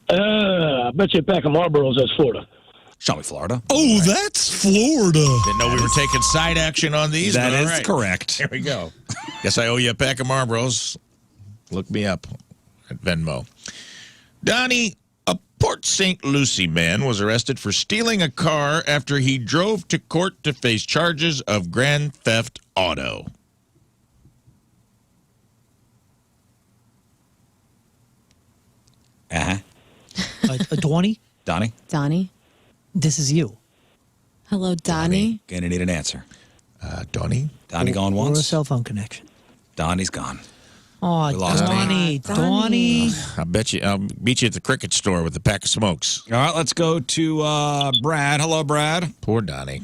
I bet you a pack of Marlboros, that's Florida. Show me Florida. Oh, that's Florida. Didn't know we were taking side action on these. That but all is right. correct. There we go. Guess I owe you a pack of Marlboros. Look me up at Venmo. Donnie, a Port St. Lucie man was arrested for stealing a car after he drove to court to face charges of grand theft auto. Uh-huh. Donnie, Donnie? Donnie. this is you. Hello, Donnie. Gonna need an answer. Donnie? Donnie gone Or a once. cell phone connection. Donnie's gone. Oh, We lost Donnie. I bet you I'll meet you at the cricket store with a pack of smokes. All right, let's go to Brad. Hello, Brad. Poor Donnie.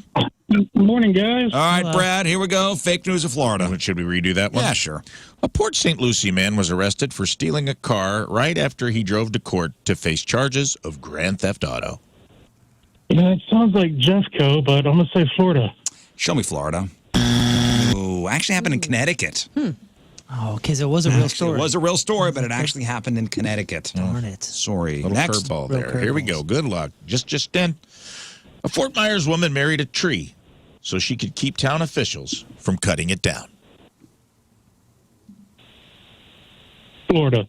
Morning, guys. All right, Brad, here we go. Fake news of Florida. Should we redo that one? Yeah, sure. A Port St. Lucie man was arrested for stealing a car right after he drove to court to face charges of grand theft auto. Yeah, it sounds like Jeffco, but I'm going to say Florida. Show me Florida. Oh, actually happened in Connecticut. Oh, because it was a real story. It was a real story, but it actually happened in Connecticut. Darn it. Sorry. Little Next. curveball Real there. Here we go. Good luck. Just then, a Fort Myers woman married a tree so she could keep town officials from cutting it down. Florida.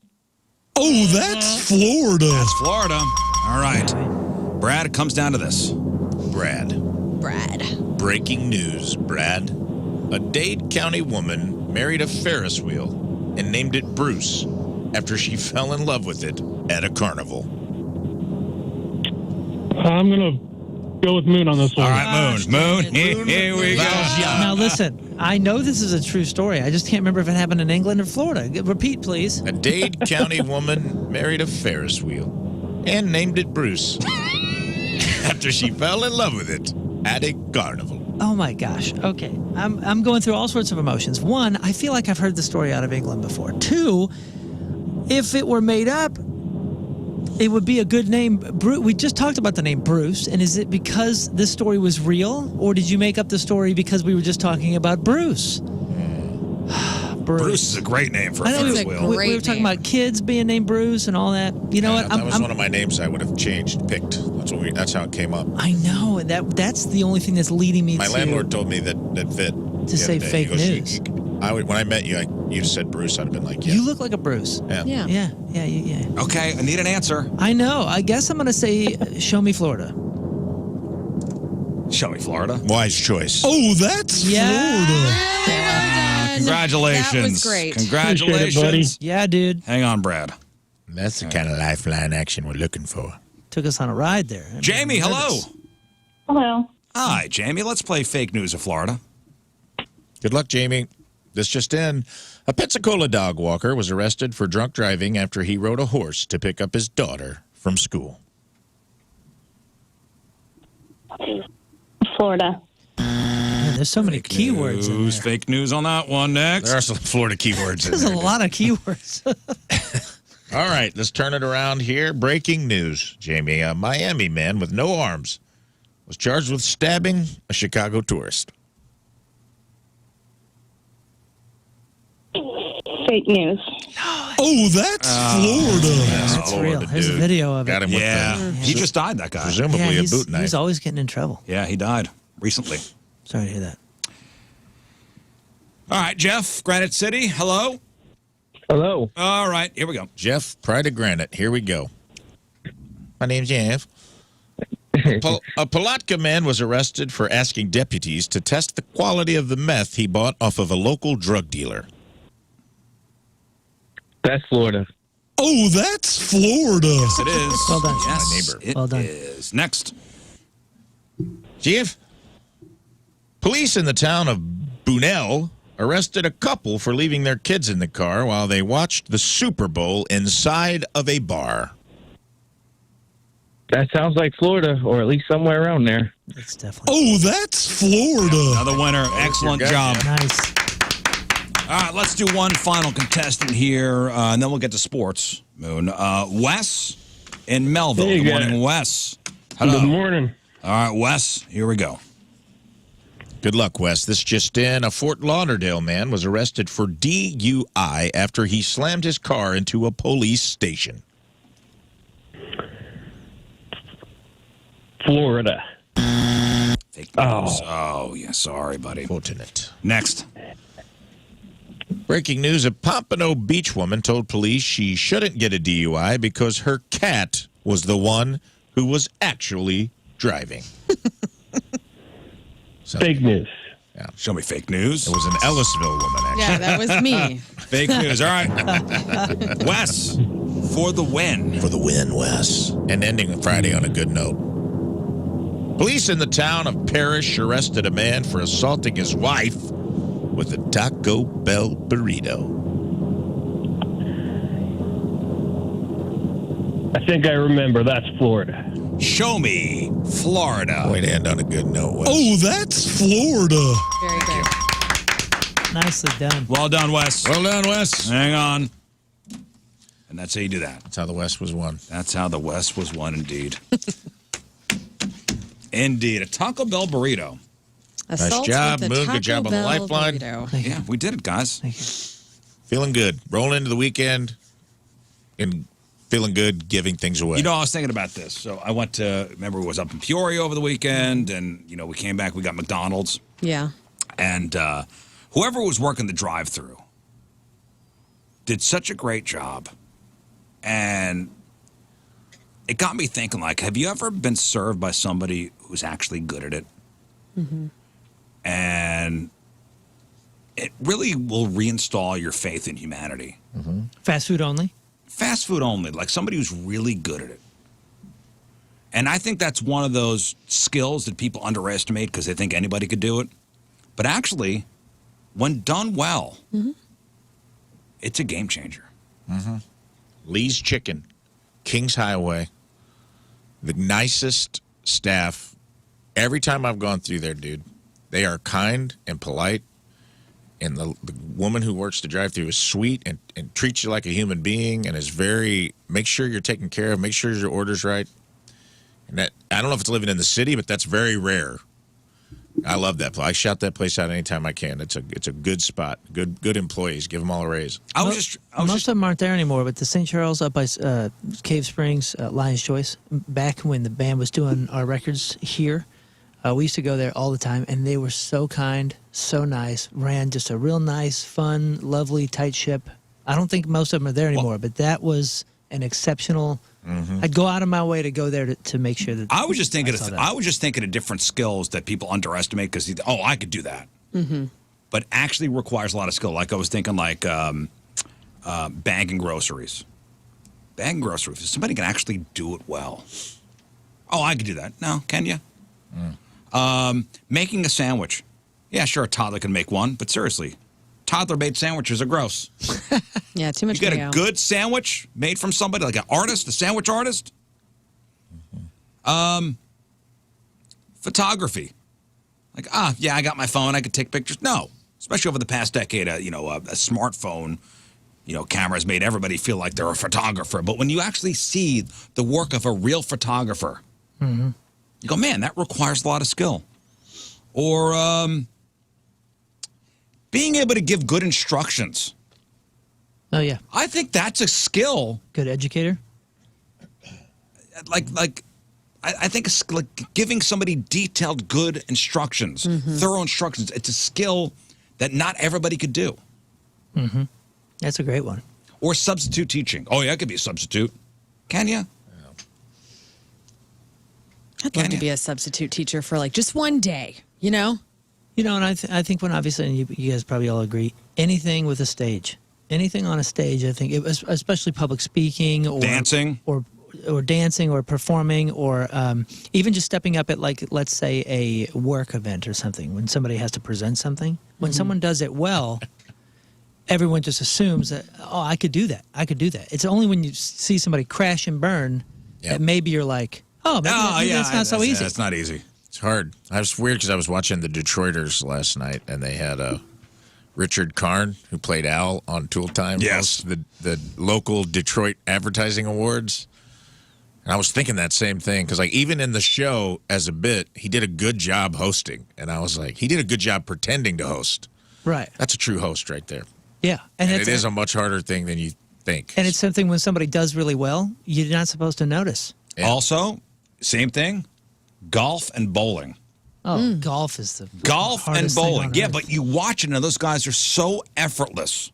Oh, that's Florida. That's Florida. All right. Brad, it comes down to this. Brad. Breaking news, Brad. A Dade County woman married a Ferris wheel and named it Bruce after she fell in love with it at a carnival. I'm going to go with Moon on this one. All right, Moon. Here we go. Now, listen, I know this is a true story. I just can't remember if it happened in England or Florida. Repeat, please. A Dade County woman married a Ferris wheel and named it Bruce after she fell in love with it at a carnival. Oh my gosh. Okay. I'm going through all sorts of emotions. One, I feel like I've heard the story out of England before. Two, if it were made up, it would be a good name. We just talked about the name Bruce, and is it because this story was real, or did you make up the story because we were just talking about Bruce? Bruce is a great name for a I know Ferris wheel. we were talking about kids being named Bruce and all that. You know what? That was one of my names I would have picked. That's how it came up. I know, and that's the only thing that's leading me My to landlord told me that fit. to say fake news. When I met you, you said Bruce. I'd have been like, yeah. You look like a Bruce. Yeah. Yeah. Okay, I need an answer. I know. I guess I'm going to say, show me Florida. Show me Florida. Wise choice. Oh, that's Florida. Congratulations. That was great. Congratulations. Appreciate it, buddy. Yeah, dude. Hang on, Brad. That's the kind of lifeline action we're looking for. Took us on a ride there. Jamie, hello. Hello. Hi, Jamie. Let's play fake news of Florida. Good luck, Jamie. This just in. A Pensacola dog walker was arrested for drunk driving after he rode a horse to pick up his daughter from school. Florida. Man, there's so many keywords in there. Fake news on that one. Next. There are some Florida keywords in There's there. a lot of keywords. All right, let's turn it around here. Breaking news, Jamie. A Miami man with no arms was charged with stabbing a Chicago tourist. Fake news. Oh, that's Florida. That's real. There's a video of it. Got him with He just died, that guy. presumably a he's, boot knife. he's always getting in trouble. Yeah, he died recently. Sorry to hear that. All right, Jeff, Granite City. Hello. Hello. All right, here we go. Jeff, Pride of Granite. Here we go. My name's Jeff. A Palatka man was arrested for asking deputies to test the quality of the meth he bought off of a local drug dealer. That's Florida. Oh, that's Florida. Yes, it is. Well done. Yes, My neighbor. it Well done. is. Next. Jeff, police in the town of Bunnell arrested a couple for leaving their kids in the car while they watched the Super Bowl inside of a bar. That sounds like Florida, or at least somewhere around there. It's definitely Oh, that's Florida. Another winner. Excellent good, job. nice. All right, let's do one final contestant here, and then we'll get to sports. Moon. Wes in Melville. Hey, Good guys. morning, Wes. Hello. Good morning. All right, Wes, here we go. Good luck, Wes. This just in. A Fort Lauderdale man was arrested for DUI after he slammed his car into a police station. Florida. Fake news. Oh, yeah, sorry, buddy. Fortunate. Next. Breaking news, a Pompano Beach woman told police she shouldn't get a DUI because her cat was the one who was actually driving. Fake news. Yeah. Show me fake news. It was an Ellisville woman, actually. Yeah, that was me. Fake news. All right. Wes, for the win. For the win, Wes. And ending Friday on a good note. Police in the town of Parrish arrested a man for assaulting his wife with a Taco Bell burrito. I think I remember. That's Florida. Show me Florida. Way to end on a good note, Wes. Oh, that's Florida. Very good. Nicely done. Well done, Wes. Well done, Wes. Hang on. And that's how you do that. That's how the West was won. That's how the West was won, indeed. Indeed. A Taco Bell burrito. Assault job, with the Moon. Taco Good job on the Bell lifeline. burrito. Yeah, we did it, guys. Feeling good. Rolling into the weekend and feeling good, giving things away. You know, I was thinking about this. So I went to, remember, I was up in Peoria over the weekend, and, you know, we came back, we got McDonald's. Yeah. And whoever was working the drive-thru did such a great job. And it got me thinking, like, have you ever been served by somebody who's actually good at it? Mm-hmm. And it really will reinstall your faith in humanity. Mm-hmm. Fast food only? Fast food only, like somebody who's really good at it. And I think that's one of those skills that people underestimate because they think anybody could do it. But actually, when done well, it's a game changer. Mm-hmm. Lee's Chicken, Kings Highway, the nicest staff. Every time I've gone through there, dude, they are kind and polite. And the woman who works the drive-thru is sweet and treats you like a human being and is very, make sure you're taken care of, make sure your order's right. And that, I don't know if it's living in the city, but that's very rare. I love that place. I shout that place out anytime I can. It's a good spot. Good employees. Give them all a raise. Most of them aren't there anymore, but the St. Charles up by Cave Springs, Lion's Choice, back when the band was doing our records here, we used to go there all the time, and they were so kind, so nice, ran just a real nice, fun, lovely, tight ship. I don't think most of them are there anymore, but that was an exceptional. I'd go out of my way to go there to make sure that I was just thinking of of different skills that people underestimate because I could do that. But actually requires a lot of skill. Like I was thinking like bagging groceries. Bagging groceries. If somebody can actually do it well. Oh, I could do that. No, can you? Making a sandwich. Yeah, sure, a toddler can make one, but seriously, toddler-made sandwiches are gross. Yeah, too much You get mayo. a good sandwich made from somebody, like an artist, a sandwich artist. Photography. Like, yeah, I got my phone, I could take pictures. No, especially over the past decade, a smartphone, camera has made everybody feel like they're a photographer. But when you actually see the work of a real photographer, you go, man, that requires a lot of skill. Or being able to give good instructions. Oh, yeah. I think that's a skill. Good educator? I think like giving somebody detailed, good instructions, thorough instructions. It's a skill that not everybody could do. That's a great one. Or substitute teaching. Oh, yeah, I could be a substitute. Can you? I'd love to be a substitute teacher for like just one day, You know, and I think when obviously, and you guys probably all agree, anything with a stage, anything on a stage, I think, especially public speaking or dancing or dancing or performing or even just stepping up at, like, let's say a work event or something when somebody has to present something. When someone does it well, everyone just assumes that, oh, I could do that. I could do that. It's only when you see somebody crash and burn that maybe you're like, oh, maybe that's not so easy. It's not easy. It's hard. I was weird because I was watching the Detroiters last night, and they had Richard Karn, who played Al on Tool Time. Yes. The local Detroit Advertising Awards. And I was thinking that same thing because, like, even in the show as a bit, he did a good job hosting. And I was like, he did a good job pretending to host. Right. That's a true host right there. Yeah. And it is a much harder thing than you think. And it's something when somebody does really well, you're not supposed to notice. Yeah. Also, same thing, golf and bowling. Oh, golf is the Golf and hardest thing bowling. on Yeah, earth. but you watch it, and those guys are so effortless.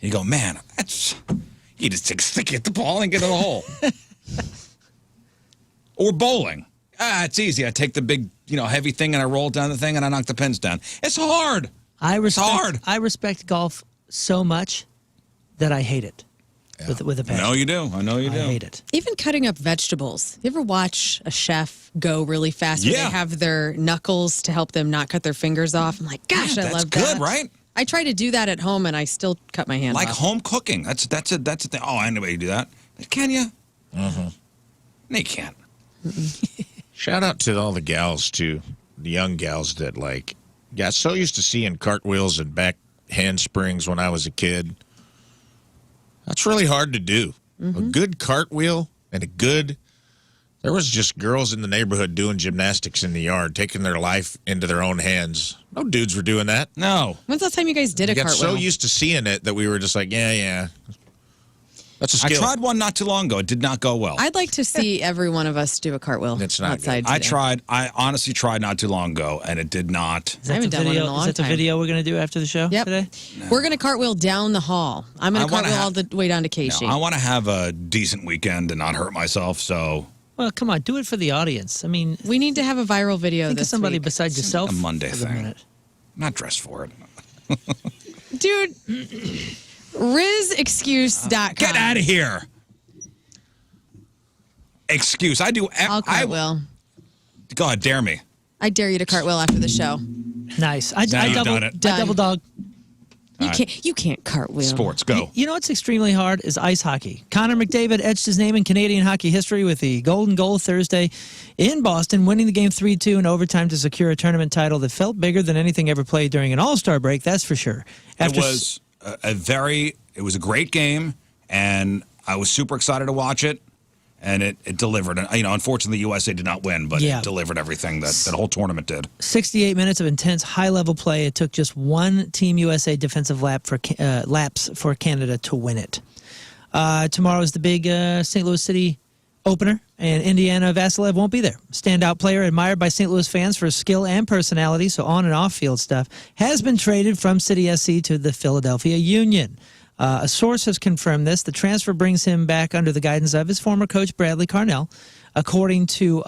You go, man, you just stick at the ball and get in the hole. Or bowling. It's easy. I take the big, heavy thing and I roll down the thing and I knock the pins down. It's hard. It's hard. I respect golf so much that I hate it with a passion. I know you do. I hate it. Even cutting up vegetables. You ever watch a chef go really fast where Yeah. they have their knuckles to help them not cut their fingers off? I'm like, gosh, I that's love good, that. right? I try to do that at home and I still cut my hand Like off. home cooking. That's a thing. Oh, anybody do that? Can you? Mm-hmm. No, you can't. Shout out to all the gals, too. The young gals that, like, got so used to seeing cartwheels and back handsprings when I was a kid. That's really hard to do. A good cartwheel and a good... There was just girls in the neighborhood doing gymnastics in the yard, taking their life into their own hands. No dudes were doing that. No. When's the last time you guys did a We got cartwheel? so used to seeing it that we were just like, yeah. That's a skill. I tried one not too long ago. It did not go well. I'd like to see every one of us do a cartwheel It's not outside. I today. tried. I honestly tried not too long ago, and it did not. Is I that haven't the done one in video? a long Is that the time. video we're going to do after the show Yep. today? We're going to cartwheel down the hall. I'm going I to wanna cartwheel all have- the way down to Casey. I want to have a decent weekend and not hurt myself, so Well, come on, do it for the audience. I mean, we need to have a viral video think of this somebody week. besides yourself. a Monday for the thing. minute. I'm not dressed for it. Dude, RizExcuse.com. Get out of here. Excuse. I do. I'll cartwheel. Go ahead, dare me. I dare you to cartwheel after the show. Nice. I Now you've double, done it. I double dog. You can't cartwheel. Sports, go. You know what's extremely hard is ice hockey. Connor McDavid etched his name in Canadian hockey history with the golden goal Thursday in Boston, winning the game 3-2 in overtime to secure a tournament title that felt bigger than anything ever played during an All-Star break, that's for sure. It was it was a great game, and I was super excited to watch it, and it delivered. And, unfortunately, the USA did not win, but Yeah. it delivered everything that whole tournament did. 68 minutes of intense, high-level play. It took just one Team USA defensive laps for Canada to win it. Tomorrow is the big St. Louis City opener, and Indiana Vassilev won't be there. Standout player admired by St. Louis fans for his skill and personality, so on and off-field stuff, has been traded from City SC to the Philadelphia Union. A source has confirmed this. The transfer brings him back under the guidance of his former coach, Bradley Carnell. According to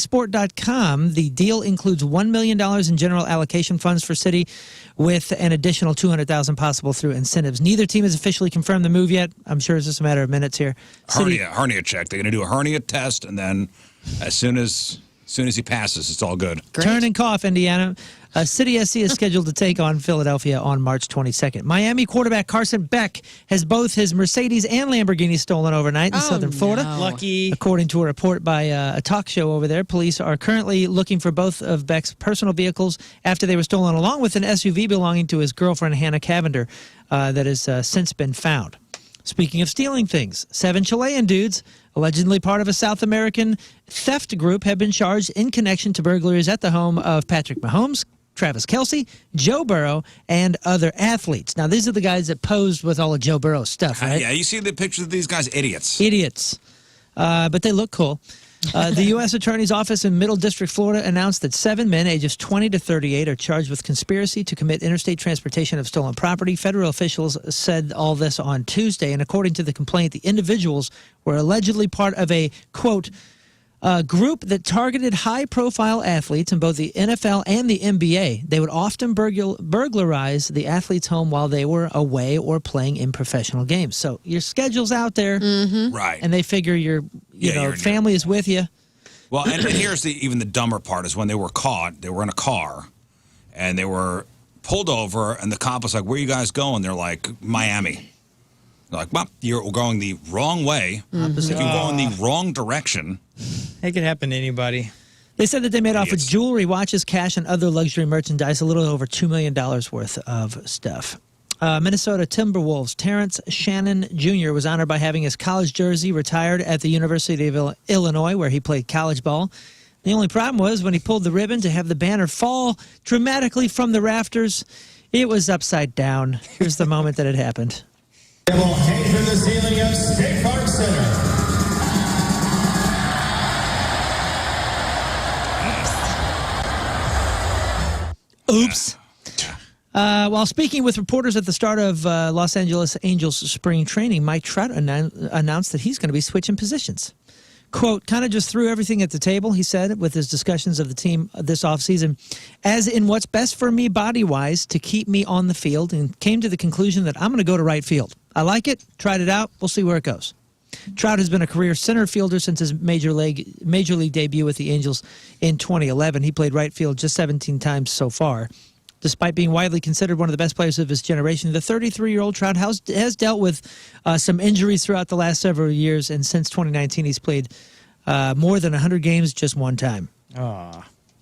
GiveMeSport.com, the deal includes $1 million in general allocation funds for City, with an additional $200,000 possible through incentives. Neither team has officially confirmed the move yet. I'm sure it's just a matter of minutes here. Hernia check. They're going to do a hernia test, and then as soon as he passes, it's all good. Turn and cough, Indiana. City SC is scheduled to take on Philadelphia on March 22nd. Miami quarterback Carson Beck has both his Mercedes and Lamborghini stolen overnight in southern Florida. no. Lucky. According to a report by a talk show over there, police are currently looking for both of Beck's personal vehicles after they were stolen, along with an SUV belonging to his girlfriend, Hannah Cavender, that has since been found. Speaking of stealing things, 7 Chilean dudes, allegedly part of a South American theft group, have been charged in connection to burglaries at the home of Patrick Mahomes, Travis Kelce, Joe Burrow, and other athletes. Now, these are the guys that posed with all of Joe Burrow's stuff, right? Yeah, you see the pictures of these guys, idiots. Idiots. But they look cool. The U.S. Attorney's Office in Middle District, Florida, announced that 7 men ages 20 to 38 are charged with conspiracy to commit interstate transportation of stolen property. Federal officials said all this on Tuesday, and according to the complaint, the individuals were allegedly part of a, quote, group that targeted high-profile athletes in both the NFL and the NBA. They would often burglarize the athlete's home while they were away or playing in professional games. So your schedule's out there, Right. and they figure your family is with you. Well, and here's even the dumber part is when they were caught, they were in a car, and they were pulled over, and the cop was like, where are you guys going? They're like, Miami. They're like, well, you're going the wrong way. If you're going the wrong direction. It could happen to anybody. They said that they made off with jewelry, watches, cash, and other luxury merchandise, a little over $2 million worth of stuff. Minnesota Timberwolves Terrence Shannon Jr. was honored by having his college jersey retired at the University of Illinois, where he played college ball. The only problem was when he pulled the ribbon to have the banner fall dramatically from the rafters, it was upside down. Here's the moment that it happened. It will hang from the ceiling of State Farm Center. Oops. While speaking with reporters at the start of Los Angeles Angels spring training, Mike Trout announced that he's going to be switching positions. Quote, kind of just threw everything at the table, he said, with his discussions of the team this offseason, as in what's best for me body-wise to keep me on the field, and came to the conclusion that I'm going to go to right field. I like it, tried it out, we'll see where it goes. Trout has been a career center fielder since his major league debut with the Angels in 2011. He played right field just 17 times so far. Despite being widely considered one of the best players of his generation, the 33-year-old Trout has dealt with some injuries throughout the last several years, and since 2019, he's played more than 100 games just one time.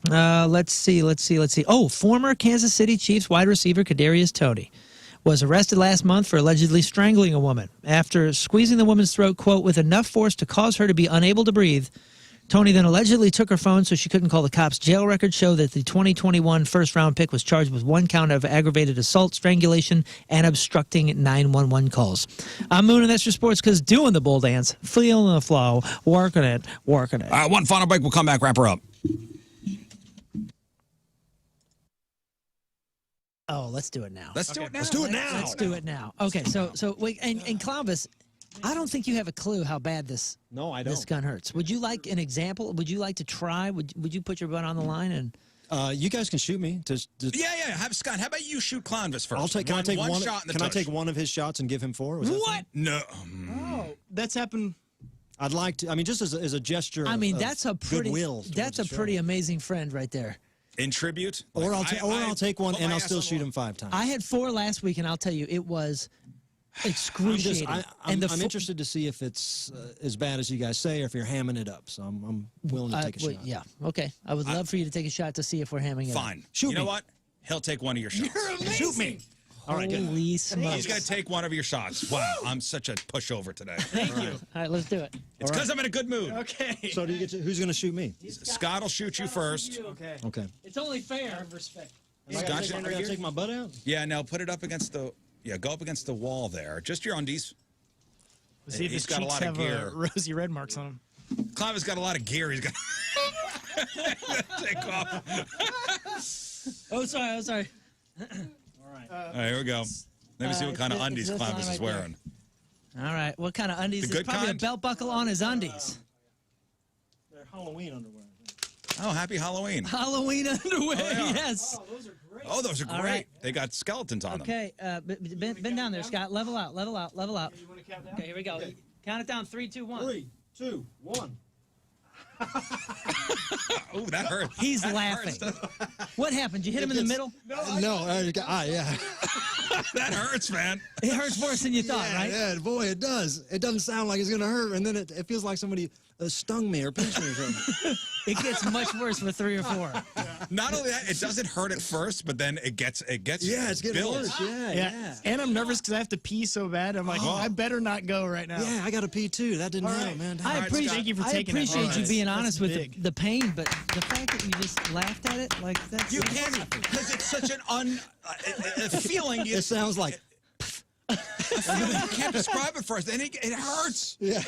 Let's see. Oh, former Kansas City Chiefs wide receiver Kadarius Toney was arrested last month for allegedly strangling a woman. After squeezing the woman's throat, quote, with enough force to cause her to be unable to breathe, Toney then allegedly took her phone so she couldn't call the cops. Jail records show that the 2021 first-round pick was charged with 1 count of aggravated assault, strangulation, and obstructing 911 calls. I'm Moon, and that's your sports because doing the bull dance, feeling the flow, working it. All right, one final break. We'll come back, wrap her up. Oh, let's do it now. Let's do it now. Let's do it now. Okay, so wait, and Columbus, I don't think you have a clue how bad this this gun hurts. Would you like an example? Would you like to try? Would you put your butt on the line and? You guys can shoot me. Yeah. Have Scott. How about you shoot Clonvis first? Can I take one shot in the Can I tush. take one of his shots and give him 4? Was that What? fine? No. Oh, that's happened. I'd like to. I mean, just as a gesture. I mean, of that's a pretty. goodwill. That's a pretty amazing friend right there. In tribute? Or I'll take one and I'll still shoot him 5 times. I had 4 last week, and I'll tell you, it was excruciating. I'm interested to see if it's as bad as you guys say, or if you're hamming it up. So I'm willing to take a shot. Yeah. Okay. I would love for you to take a shot to see if we're hamming it up. Fine. You know what? He'll take one of your shots. You're amazing. Shoot me. All right, good. Holy smokes. He's going to take one of your shots. Wow, I'm such a pushover today. Thank you. All right, let's do it. It's because I'm in a good mood. Okay. So do you get to, who's going to shoot me? Scott will shoot you first. Okay. Okay. It's only fair. Respect. I gotta take my butt out? Yeah, no, put it up against the, go up against the wall there. Just your undies. See if He's his got a cheeks lot of have gear. rosy red marks on him. Clive has got a lot of gear. He's got take off. Oh, sorry. All right, here we go. Let me see what kind of undies this Clive line is right wearing. All right. What kind of undies? The There's good probably kind? a belt buckle on his undies. They're Halloween underwear. Oh, happy Halloween. Halloween underwear. Oh, yeah. Yes. Oh, those are All great. right. They got skeletons on them. Okay. Bend down there, Scott. Level out. Okay, here we go. Count it down. 3, 2, 1. 3, 2, 1. Oh, that hurt. He's That laughing. hurts. What happened? You hit him in the middle? Yeah. That hurts, man. It hurts worse than you thought, right? Yeah, boy, it does. It doesn't sound like it's going to hurt, and then it feels like somebody stung me or pinched me or something. It gets much worse with 3 or 4. Not only that, it doesn't hurt at first, but then it gets Yeah, it's getting built. worse. Yeah. And I'm nervous because I have to pee so bad. I'm like, I better not go right now. Yeah, I got to pee too. That didn't help, man. I appreciate, Thank you for taking it. appreciate you being honest with big. the pain, but the fact that you just laughed at it, like that's You can't, because it's such an a feeling. It sounds like. A feeling you can't describe it first, and it hurts. Yeah.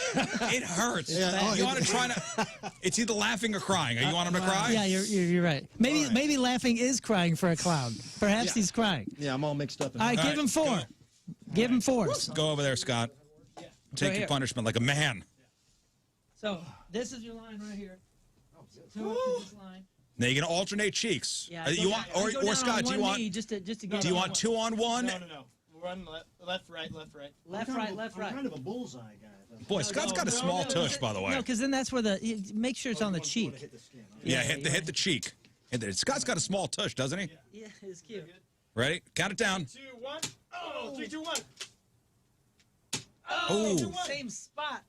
It hurts. Yeah. You want to try to? It's either laughing or crying. You want him to cry? Yeah, you're right. Maybe laughing is crying for a clown. Perhaps he's crying. Yeah, I'm all mixed up. All right, give him 4. Give him 4. Go over there, Scott. Take here. your punishment like a man. So this is your line right here. Two up to this line. Now you're gonna alternate cheeks. Yeah. You want, or Scott? Do you want? Just to get? Do you want 2 on 1? No. Run left, right. left, right? I'm kind of a bullseye guy. Boy, Scott's got a small tush, by the way. No, because then that's where make sure it's on the cheek. Yeah, hit the cheek. Scott's got a small tush, doesn't he? Yeah, it's cute. Ready? Count it down. 2, 1. Oh, 3, 2, 1. Oh. Same spot.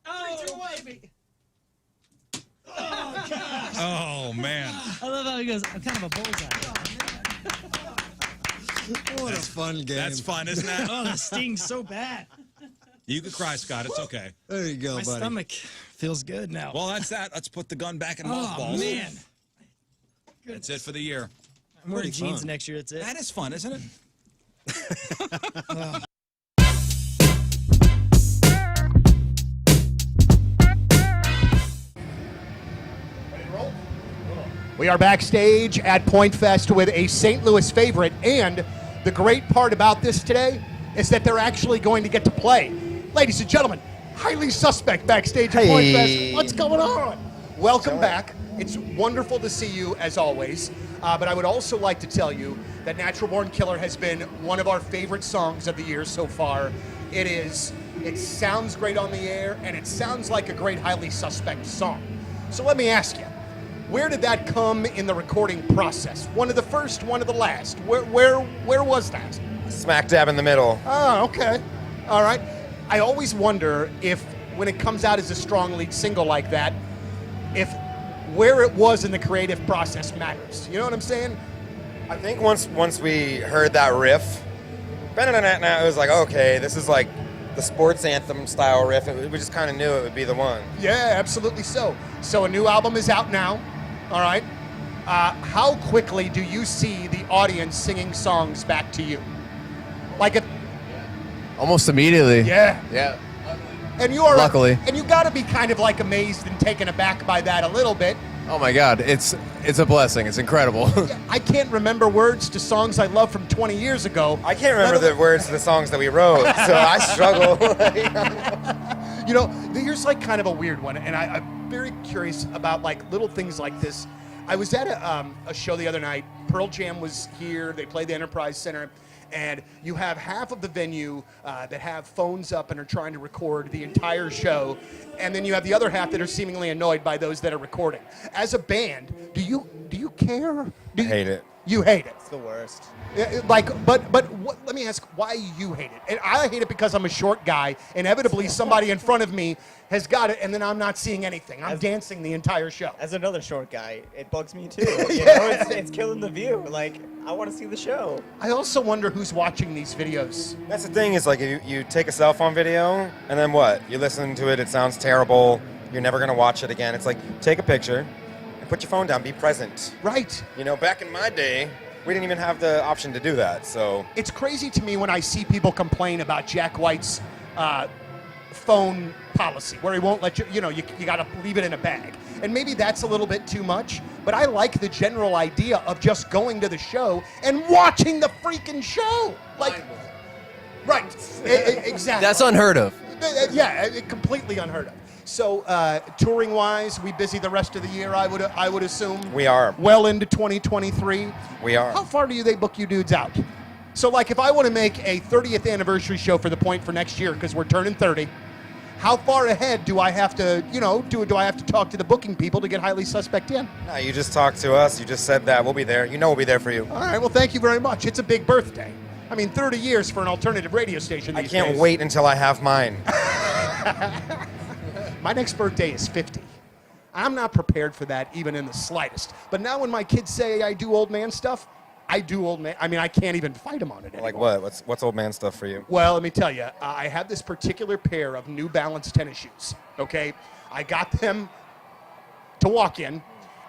Oh, 3, 2, 1. baby. Oh, God. Oh man. I love how he goes, I'm kind of a bullseye. What a fun game. That's fun, isn't that? Oh, that stings so bad. You can cry, Scott. It's okay. There you go, My buddy. stomach feels good now. Well, that's that. Let's put the gun back in Oh, mothballs. man. That's it for the year. I'm wearing Pretty jeans fun. next year. That's it. That is fun, isn't it? We are backstage at Point Fest with a St. Louis favorite, and the great part about this today is that they're actually going to get to play. Ladies and gentlemen, highly suspect backstage at Point Fest. What's going on? Welcome back. It's wonderful to see you as always. But I would also like to tell you that Natural Born Killer has been one of our favorite songs of the year so far. It sounds great on the air, and it sounds like a great highly suspect song. So let me ask you, Where did that come in the recording process? One of the first, one of the last. Where was that? Smack dab in the middle. Oh, okay. All right. I always wonder if, when it comes out as a strong lead single like that, if where it was in the creative process matters. You know what I'm saying? I think once we heard that riff, it was like, okay, this is like the sports anthem style riff. We just kind of knew it would be the one. Yeah, absolutely so. So a new album is out now. All right. How quickly do you see the audience singing songs back to you? Like almost immediately. Yeah. Yeah. And you are luckily. And you got to be kind of like amazed and taken aback by that a little bit. Oh my God, it's a blessing. It's incredible. I can't remember words to songs I love from 20 years ago. I can't remember the words to the songs that we wrote, so I struggle. You know, here's like kind of a weird one, and I'm very curious about like little things like this. I was at a show the other night. Pearl Jam was here. They played the Enterprise Center. And you have half of the venue that have phones up and are trying to record the entire show. And then you have the other half that are seemingly annoyed by those that are recording. As a band, do you care? I hate it. You hate it. It's the worst. But let me ask why you hate it. And I hate it because I'm a short guy. Inevitably, somebody in front of me has got it, and then I'm not seeing anything. I'm dancing the entire show. As another short guy, it bugs me too. You know, it's killing the view. Like, I want to see the show. I also wonder who's watching these videos. That's the thing is like you take a cell phone video, and then what? You listen to it, it sounds terrible. You're never going to watch it again. It's like, take a picture and put your phone down. Be present. Right. You know, back in my day, we didn't even have the option to do that, so. It's crazy to me when I see people complain about Jack White's phone policy, where he won't let you, you got to leave it in a bag. And maybe that's a little bit too much, but I like the general idea of just going to the show and watching the freaking show. Like, right, exactly. That's unheard of. Yeah, completely unheard of. So, touring-wise, we busy the rest of the year, I would assume? We are. Well into 2023? We are. How far do they book you dudes out? So, like, if I want to make a 30th anniversary show for The Point for next year, because we're turning 30, how far ahead do I have to, do I have to talk to the booking people to get Highly Suspect in? No, you just talked to us. You just said that. We'll be there. You know we'll be there for you. All right, well, thank you very much. It's a big birthday. I mean, 30 years for an alternative radio station these days. I can't wait until I have mine. My next birthday is 50. I'm not prepared for that even in the slightest. But now when my kids say I do old man stuff, I do old man. I mean, I can't even fight them on it anymore. Like what? What's old man stuff for you? Well, let me tell you. I have this particular pair of New Balance tennis shoes, okay? I got them to walk in,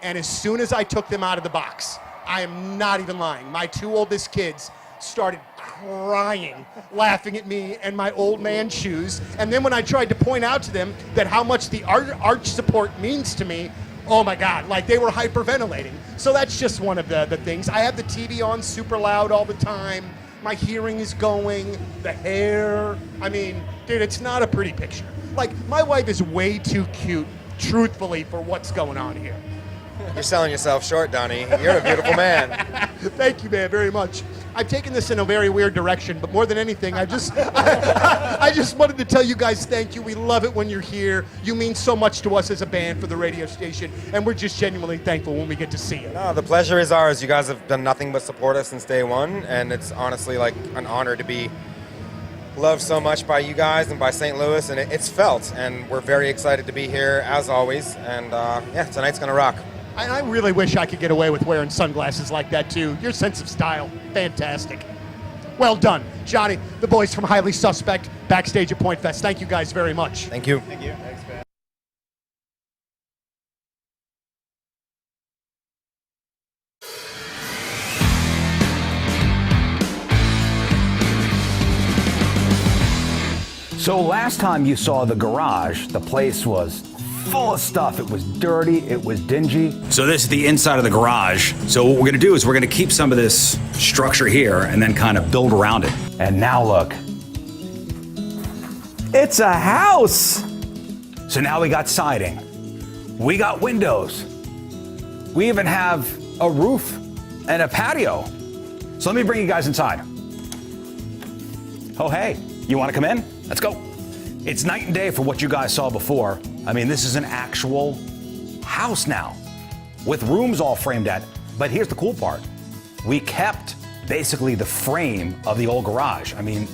and as soon as I took them out of the box, I am not even lying, my two oldest kids started crying, laughing at me and my old man shoes. And then when I tried to point out to them that how much the arch support means to me, oh my God, like they were hyperventilating. So that's just one of the things. I have the TV on super loud all the time. My hearing is going, the hair. I mean, dude, it's not a pretty picture. Like, my wife is way too cute, truthfully, for what's going on here. You're selling yourself short, Donnie. You're a beautiful man. Thank you, man, very much. I've taken this in a very weird direction, but more than anything, I just wanted to tell you guys thank you. We love it when you're here. You mean so much to us as a band for the radio station, and we're just genuinely thankful when we get to see you. No, the pleasure is ours. You guys have done nothing but support us since day one, and it's honestly like an honor to be loved so much by you guys and by St. Louis, and it's felt, and we're very excited to be here as always, and yeah, tonight's gonna rock. I really wish I could get away with wearing sunglasses like that, too. Your sense of style, fantastic. Well done. Johnny, the boys from Highly Suspect, Backstage at Point Fest. Thank you guys very much. Thank you. Thank you. Thanks, man. So last time you saw the garage, the place was full of stuff. It was dirty, it was dingy. So this is the inside of the garage. So what we're gonna do is we're gonna keep some of this structure here and then kind of build around it. And now look, it's a house. So now we got siding, we got windows, we even have a roof and a patio. So let me bring you guys inside. Oh, hey, you wanna come in? Let's go. It's night and day for what you guys saw before. I mean, this is an actual house now. with rooms all framed at. But here's the cool part. We kept basically the frame of the old garage. I mean,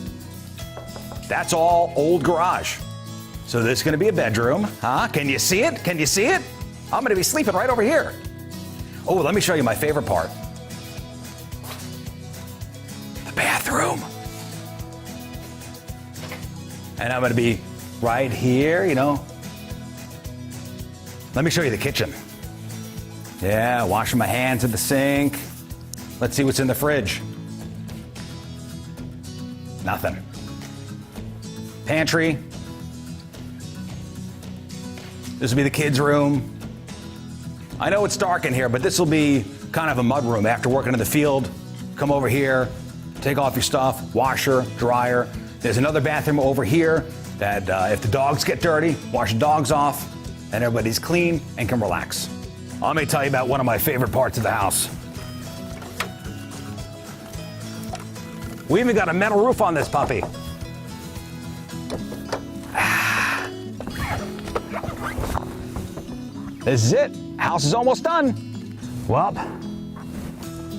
that's all old garage. So this is gonna be a bedroom, huh? Can you see it? Can you see it? I'm gonna be sleeping right over here. Oh, let me show you my favorite part. The bathroom. And I'm gonna be right here, you know. Let me show you the kitchen. Yeah, washing my hands at the sink. Let's see what's in the fridge. Nothing. Pantry. This will be the kids' room. I know it's dark in here, but this will be kind of a mud room after working in the field. Come over here, take off your stuff, washer, dryer. There's another bathroom over here that if the dogs get dirty, wash the dogs off, and everybody's clean and can relax. Let me tell you about one of my favorite parts of the house. We even got a metal roof on this puppy. This is it. House is almost done. Well,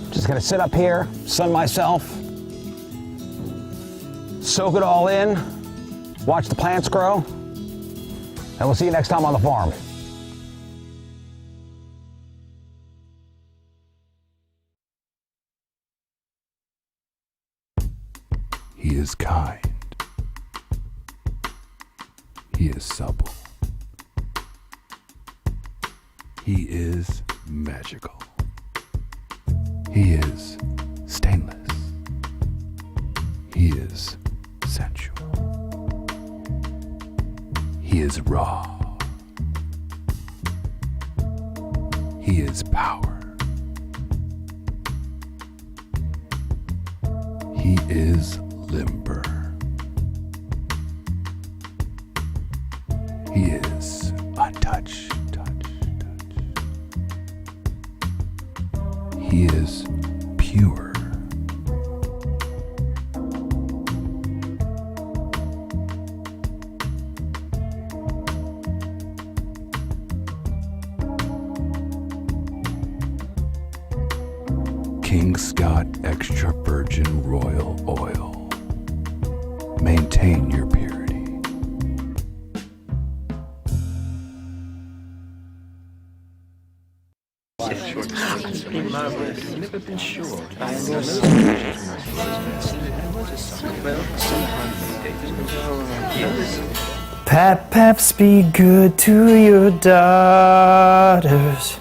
just gonna sit up here, sun myself, soak it all in, watch the plants grow, and we'll see you next time on the farm. He is kind. He is supple. He is magical. He is stainless. He is sensual. He is raw. He is power. He is limber. He is untouched. He is pure. King Scott Extra Virgin Royal Oil. Maintain your purity. Never been sure. Paps, be good to your daughters.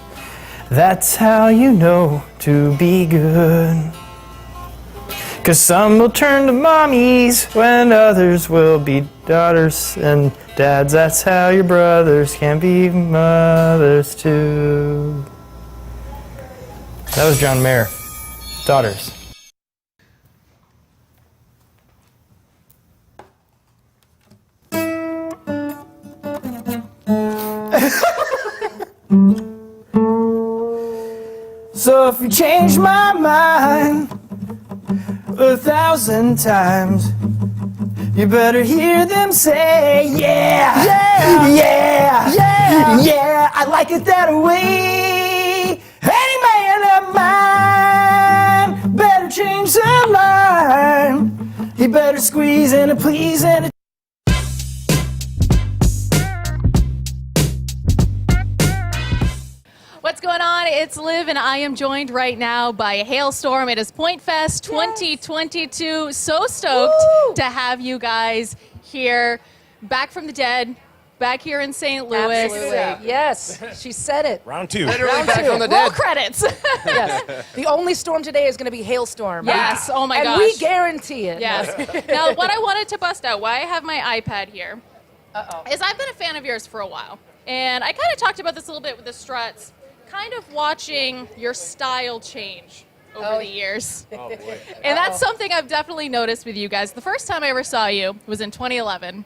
That's how you know to be good. 'Cause some will turn to mommies when others will be daughters and dads. That's how your brothers can be mothers too. That was John Mayer. Daughters. So if you change my mind 1,000 times, you better hear them say, yeah, yeah, yeah, yeah, yeah, I like it that way. Any man of mine better change their mind. He better squeeze and a please and a What's going on? It's Liv, and I am joined right now by a hailstorm. It is Point Fest 2022. So stoked to have you guys here, back from the dead, back here in St. Louis. Absolutely. Yes, she said it. Round two. Literally Round back two. from the Roll dead. credits. Yes. The only storm today is going to be hailstorm. Yes. Oh my gosh. And we guarantee it. Yes. Now, what I wanted to bust out, why I have my iPad here, is I've been a fan of yours for a while. And I kind of talked about this a little bit with the struts, kind of watching your style change over the years. Oh, boy. And that's something I've definitely noticed with you guys. The first time I ever saw you was in 2011.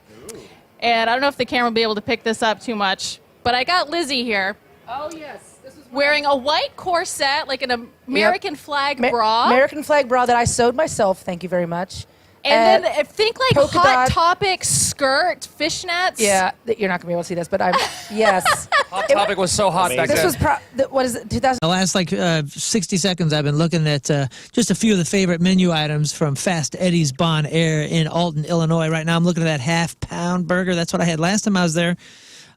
And I don't know if the camera will be able to pick this up too much, but I got Lizzie here. Oh, yes. This is wearing a white corset, like an American flag bra. American flag bra that I sewed myself. Thank you very much. And then think like polka Hot dot. Topic skirt, fishnets. Yeah, you're not going to be able to see this, but I'm, yes. Hot Topic was so hot back This then. was what is it? 2000. The last 60 seconds, I've been looking at just a few of the favorite menu items from Fast Eddie's Bon Air in Alton, Illinois. Right now, I'm looking at that half-pound burger. That's what I had last time I was there.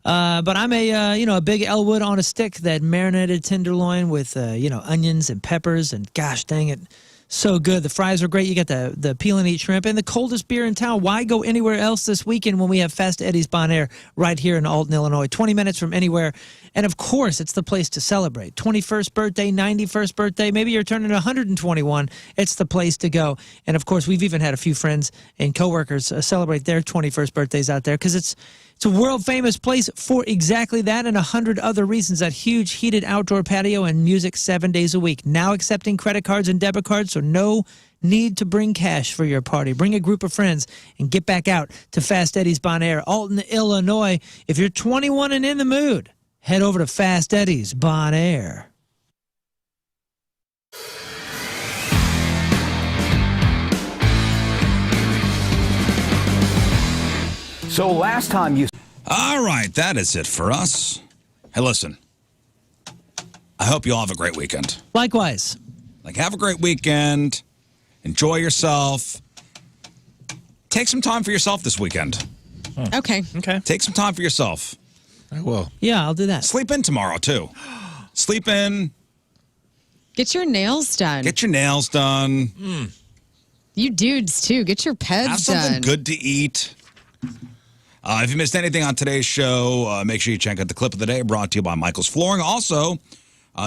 But I'm a big Elwood on a stick, that marinated tenderloin with onions and peppers, and gosh dang it, so good. The fries are great. You got the peel and eat shrimp and the coldest beer in town. Why go anywhere else this weekend when we have Fast Eddie's Bon Air right here in Alton, Illinois? 20 minutes from anywhere. And of course, it's the place to celebrate. 21st birthday, 91st birthday, maybe you're turning 121. It's the place to go. And of course, we've even had a few friends and coworkers celebrate their 21st birthdays out there, because it's a world-famous place for exactly that and 100 other reasons. That huge heated outdoor patio and music 7 days a week. Now accepting credit cards and debit cards, so no need to bring cash for your party. Bring a group of friends and get back out to Fast Eddie's Bon Air, Alton, Illinois. If you're 21 and in the mood, head over to Fast Eddie's Bon Air. So last time you... All right, that is it for us. Hey, listen. I hope you all have a great weekend. Likewise. Have a great weekend. Enjoy yourself. Take some time for yourself this weekend. Okay. Take some time for yourself. I will. Yeah, I'll do that. Sleep in tomorrow, too. Sleep in. Get your nails done. Get your nails done. You dudes, too. Get your peds Have something done. good to eat. If you missed anything on today's show, make sure you check out the clip of the day brought to you by Michael's Flooring. Also,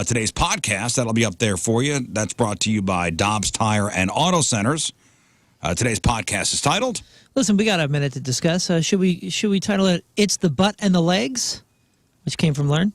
today's podcast, that'll be up there for you. That's brought to you by Dobbs Tire and Auto Centers. Today's podcast is titled... Listen, we got a minute to discuss. Should we title it "It's the Butt and the Legs," which came from Learn,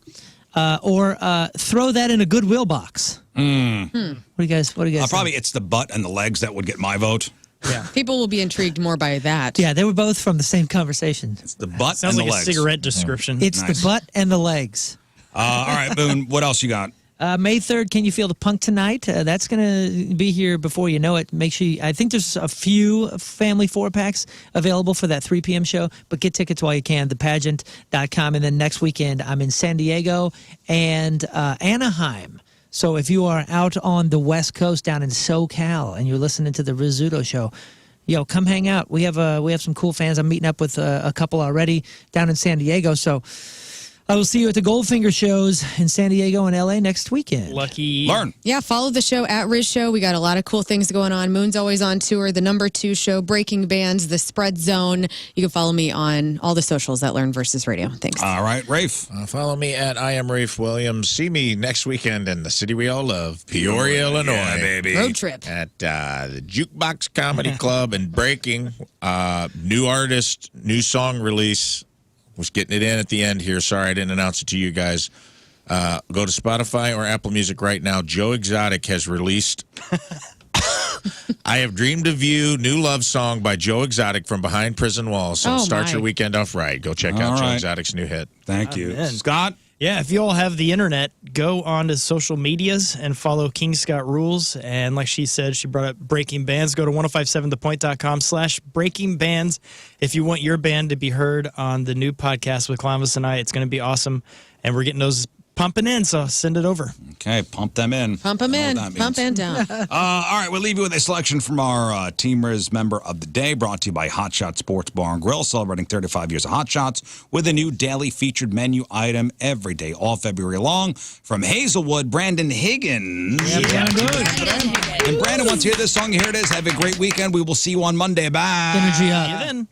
or "Throw That in a Goodwill Box"? What do you guys? Probably "It's the Butt and the Legs" that would get my vote. Yeah. People will be intrigued more by that. Yeah, they were both from the same conversation. It's the butt Sounds and like the a legs. cigarette description. It's Nice. the butt and the legs. All right, Boone, what else you got? May 3rd, Can You Feel the Punk Tonight? That's going to be here before you know it. Make sure I think there's a few family 4-packs available for that 3 p.m. show, but get tickets while you can, thepageant.com. And then next weekend, I'm in San Diego and Anaheim. So if you are out on the West Coast down in SoCal and you're listening to the Rizzuto show, come hang out. We have some cool fans. I'm meeting up with a couple already down in San Diego. So I will see you at the Goldfinger shows in San Diego and LA next weekend. Lucky. Learn. Yeah, follow the show at Riz Show. We got a lot of cool things going on. Moon's always on tour. The number 2 show, Breaking Bands, The Spread Zone. You can follow me on all the socials at Learn versus Radio. Thanks. All right, Rafe. Follow me at I am Rafe Williams. See me next weekend in the city we all love, Peoria, Illinois. Yeah, baby. Road trip. At the Jukebox Comedy Club and Breaking. New artist, new song release. Was getting it in at the end here. Sorry I didn't announce it to you guys. Go to Spotify or Apple Music right now. Joe Exotic has released I Have Dreamed of You, new love song by Joe Exotic from Behind Prison Walls. So start your weekend off right. Go check out Joe Exotic's new hit. Thank you. Scott? Yeah, if you all have the internet, go on to social medias and follow King Scott Rules. And like she said, she brought up Breaking Bands. Go to 1057thepoint.com/Breaking Bands if you want your band to be heard on the new podcast with Columbus and I. It's going to be awesome. And we're getting those pumping in, so send it over. Okay, pump them in. Pump them in. Pump and down. All right, we'll leave you with a selection from our Team Riz member of the day, brought to you by Hot Shot Sports Bar and Grill, celebrating 35 years of Hot Shots with a new daily featured menu item every day, all February long. From Hazelwood, Brandon Higgins. Yeah, good. And Brandon wants to hear this song. Here it is. Have a great weekend. We will see you on Monday. Bye. Energy up. See you then.